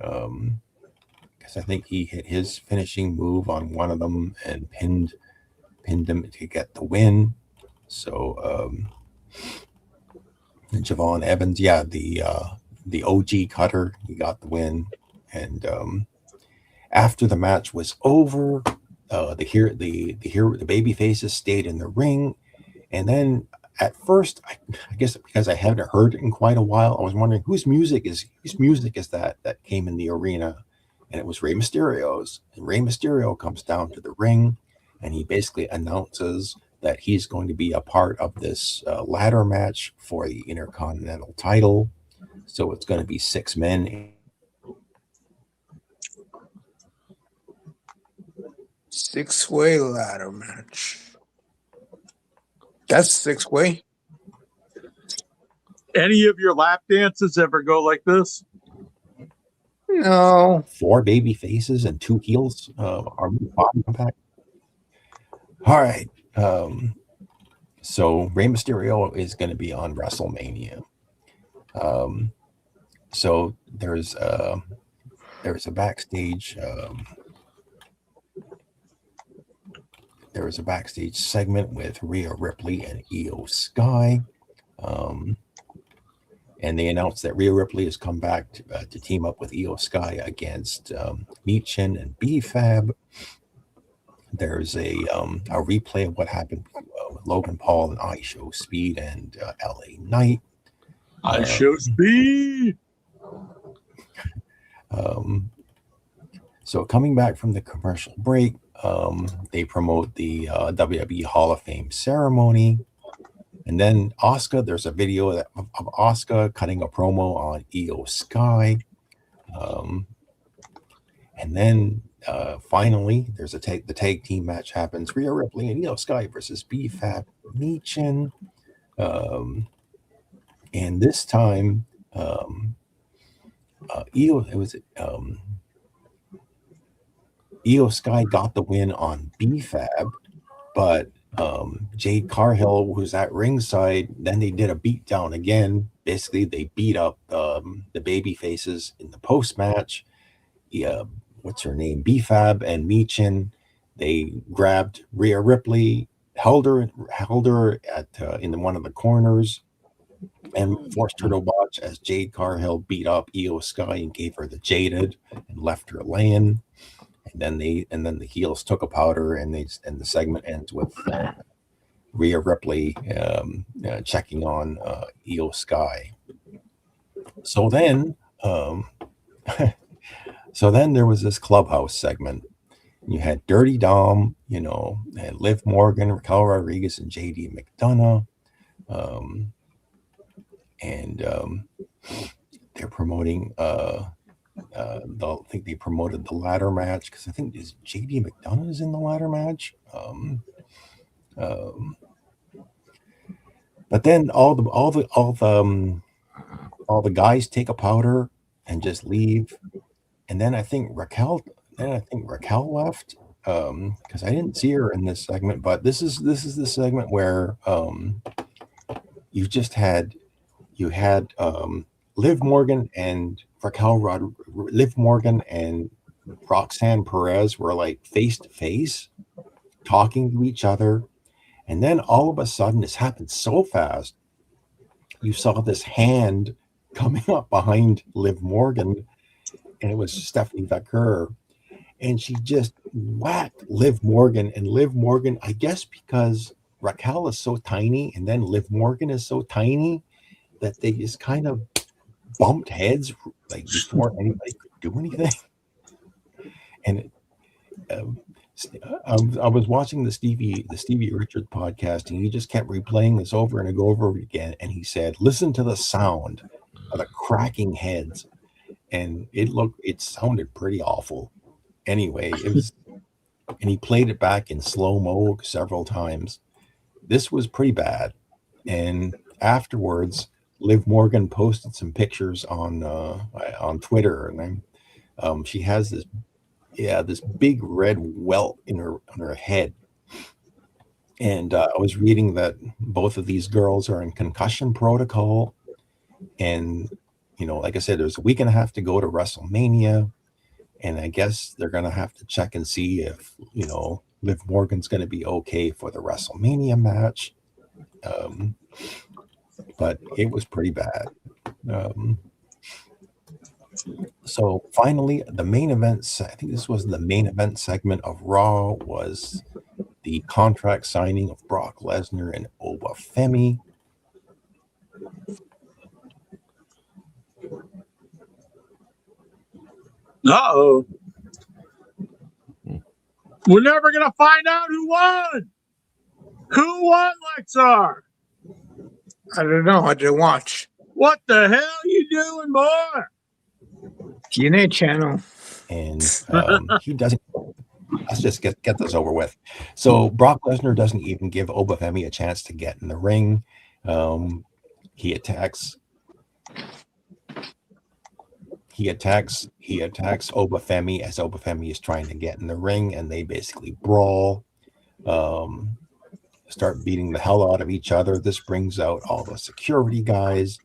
I think he hit his finishing move on one of them and pinned him to get the win. So Javon Evans, the OG cutter, he got the win. And after the match was over, the baby faces stayed in the ring, and then at first, I guess because I haven't heard it in quite a while, I was wondering whose music is that came in the arena. And it was Rey Mysterio's. And Rey Mysterio comes down to the ring, and he basically announces that he's going to be a part of this ladder match for the Intercontinental title. So it's going to be 6 men. 6-way ladder match. That's 6-way. Any of your lap dances ever go like this? No. 4 baby faces and 2 heels are bottom back. All right. So Rey Mysterio is going to be on WrestleMania. So there's a backstage segment with Rhea Ripley and Io Sky. And they announced that Rhea Ripley has come back to team up with Io Sky against Michin and B-Fab. There's a replay of what happened with Logan Paul and I Show Speed and LA Knight. I Show Speed! So coming back from the commercial break, they promote the WWE Hall of Fame ceremony. And then Asuka, there's a video of Asuka cutting a promo on Io Sky. And then finally, there's the tag team match happens. Rhea Ripley and Io Sky versus B-Fab Michin. And this time, Io Sky got the win on B-Fab, but Jade Cargill, who's at ringside, then they did a beatdown again. Basically, they beat up the baby faces in the post match. What's her name? B-Fab and Michin. They grabbed Rhea Ripley, held her at in one of the corners, and forced her to watch as Jade Cargill beat up Io Sky and gave her the jaded and left her laying. And then the heels took a powder, and the segment ends with Rhea Ripley checking on Io Sky. So then there was this clubhouse segment. You had Dirty Dom, and Liv Morgan, Raquel Rodriguez, and JD McDonough, and they're promoting. I think they promoted the ladder match because I think JD McDonough is in the ladder match. But then all the guys take a powder and just leave. And then I think Raquel then I think Raquel left because I didn't see her in this segment. But this is the segment where you had Liv Morgan and Liv Morgan and Roxanne Perez were like face to face talking to each other. And then all of a sudden, this happened so fast. You saw this hand coming up behind Liv Morgan, and it was Stephanie Vaquer. And she just whacked Liv Morgan. And Liv Morgan, I guess because Raquel is so tiny and then Liv Morgan is so tiny that they just kind of bumped heads like before anybody could do anything. And I was watching the Stevie Richards podcast, and he just kept replaying this over and over again. And he said, "Listen to the sound of the cracking heads," and it sounded pretty awful. Anyway, and he played it back in slow-mo several times. This was pretty bad. And afterwards, Liv Morgan posted some pictures on Twitter, and she has this big red welt on her head. And I was reading that both of these girls are in concussion protocol. And, like I said, there's a week and a half to go to WrestleMania. And I guess they're going to have to check and see if, Liv Morgan's going to be okay for the WrestleMania match. But it was pretty bad. So finally, the main event, I think this was the main event segment of Raw, was the contract signing of Brock Lesnar and Obafemi. Uh-oh. We're never going to find out who won. Who won, Lexar? I don't know. I didn't watch. What the hell are you doing, boy? TNA channel. And he doesn't. Let's just get this over with. So Brock Lesnar doesn't even give Obafemi a chance to get in the ring. He attacks Obafemi as Obafemi is trying to get in the ring, and they basically brawl, start beating the hell out of each other. This brings out all the security guys,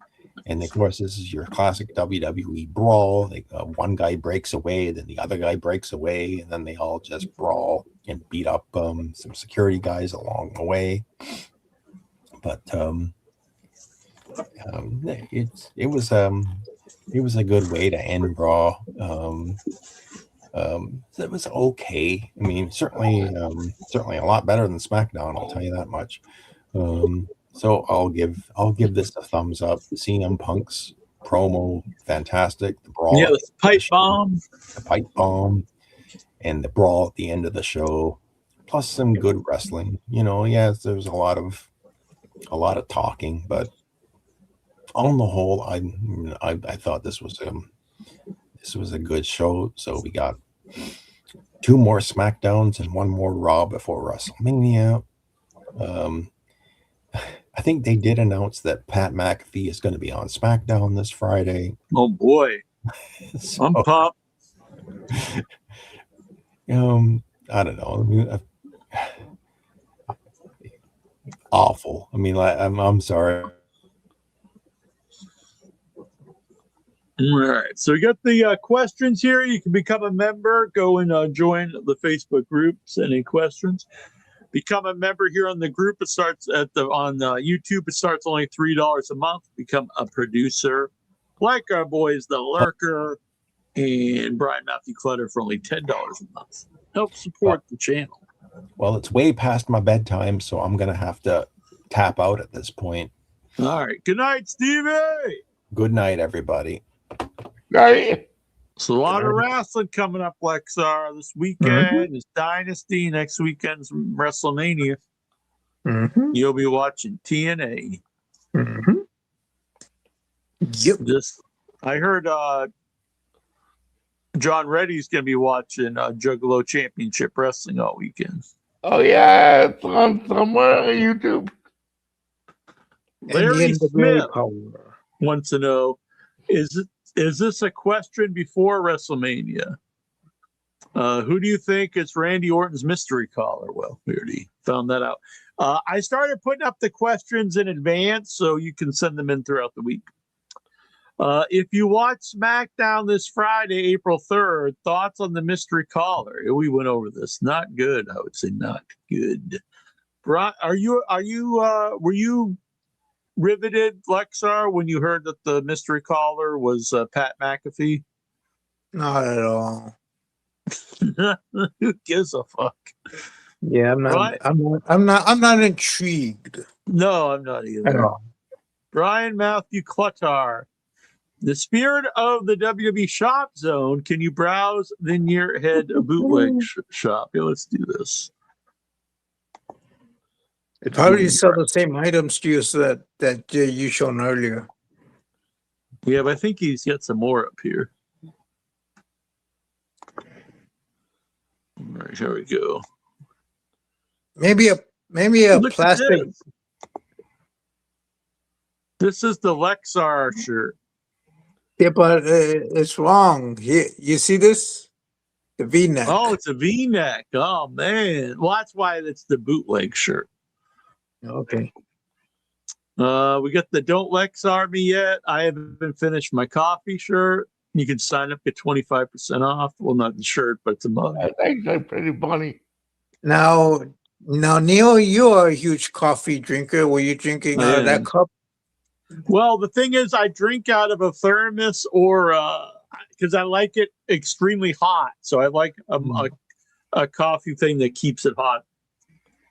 and of course this is your classic WWE brawl. One guy breaks away, then the other guy breaks away, and then they all just brawl and beat up some security guys along the way. But it was a good way to end Raw. It was okay. I mean, certainly a lot better than SmackDown. I'll tell you that much. So I'll give this a thumbs up. CM Punk's promo, fantastic. The brawl, the pipe bomb, and the brawl at the end of the show, plus some good wrestling. Yes, there was a lot of talking, but on the whole, I thought this was a good show. So we got 2 more SmackDowns and 1 more Raw before WrestleMania. I think they did announce that Pat McAfee is going to be on SmackDown this Friday. Oh boy, So, I'm pumped. I don't know. I mean, awful. I mean, I'm sorry. All right, so we got the questions here. You can become a member. Go and join the Facebook group. Send in questions. Become a member here on the group. It starts on YouTube. It starts only $3 a month. Become a producer, like our boys, the Lurker and Brian Matthew Clutter, for only $10 a month. Help support the channel. Well, it's way past my bedtime, so I'm gonna have to tap out at this point. All right. Good night, Stevie. Good night, everybody. So a lot of wrestling coming up, Lexar. This weekend is Dynasty. Next weekend's WrestleMania. Mm-hmm. You'll be watching TNA. Mm-hmm. Yep. I heard John Reddy's going to be watching Juggalo Championship Wrestling all weekend. Oh yeah, it's on somewhere on YouTube. Larry And the Smith power. wants to know, is this a question before WrestleMania? Who do you think is Randy Orton's mystery caller? Well, we already found that out. I started putting up the questions in advance, so you can send them in throughout the week. If you watch SmackDown this Friday, April 3rd, thoughts on the mystery caller? We went over this. Not good, I would say. Not good. Were you riveted, Lexar, when you heard that the mystery caller was Pat McAfee? Not at all. Who gives a fuck? Yeah, I'm not. Right? I'm not intrigued No, I'm not either. at all. Brian Matthew Cluttar. The spirit of the WWE Shop Zone. Can you browse the near head bootleg shop? Yeah, let's do this. It probably sell the same items to you that you shown earlier. Yeah, but I think he's got some more up here. All right, here we go. Maybe a Look at plastic. This is the Lexar shirt. Yeah, but it's wrong. You see this? The V-neck. Oh, it's a V-neck. Oh man. Well, that's why it's the bootleg shirt. Okay. We got the Don't Lexar Me Yet. I haven't finished my coffee shirt. You can sign up, get 25% off. Well, not the shirt, but it's a mug. That's actually pretty funny. Now, Neil, you're a huge coffee drinker. Were you drinking out of that cup? Well, the thing is, I drink out of a thermos or because I like it extremely hot. So I like a coffee thing that keeps it hot.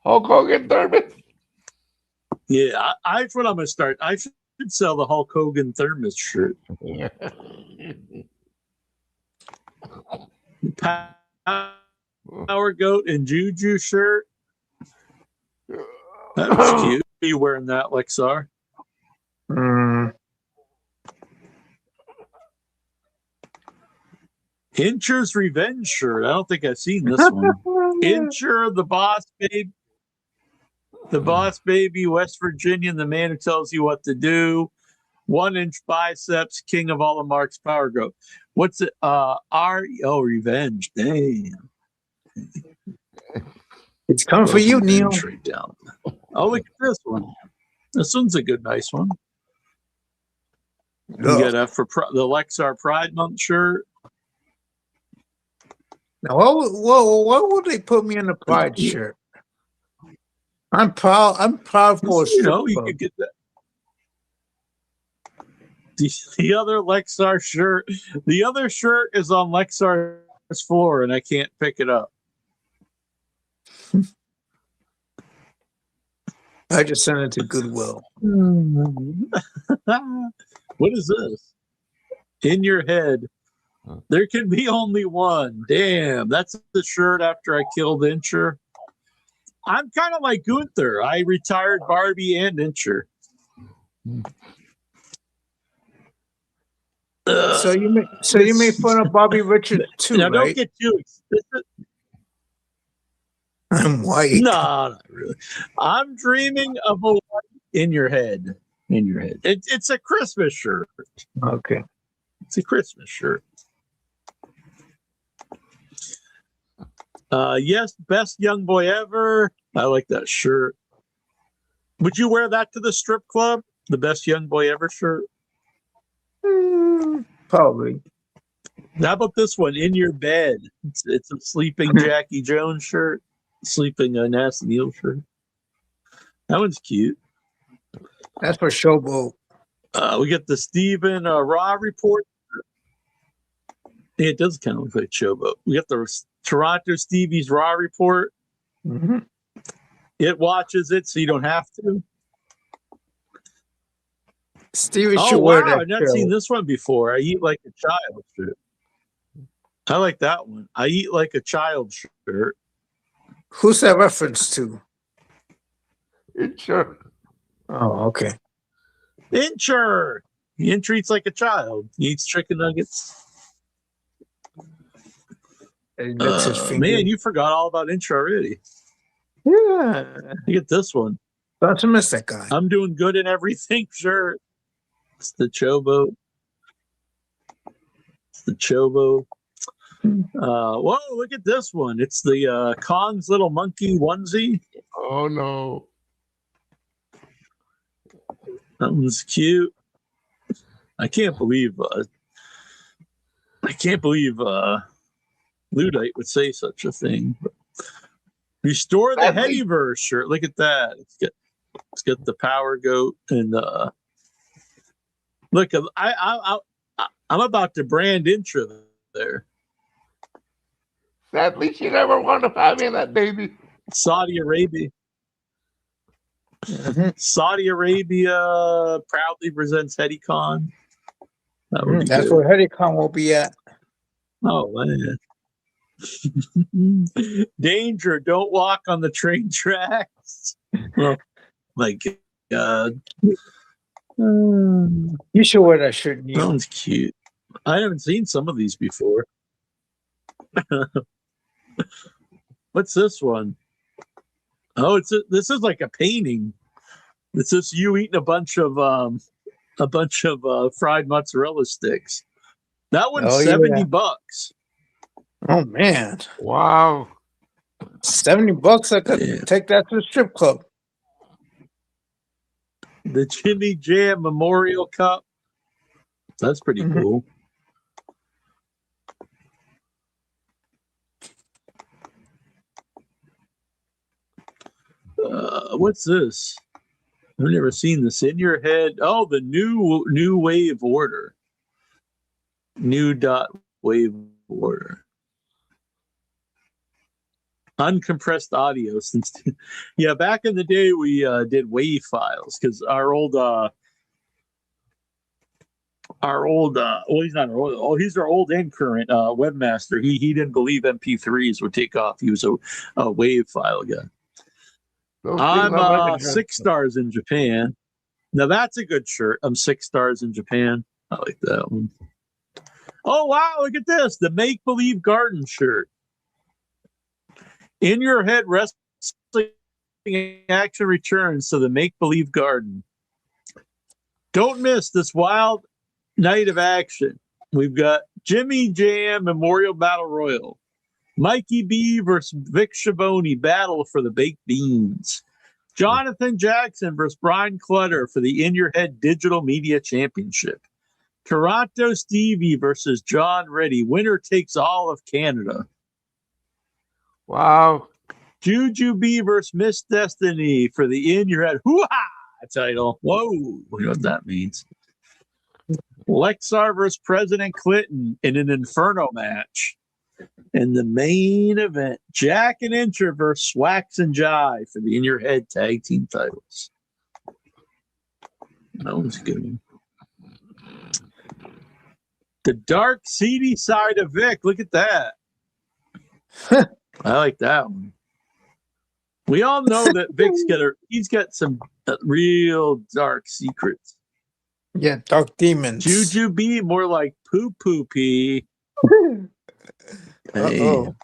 Hulk Hogan thermos. Yeah, that's what I'm going to start. I should sell the Hulk Hogan thermos shirt. Power Goat and Juju shirt. That was cute. Are you wearing that, Lexar? Incher's Revenge shirt. I don't think I've seen this one. Incher, the boss baby. The boss baby, West Virginian, the man who tells you what to do. 1-inch biceps, king of all the marks, Power Goat. What's it? Revenge. Damn. It's coming for you, Neil. Right down. Oh, look at this one. This one's a good, nice one. You got the Lexar Pride Month shirt. Now, what would they put me in the Pride shirt? I'm proud. I'm proud for a You know, you could get that. The other Lexar shirt. The other shirt is on Lexar's floor, and I can't pick it up. I just sent it to Goodwill. What is this? In your head. There can be only one. Damn, that's the shirt after I killed Incher. I'm kind of like Gunther. I retired Barbie and Incher. So you made fun of Bobby Richards too, now, right? don't get too explicit. I'm white. No, not really. I'm dreaming of a white in your head. In your head. It's a Christmas shirt. Okay. It's a Christmas shirt. Yes, best young boy ever. I like that shirt. Would you wear that to the strip club? The best young boy ever shirt? Probably. How about this one? In your bed. It's a sleeping Jackie Jones shirt. Sleeping Nasty Neal shirt. That one's cute. That's for Showboat. We get the Steven Raw report. Yeah, it does kind of look like Showboat. We got the Toronto Stevie's Raw report. Mm-hmm. It watches it, so you don't have to. Stevie should wear that. I've not seen this one before. I eat like a child shirt. I like that one. I eat like a child shirt. Who's that reference to? Incher. Oh, okay. Incher. Incher eats like a child. He eats chicken nuggets. And he licks his finger. Man, you forgot all about Incher already. Yeah. You get this one. Don't you miss that guy? I'm doing good in everything shirt. It's the Chobo. It's the Chobo. Whoa, look at this one. It's the Kong's Little Monkey onesie. Oh no. That one's cute. I can't believe Ludite would say such a thing. Restore the Sadly- Headyverse shirt. Look at that. It's got the Power Goat and look. I'm about to brand intro there. Sadly, she never wound up having that baby. Saudi Arabia. Mhm. Saudi Arabia proudly presents HeadyCon. That would be That's good. where HeadyCon will be at. Oh man. Danger, don't walk on the train tracks. Oh my god. You should wear that shirt, That Neil. one's cute. I haven't seen some of these before. What's this one? Oh, this is like a painting. It's just you eating a bunch of fried mozzarella sticks. That one's Oh, yeah. $70. Oh man, Wow. $70. I could Yeah. take that to the strip club. The Jimmy Jam Memorial Cup. That's pretty Mhm. cool. What's this? I've never seen this. In your head. Oh, the new wave order. New dot wave order. Uncompressed audio since yeah, back in the day we did wave files because our old well, he's not our old, he's our old and current webmaster. He didn't believe MP3s would take off. He was a wave file guy. Those I'm things are like 6 stars in Japan. Now that's a good shirt. I'm 6 stars in Japan. I like that one. Oh wow, look at this. The Make Believe Garden shirt. In your head wrestling action returns to the Make Believe Garden. Don't miss this wild night of action. We've got Jimmy Jam Memorial Battle Royal. Mikey B versus Vic Schiavone battle for the baked beans. Jonathan Jackson versus Brian Clutter for the In Your Head Digital Media Championship. Toronto Stevie versus John Reddy. Winner takes all of Canada. Wow. Juju B versus Miss Destiny for the In Your Head Hoo-Ha title. Whoa, we know what that means. Lexar versus President Clinton in an Inferno match. And the main event, Jack and Incher versus Swax and Jai for the In Your Head tag team titles. That was good. The dark, seedy side of Vic. Look at that. I like that one. We all know that Vic's he's got some real dark secrets. Yeah, dark demons. Juju B, more like poo poo pee. Hey, Uh-oh.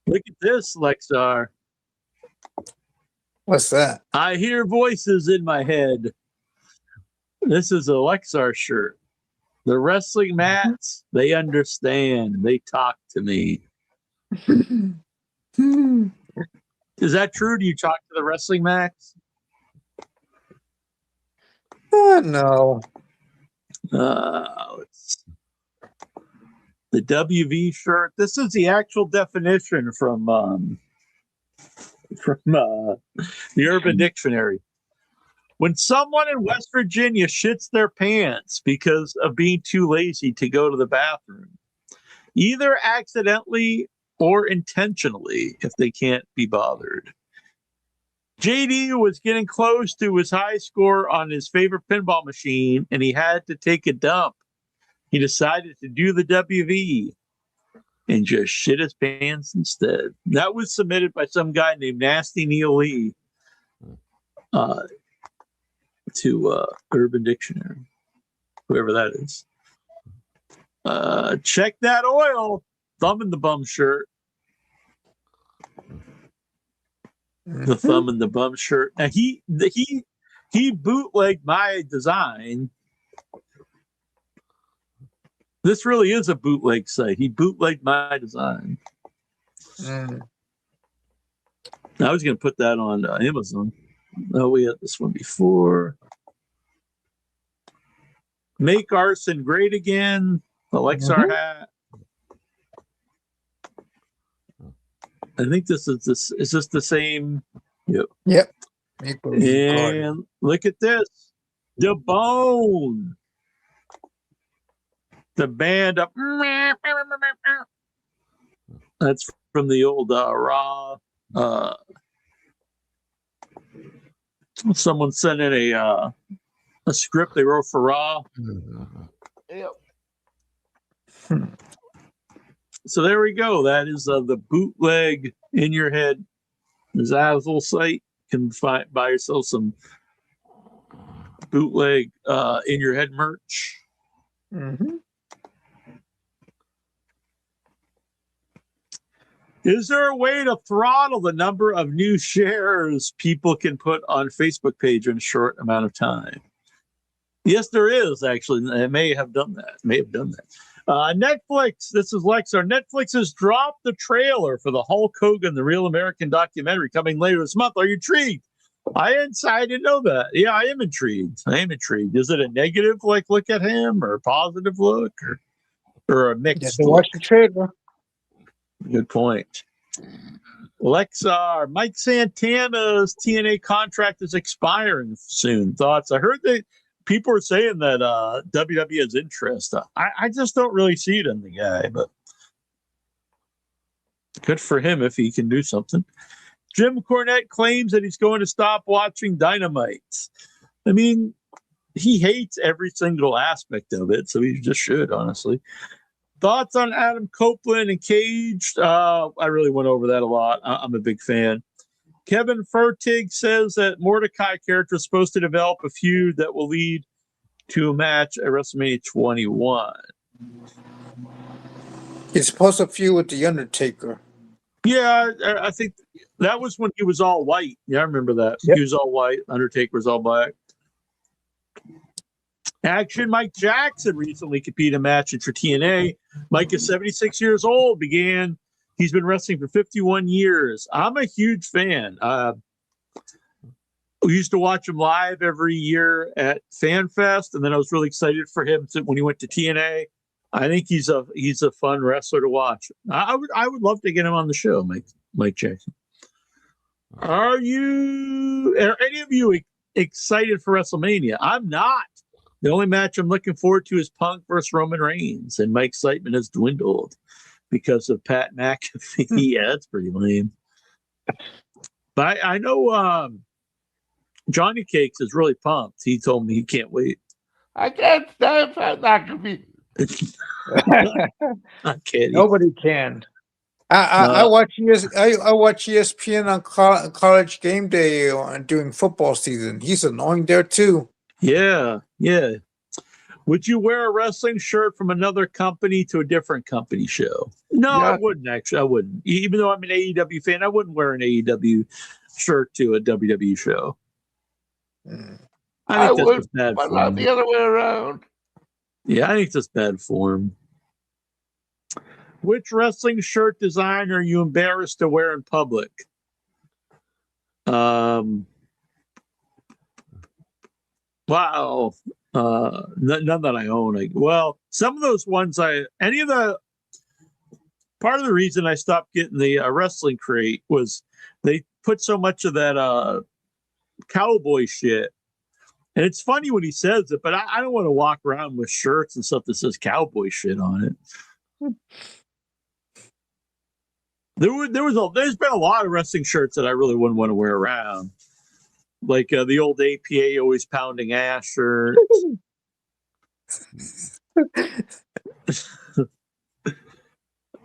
look at this, Lexar. What's that? I hear voices in my head. This is a Lexar shirt. The wrestling mats, they understand. They talk to me. Is that true? Do you talk to the wrestling mats? No. It's the WV shirt. This is the actual definition from the Urban Dictionary. When someone in West Virginia shits their pants because of being too lazy to go to the bathroom, either accidentally or intentionally, if they can't be bothered. JD was getting close to his high score on his favorite pinball machine, and he had to take a dump. He decided to do the WV and just shit his pants instead. That was submitted by some guy named Nasty Neal Lee to Urban Dictionary, whoever that is. Check that oil. Thumb in the bum shirt. The thumb in the bum shirt. Now he bootlegged my design. This really is a bootleg site. He bootlegged my design. Mm. I was going to put that on Amazon. Oh, we had this one before. Make Arson Great Again. The Lexar hat. I think this is this. Is this the same? Yep. Yep. Make-believe garden. And look at this. The Bone. The band up. That's from the old Raw. Someone sent in a script they wrote for Raw. Yep. So there we go. That is the bootleg in your head Zazzle site. You can buy yourself some bootleg in your head merch. Mm-hmm. Is there a way to throttle the number of new shares people can put on Facebook page in a short amount of time? Yes, there is, actually. It may have done that. Netflix, this is Lexar. Netflix has dropped the trailer for the Hulk Hogan, the Real American documentary coming later this month. Are you intrigued? I didn't know that. Yeah, I am intrigued. Is it a negative, like, look at him, or a positive look, or a mixed Just watch the trailer. Good point. Lexar, Mike Santana's TNA contract is expiring soon. Thoughts? I heard that people are saying that WWE has interest. I just don't really see it in the guy, but good for him if he can do something. Jim Cornette claims that he's going to stop watching Dynamite. I mean, he hates every single aspect of it, so he just should, honestly. Thoughts on Adam Copeland and Cage? I really went over that a lot. I'm a big fan. Kevin Fertig says that Mordecai character is supposed to develop a feud that will lead to a match at WrestleMania 21. He's supposed to feud with The Undertaker. Yeah, I think that was when he was all white. Yeah, I remember that. Yep. He was all white. Undertaker was all black. Action Mike Jackson recently competed in a match for TNA. Mike is 76 years old. He's been wrestling for 51 years. I'm a huge fan. We used to watch him live every year at FanFest, and then I was really excited for him when he went to TNA. I think he's a fun wrestler to watch. I would love to get him on the show, Mike Jackson. Are any of you excited for WrestleMania? I'm not. The only match I'm looking forward to is Punk versus Roman Reigns, and my excitement has dwindled because of Pat McAfee. Yeah, that's pretty lame. But I know Johnny Cakes is really pumped. He told me he can't wait. I can't stand Pat McAfee. I'm kidding. Nobody can. I watch ESPN on College Game Day during football season. He's annoying there too. Yeah. Would you wear a wrestling shirt from another company to a different company show? No, Yeah. I wouldn't, actually. I wouldn't. Even though I'm an AEW fan, I wouldn't wear an AEW shirt to a WWE show. I think that's just bad but not form. the other way around. Yeah, I think that's bad form. Which wrestling shirt design are you embarrassed to wear in public? Wow. None that I own. Some of those ones part of the reason I stopped getting the wrestling crate was they put so much of that cowboy shit. And it's funny when he says it, but I don't want to walk around with shirts and stuff that says cowboy shit on it. There's been a lot of wrestling shirts that I really wouldn't want to wear around. Like the old APA always pounding ass shirt.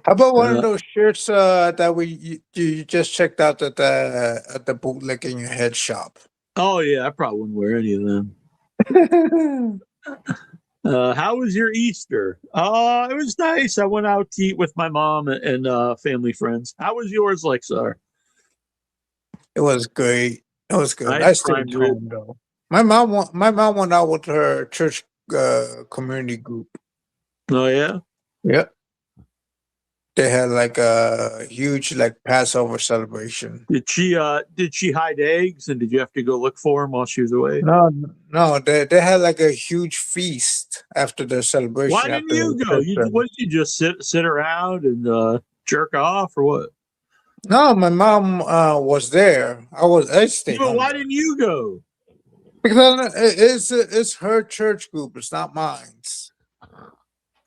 How about one of those shirts that you just checked out at the bootleg in your head shop? Oh yeah, I probably wouldn't wear any of them. How was your Easter? It was nice. I went out to eat with my mom and family friends. How was yours, Lexar? It was great. It was good. Nice I stayed prime rib. home though. My mom went out with her church community group. Oh yeah. Yep. They had like a huge like Passover celebration. Did she hide eggs, and did you have to go look for them while she was away? No, no, they had like a huge feast after the celebration. Why didn't After you the go? church You service. what did you just sit around and jerk off or what? No, my mom was there. I stayed But home why though. didn't you go? Because it's her church group. It's not mine.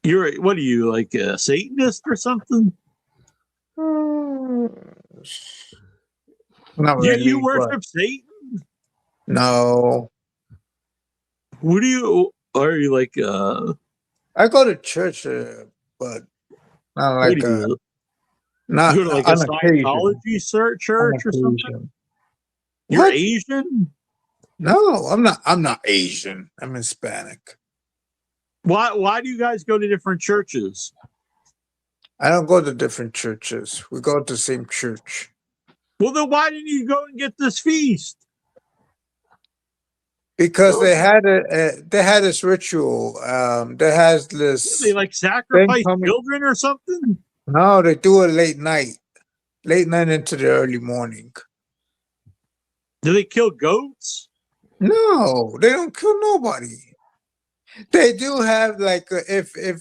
What are you, like a Satanist or something? Not You really, but worship Satan? no. What do you? Are you like I go to church, but not what like do you? You not go to like a on occasion. Scientology On church or something? occasion. You're What? Asian? No, I'm not. I'm not Asian. I'm Hispanic. Why do you guys go to different churches? I don't go to different churches. We go to the same church Well, then why didn't you go and get this feast? because they had they had this ritual. They has this They like thing sacrifice coming. children or something? No, they do it late night into the early morning. Do they kill goats? No, they don't kill nobody. They do have like if Do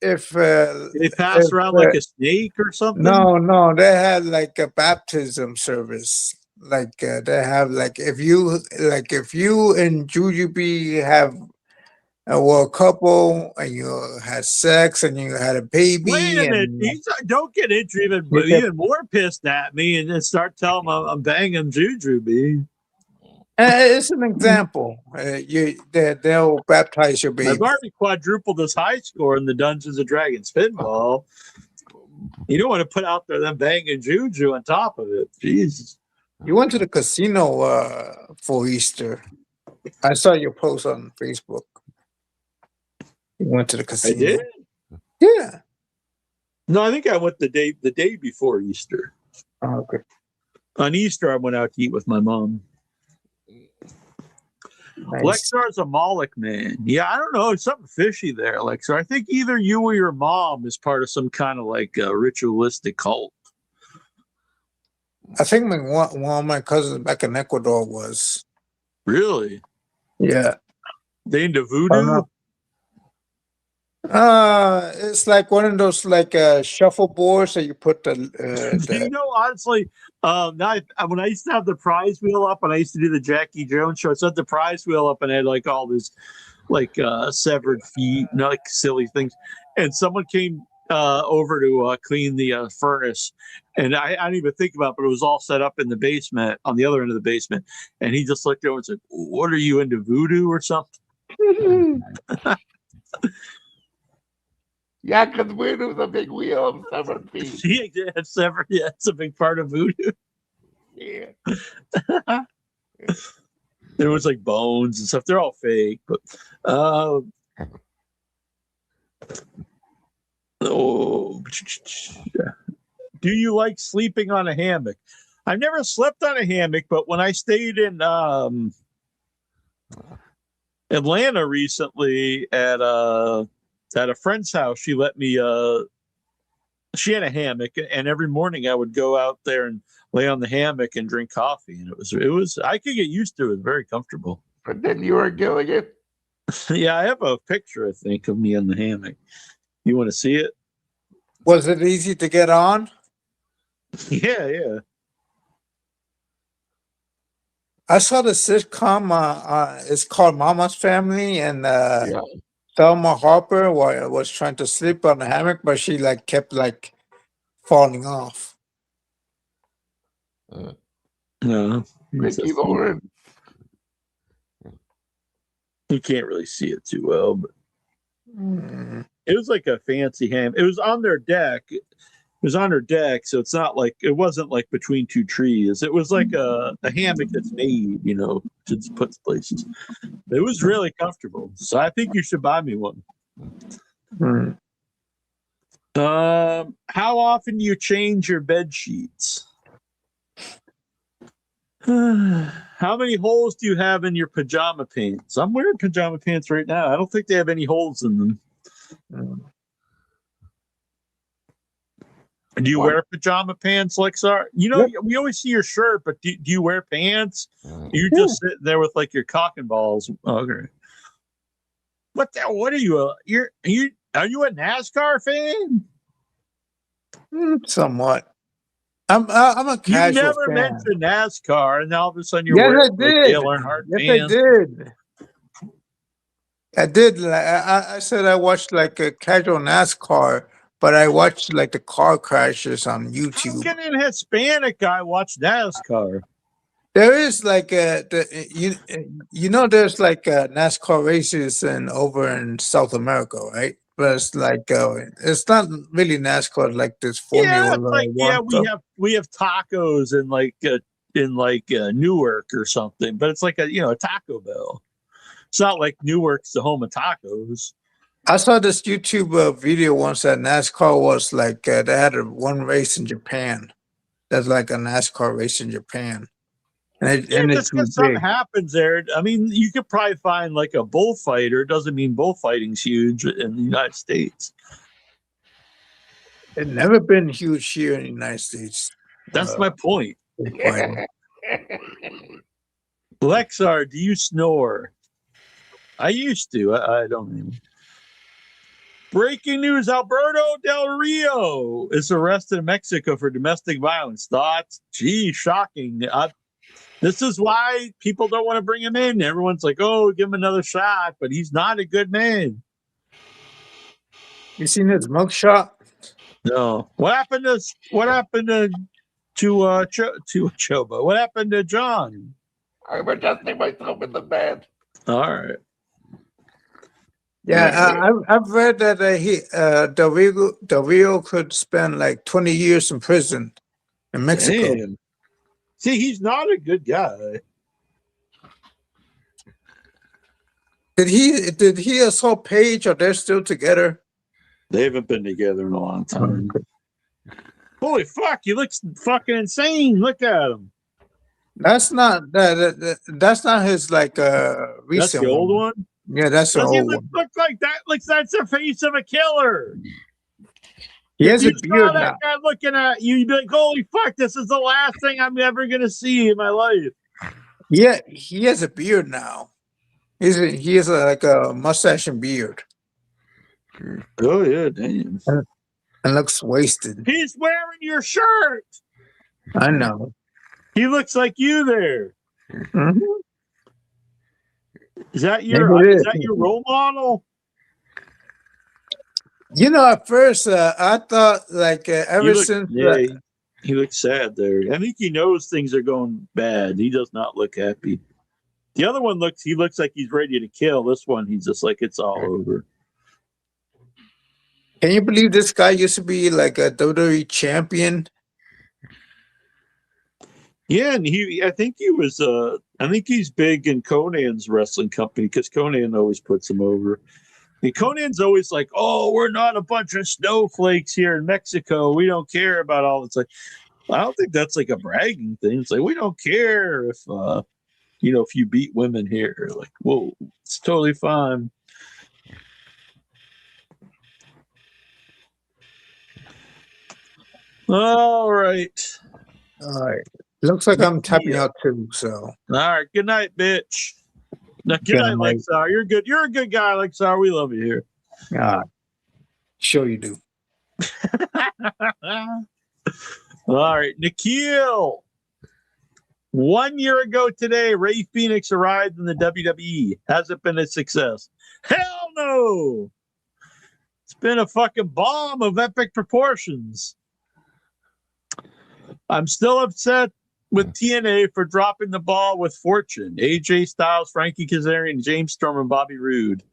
they pass around like a snake or something? no, they had like a baptism service. Like they have like if you and Jujubee have were a couple and you had sex and you had a Wait baby a minute. and Don't get into you get, even more pissed at me and then start telling them I'm banging Juju. it's an example. They'll baptize your baby. I've already quadrupled this high score in the Dungeons and Dragons pinball. You don't want to put out there them banging Juju on top of it. Jesus. You went to the casino for Easter. I saw your post on Facebook. You went to the I casino. did? Yeah. No, I think I went the day before Easter. Oh, okay. On Easter, I went out to eat with my mom. Nice. Lexar's a Moloch man. Yeah, I don't know. It's something fishy there, Lexar. I think either you or your mom is part of some kind of like ritualistic cult. I think one of my cousins back in Ecuador was. Really? Yeah. They into voodoo? It's like one of those like shuffle boards that you put You know, honestly, when I used to have the prize wheel up, and I used to do the Jackie Jones show, I set the prize wheel up and I had like all this like severed feet, like silly things, and someone came over to clean the furnace, and I didn't even think about it, but it was all set up in the basement, on the other end of the basement, and he just looked over and said, "What are you, into voodoo or something?" Yeah, because voodoo's a big wheel of severed feet. Yeah, it's a big part of voodoo. Yeah. There was like bones and stuff. They're all fake, but do you like sleeping on a hammock? I've never slept on a hammock, but when I stayed in Atlanta recently at a friend's house, she let me she had a hammock, and every morning I would go out there and lay on the hammock and drink coffee, and it was I could get used to it. It was very comfortable. But then you were killing it. Yeah, I have a picture, I think, of me on the hammock. You want to see it? Was it easy to get on? Yeah. I saw the sitcom. It's called Mama's Family, and Yeah. Thelma Harper was trying to sleep on the hammock, but she like kept like falling off. No, Ricky Lawrence. you can't really see it too well, but Mm. it was like a fancy ham. It was on their deck. It was on her deck, so it's not like it wasn't like between two trees. It was like a hammock that's made, to put places. It was really comfortable. So I think you should buy me one. Mm. How often do you change your bed sheets? How many holes do you have in your pajama pants? I'm wearing pajama pants right now. I don't think they have any holes in them. Mm. Do you What? wear pajama pants, Lexar? You know, we always see your shirt, but do you wear pants? You just sitting there with like your cock and balls. Okay. What are you? Are you a NASCAR fan? Somewhat. I'm a You casual never fan. mentioned NASCAR, and now all of a sudden you're Yes, I wearing like did. Dale Earnhardt Yes, pants. I did. I did. I said I watched like a casual NASCAR, but I watched like the car crashes on How YouTube. can an Hispanic guy watch NASCAR? There is like you know there's like NASCAR races over in South America, right? But it's like it's not really NASCAR like this Yeah, Formula it's like One stuff. we have tacos in Newark or something, but it's like a Taco Bell. It's not like Newark's the home of tacos. I saw this YouTube video once that NASCAR was like they had one race in Japan. That's like a NASCAR race in Japan, Yeah, and it's just too because something big. happens there. I mean, you could probably find like a bullfighter. Doesn't mean bullfighting's huge in the United States. It's never been huge here in the United States. That's my point. Fighting. Lexar, do you snore? I used to. I don't even. Breaking news: Alberto Del Rio is arrested in Mexico for domestic violence. Thoughts? Gee, shocking. This is why people don't want to bring him in. Everyone's like, "Oh, give him another shot," but he's not a good man. You seen his mugshot? No. What happened to Chobo? What happened to John? I'm adjusting myself in the bed. All right. Yeah, I've read that Del Rio could spend like 20 years in prison in Mexico. Damn. See, he's not a good guy. Did he assault Paige, or they're still together? They haven't been together in a long time. Holy fuck, he looks fucking insane. Look at him. That's not that's not his like recent. That's the old one? Yeah, that's the Does he old look one. like that? Looks that's the face of a killer. He has a If you beard saw now. that guy looking at you, you'd be like, holy fuck, this is the last thing I'm ever gonna see in my life. Yeah, he has a beard now. He has like a mustache and beard, Oh yeah, damn. and looks wasted. He's wearing your shirt. I know. He looks like you there. Mhm. Is that Maybe your it is is. that your role model? You know, at first I thought like ever since He looks sad there. I think he knows things are going bad. He does not look happy. The other one looks like he's ready to kill. This one, he's just like it's all over. can you believe this guy used to be like a WWE champion? Yeah, and I think he's big in Conan's wrestling company because Conan always puts him over. And Conan's always like, "Oh, we're not a bunch of snowflakes here in Mexico. We don't care about all." It's like, I don't think that's like a bragging thing. It's like we don't care if if you beat women here. Like, whoa, it's totally fine. All right. All right. Looks like I'm tapping out too. So All right. Good night, bitch. No, good Good night, night. Lexar. You're good. You're a good guy, Lexar. We love you here. sure you do. All right, Nikhil. 1 year ago today, Ray Phoenix arrived in the WWE. Has it been a success? Hell no. It's been a fucking bomb of epic proportions. I'm still upset with TNA for dropping the ball with Fortune, AJ Styles, Frankie Kazarian, James Storm, and Bobby Roode.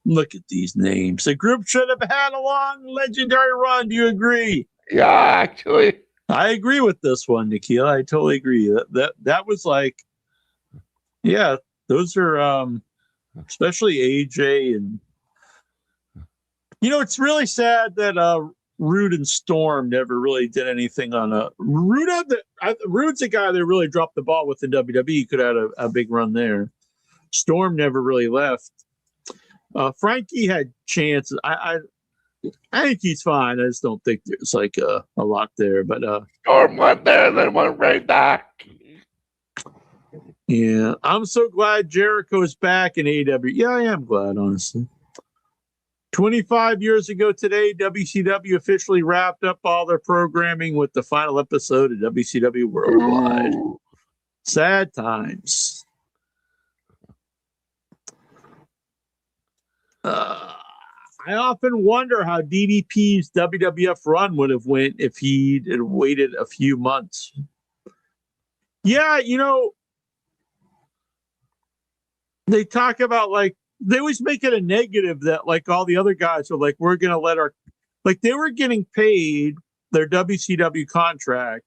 Look at these names. The group should have had a long, legendary run. Do you agree? Yeah, actually. I agree with this one, Nikhil. I totally agree. That was like, yeah, those are especially AJ and it's really sad that Rude and Storm never really did anything on a Rude's a guy that really dropped the ball with the WWE. Could have had a big run there. Storm never really left. Frankie had chances. I think he's fine. I just don't think there's like a lot there. But Storm went there, then went right back. yeah, I'm so glad Jericho's back in AEW. Yeah, I am glad, honestly. 25 years ago today, WCW officially wrapped up all their programming with the final episode of WCW Worldwide. Ooh. Sad times. I often wonder how DDP's WWF run would have went if he'd waited a few months. Yeah, they talk about like they always make it a negative that like all the other guys are like, we're gonna let our like they were getting paid their WCW contract.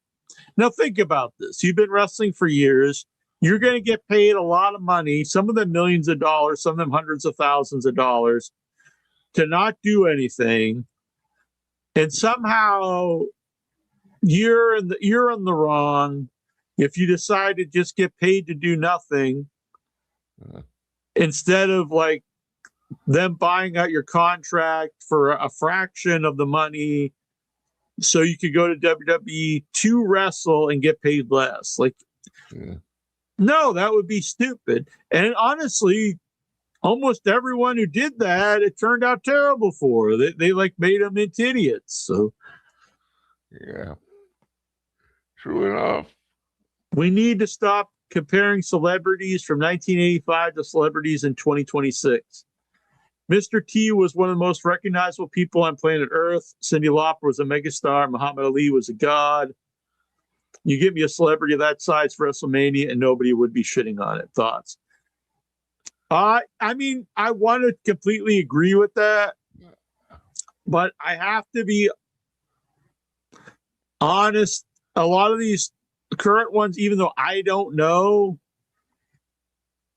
Now think about this. You've been wrestling for years. You're gonna get paid a lot of money, some of them millions of dollars, some of them hundreds of thousands of dollars, to not do anything. And somehow you're in the wrong if you decide to just get paid to do nothing. Instead of like them buying out your contract for a fraction of the money so you could go to WWE to wrestle and get paid less. Like, no, that would be stupid. And honestly, almost everyone who did that, it turned out terrible for. They like made them into idiots. So, yeah, true enough. We need to stop comparing celebrities from 1985 to celebrities in 2026. Mr. T was one of the most recognizable people on planet Earth. Cyndi Lauper was a megastar. Muhammad Ali was a god. You give me a celebrity of that size for WrestleMania and nobody would be shitting on it. Thoughts? I mean, I want to completely agree with that, but I have to be honest. A lot of these current ones, even though I don't know,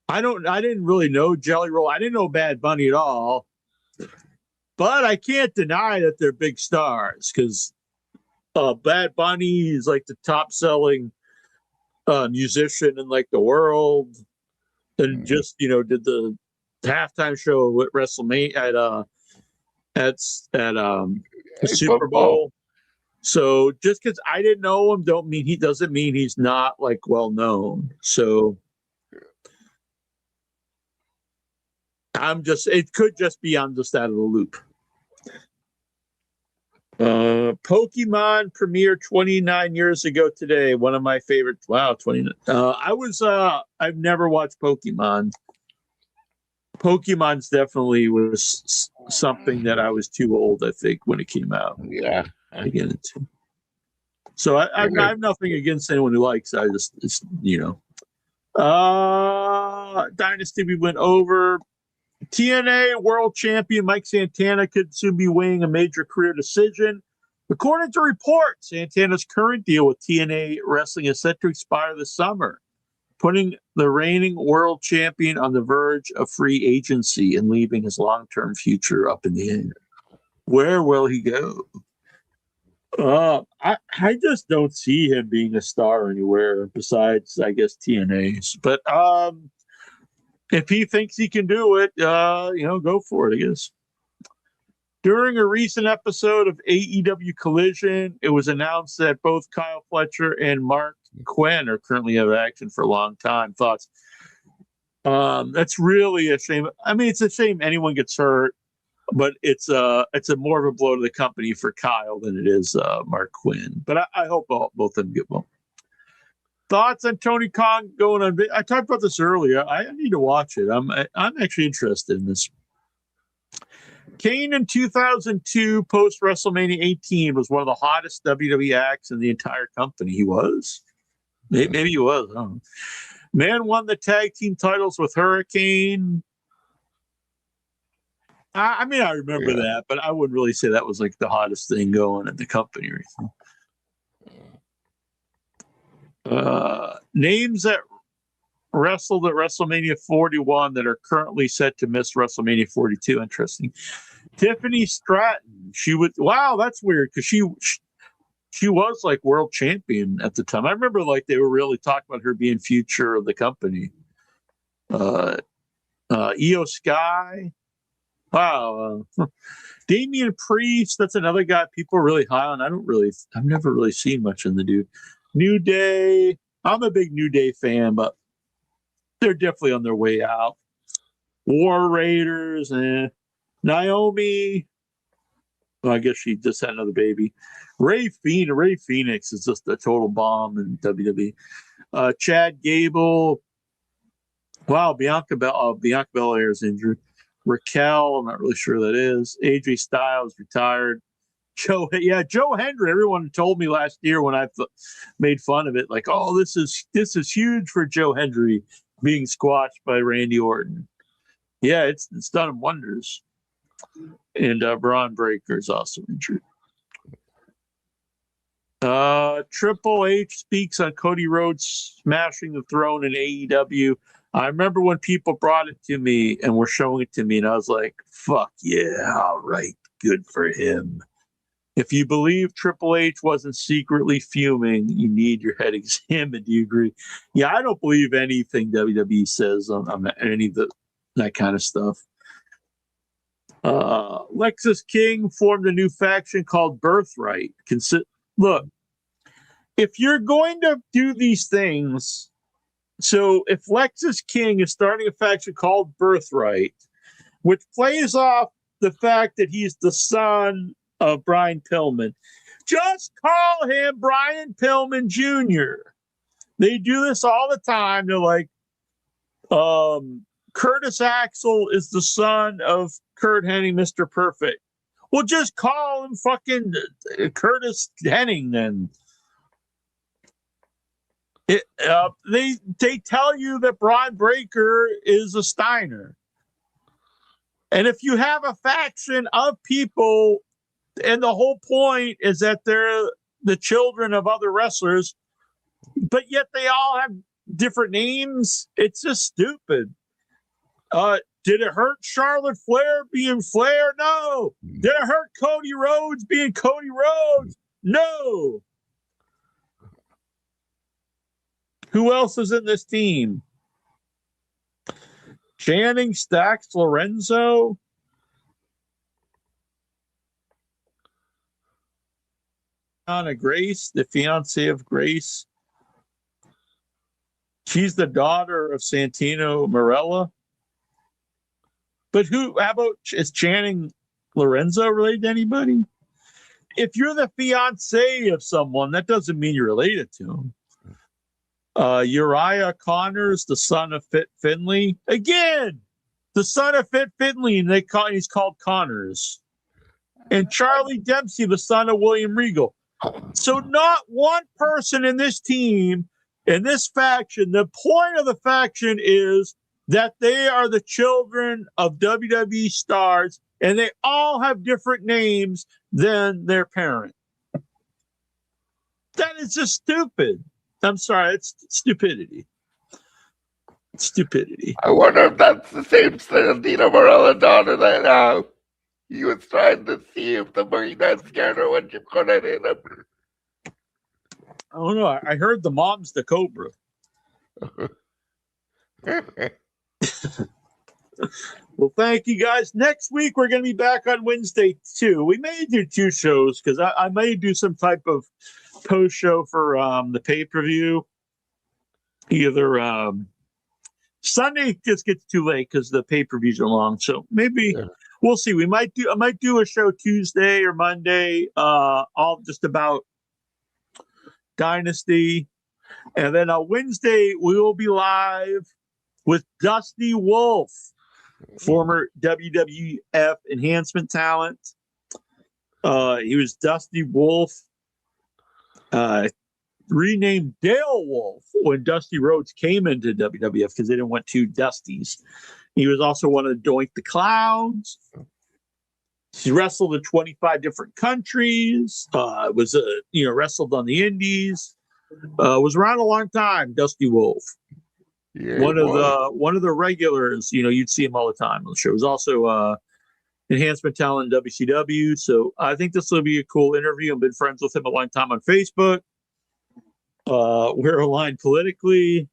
I didn't really know Jelly Roll. I didn't know Bad Bunny at all, but I can't deny that they're big stars because Bad Bunny is like the top selling musician in like the world, and just did the halftime show at WrestleMania at the Super Bowl. So just because I didn't know him, doesn't mean he's not like well known. So it could just be I'm just out of the loop. Pokemon premiered 29 years ago today. One of my favorites. Wow, 29. I've never watched Pokemon. Pokemon's definitely was something that I was too old, I think, when it came out. Yeah. To get into. So I have nothing against anyone who likes it. It's Dynasty we went over. TNA World Champion Mike Santana could soon be weighing a major career decision. According to reports, Santana's current deal with TNA Wrestling is set to expire this summer, putting the reigning world champion on the verge of free agency and leaving his long-term future up in the air. Where will he go? I just don't see him being a star anywhere besides, I guess, TNA's. But if he thinks he can do it, go for it, I guess. During a recent episode of AEW Collision, it was announced that both Kyle Fletcher and Mark Quinn are currently out of action for a long time. Thoughts? That's really a shame. I mean, it's a shame anyone gets hurt, but it's a more of a blow to the company for Kyle than it is Mark Quinn. But I hope both of them get well. Thoughts on Tony Khan going on? I talked about this earlier. I need to watch it. I'm actually interested in this. Kane in 2002, post WrestleMania 18, was one of the hottest WWE acts in the entire company. He was. Maybe he was. I don't know. Man won the tag team titles with Hurricane. I remember that, but I wouldn't really say that was like the hottest thing going at the company or anything. Names that wrestled at WrestleMania 41 that are currently set to miss WrestleMania 42. Interesting. Tiffany Stratton. Wow, that's weird because she was like world champion at the time. I remember like they were really talking about her being future of the company. Io Sky. Wow. Damian Priest, that's another guy people are really high on. I've never really seen much in the dude. New Day, I'm a big New Day fan, but they're definitely on their way out. War Raiders, Naomi, well, I guess she just had another baby. Ray Phoenix is just a total bomb in WWE. Chad Gable, wow, Bianca Belair is injured. Raquel, I'm not really sure who that is. AJ Styles retired. Joe Hendry. Everyone told me last year when I made fun of it, like, oh, this is huge for Joe Hendry being squashed by Randy Orton. Yeah, it's done him wonders. And Braun Breaker is also injured. Triple H speaks on Cody Rhodes smashing the throne in AEW. I remember when people brought it to me and were showing it to me, and I was like, fuck yeah, all right, good for him. If you believe Triple H wasn't secretly fuming, you need your head examined. Do you agree? Yeah, I don't believe anything WWE says on any of that kind of stuff. Lexus King formed a new faction called Birthright. Look, if you're going to do these things, so if Lexus King is starting a faction called Birthright, which plays off the fact that he's the son of Brian Pillman, just call him Brian Pillman Jr. They do this all the time. They're like, Curtis Axel is the son of Kurt Hennig, Mr. Perfect. Well, just call him fucking Curtis Hennig then. They tell you that Braun Breaker is a Steiner. And if you have a faction of people, and the whole point is that they're the children of other wrestlers, but yet they all have different names, it's just stupid. Did it hurt Charlotte Flair being Flair? No. Did it hurt Cody Rhodes being Cody Rhodes? No. Who else is in this team? Channing Stacks Lorenzo. Anna Grace, the fiance of Grace. She's the daughter of Santino Marella. But how about, is Channing Lorenzo related to anybody? If you're the fiance of someone, that doesn't mean you're related to him. Uriah Connors, the son of Fit Finley. Again, the son of Fit Finley, and he's called Connors. And Charlie Dempsey, the son of William Regal. So not one person in this team, in this faction, the point of the faction is that they are the children of WWE stars, and they all have different names than their parent. That is just stupid. I'm sorry, it's stupidity. Stupidity. I wonder if that's the same Santino Marella daughter that he was trying to see if the Marina scared her when she put it in him. I don't know. I heard the mom's the Cobra. Well, thank you guys. Next week, we're going to be back on Wednesday, too. We may do 2 shows because I may do some type of post show for the pay-per-view. Either Sunday just gets too late because the pay-per-views are long. So maybe we'll see. I might do a show Tuesday or Monday, all just about Dynasty. And then on Wednesday, we will be live with Dusty Wolf, former WWF enhancement talent. He was Dusty Wolf, renamed Dale Wolf when Dusty Rhodes came into WWF because they didn't want 2 Dusties. He was also one of the Doink the Clowns. He wrestled in 25 different countries. Wrestled on the Indies. Was around a long time. Dusty Wolf. Yeah, one of the regulars. You'd see him all the time on the show. He was also enhancement talent in WCW. So I think this will be a cool interview. I've been friends with him a long time on Facebook. We're aligned politically.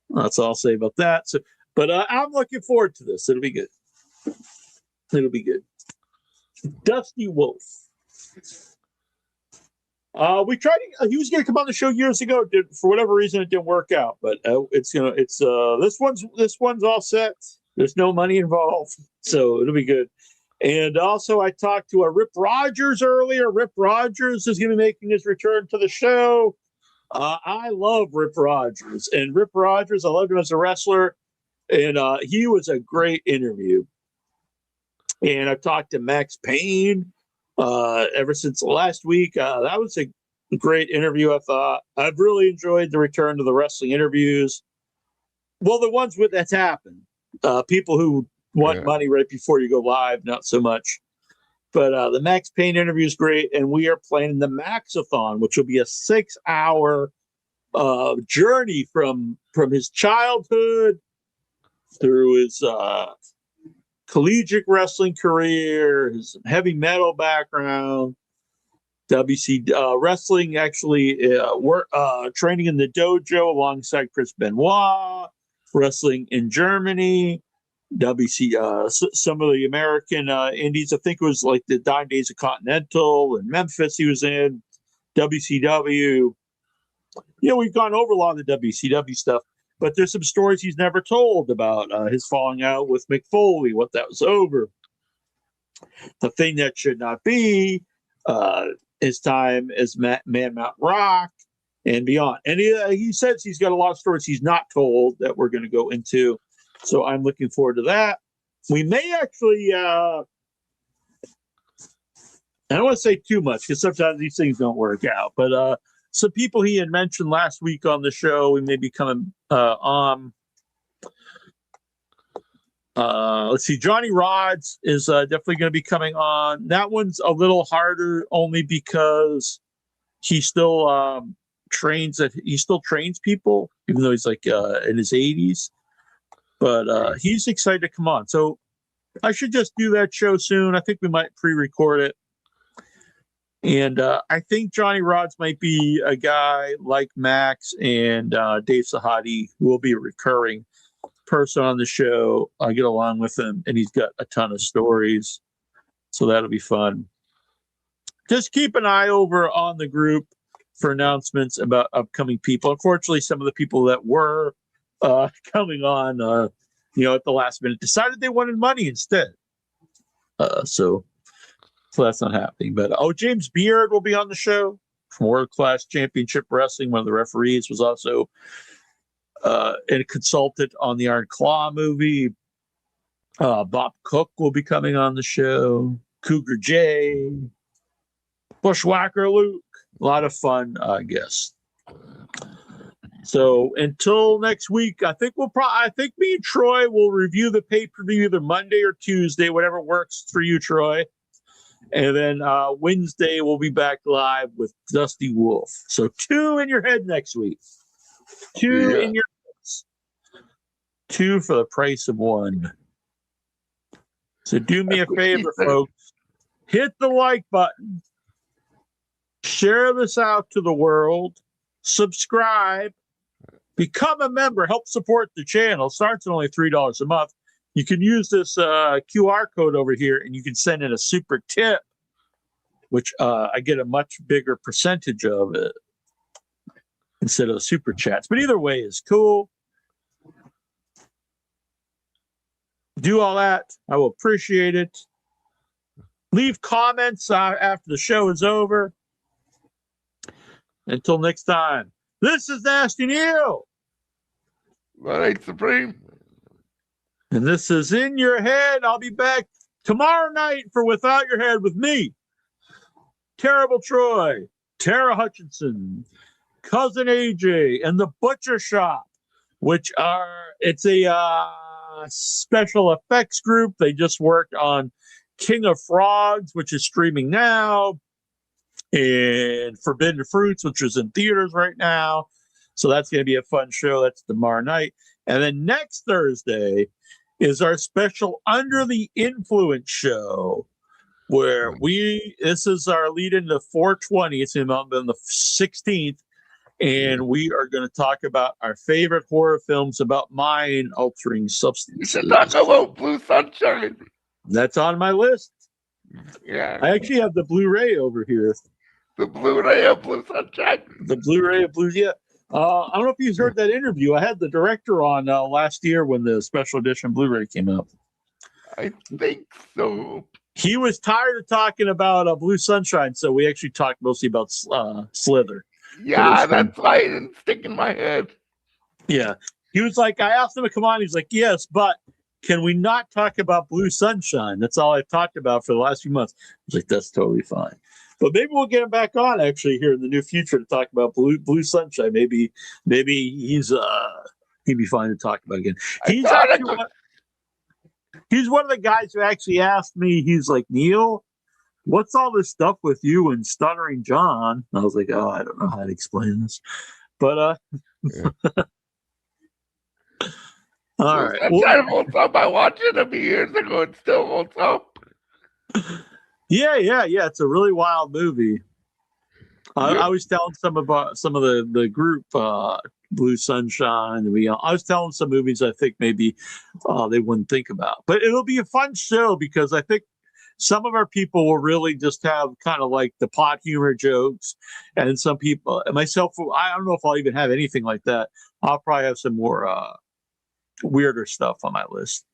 That's all I'll say about that. So, but I'm looking forward to this. It'll be good. It'll be good. Dusty Wolf. We tried. He was going to come on the show years ago. For whatever reason, it didn't work out. But this one's all set. There's no money involved, so it'll be good. And also, I talked to Rip Rogers earlier. Rip Rogers is going to be making his return to the show. I love Rip Rogers, and Rip Rogers, I loved him as a wrestler, and he was a great interview. And I've talked to Max Payne ever since last week. That was a great interview, I thought. I've really enjoyed the return to the wrestling interviews. Well, the ones that's happened. People who want money right before you go live, not so much. But the Max Payne interview is great, and we are planning the Maxathon, which will be a 6-hour journey from his childhood through his collegiate wrestling career, his heavy metal background, WC wrestling, actually training in the dojo alongside Chris Benoit, wrestling in Germany, some of the American indies. I think it was like the Dying Days of Continental and Memphis he was in, WCW. We've gone over a lot of the WCW stuff, but there's some stories he's never told about his falling out with Mick Foley, what that was over. The thing that should not be, his time as Man Mount Rock and beyond. And he says he's got a lot of stories he's not told that we're going to go into. So I'm looking forward to that. We may actually, I don't want to say too much because sometimes these things don't work out, but some people he had mentioned last week on the show, we may be coming on. Let's see, Johnny Rods is definitely going to be coming on. That one's a little harder only because he still trains people, even though he's like in his 80s. But he's excited to come on. So I should just do that show soon. I think we might pre-record it. And I think Johnny Rods might be a guy like Max and Dave Sahadi, who will be a recurring person on the show. I get along with him, and he's got a ton of stories. So that'll be fun. Just keep an eye over on the group for announcements about upcoming people. Unfortunately, some of the people that were coming on, at the last minute decided they wanted money instead. So that's not happening. But James Beard will be on the show from World Class Championship Wrestling. One of the referees was also a consultant on the Iron Claw movie. Bob Cook will be coming on the show. Cougar J, Bushwhacker Luke. A lot of fun, I guess. So until next week, I think me and Troy will review the pay-per-view either Monday or Tuesday, whatever works for you, Troy. And then Wednesday we'll be back live with Dusty Wolf. So 2 in your head next week. 2 in your heads. 2 for the price of 1. So do me a favor, folks. Hit the like button. Share this out to the world. Subscribe. Become a member. Help support the channel. Starts at only $3 a month. You can use this QR code over here, and you can send in a super tip, which I get a much bigger percentage of it instead of the super chats. But either way is cool. Do all that. I will appreciate it. Leave comments after the show is over. Until next time, this is Nasty Neal. All right, Supreme. And this is In Your Head. I'll be back tomorrow night for Without Your Head with me, Terrible Troy, Tara Hutchinson, Cousin AJ, and the Butcher Shop, it's a special effects group. They just worked on King of Frogs, which is streaming now, and Forbidden Fruits, which is in theaters right now. So that's going to be a fun show. That's tomorrow night. And then next Thursday is our special Under the Influence show, where this is our lead into 420. It's on the 16th. And we are going to talk about our favorite horror films about mind-altering substances. You should talk about Blue Sunshine. That's on my list. Yeah. I actually have the Blu-ray over here. The Blu-ray of Blue Sunshine. The Blu-ray of Blue. Yeah. I don't know if you've heard that interview. I had the director on last year when the special edition Blu-ray came out. I think so. He was tired of talking about Blue Sunshine, so we actually talked mostly about Slither. Yeah, that's why it didn't stick in my head. Yeah. He was like, I asked him to come on. He's like, yes, but can we not talk about Blue Sunshine? That's all I've talked about for the last few months. I was like, that's totally fine. But maybe we'll get him back on actually here in the near future to talk about Blue Sunshine. Maybe he'd be fine to talk about again. He's one of the guys who actually asked me, he's like, Neil, what's all this stuff with you and Stuttering John? And I was like, oh, I don't know how to explain this. But all right. That holds up. I watched it a few years ago. It still holds up. Yeah. It's a really wild movie. I was telling some of the group Blue Sunshine. I was telling some movies I think maybe they wouldn't think about, but it'll be a fun show because I think some of our people will really just have kind of like the pot humor jokes, and some people, myself, I don't know if I'll even have anything like that. I'll probably have some more weirder stuff on my list.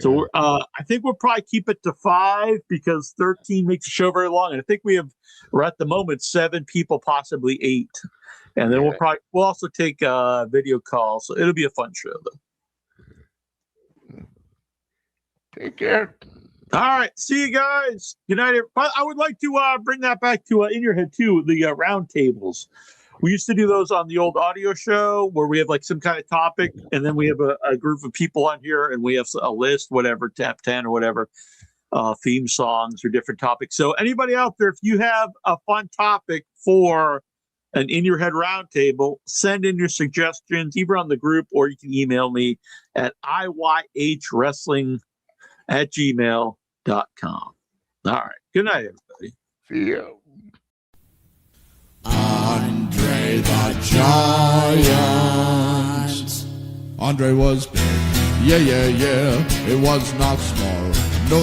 So I think we'll probably keep it to 5 because 13 makes the show very long. And I think we're at the moment 7 people, possibly 8. And then we'll also take video calls. So it'll be a fun show though. Take care. All right. See you guys. Good night. But I would like to bring that back to In Your Head too, the round tables. We used to do those on the old audio show where we have like some kind of topic, and then we have a group of people on here, and we have a list, whatever, top 10 or whatever, theme songs or different topics. So anybody out there, if you have a fun topic for an In Your Head roundtable, send in your suggestions either on the group or you can email me at iyhwrestling@gmail.com. All right. Good night, everybody. See you. Andre the Giant. Andre was big, yeah. It was not small, no.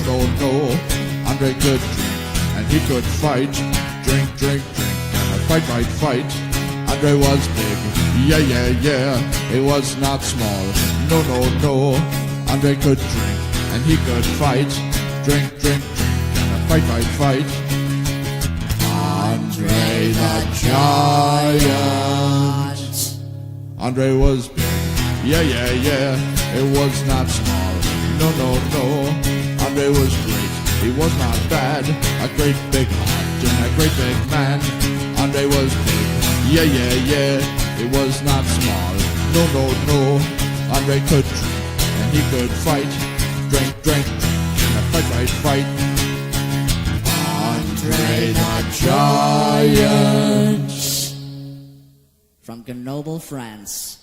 Andre could drink, and he could fight. Drink, and fight. Andre was big, yeah. It was not small, no. Andre could drink, and he could fight. Drink, and fight. Andre the Giant. Andre was big, yeah. It was not small, no. Andre was great, he was not bad. A great big heart and a great big man. Andre was big, yeah. It was not small, no. Andre could drink and he could fight. Drink, and fight. Andre the Giant. From Grenoble, France.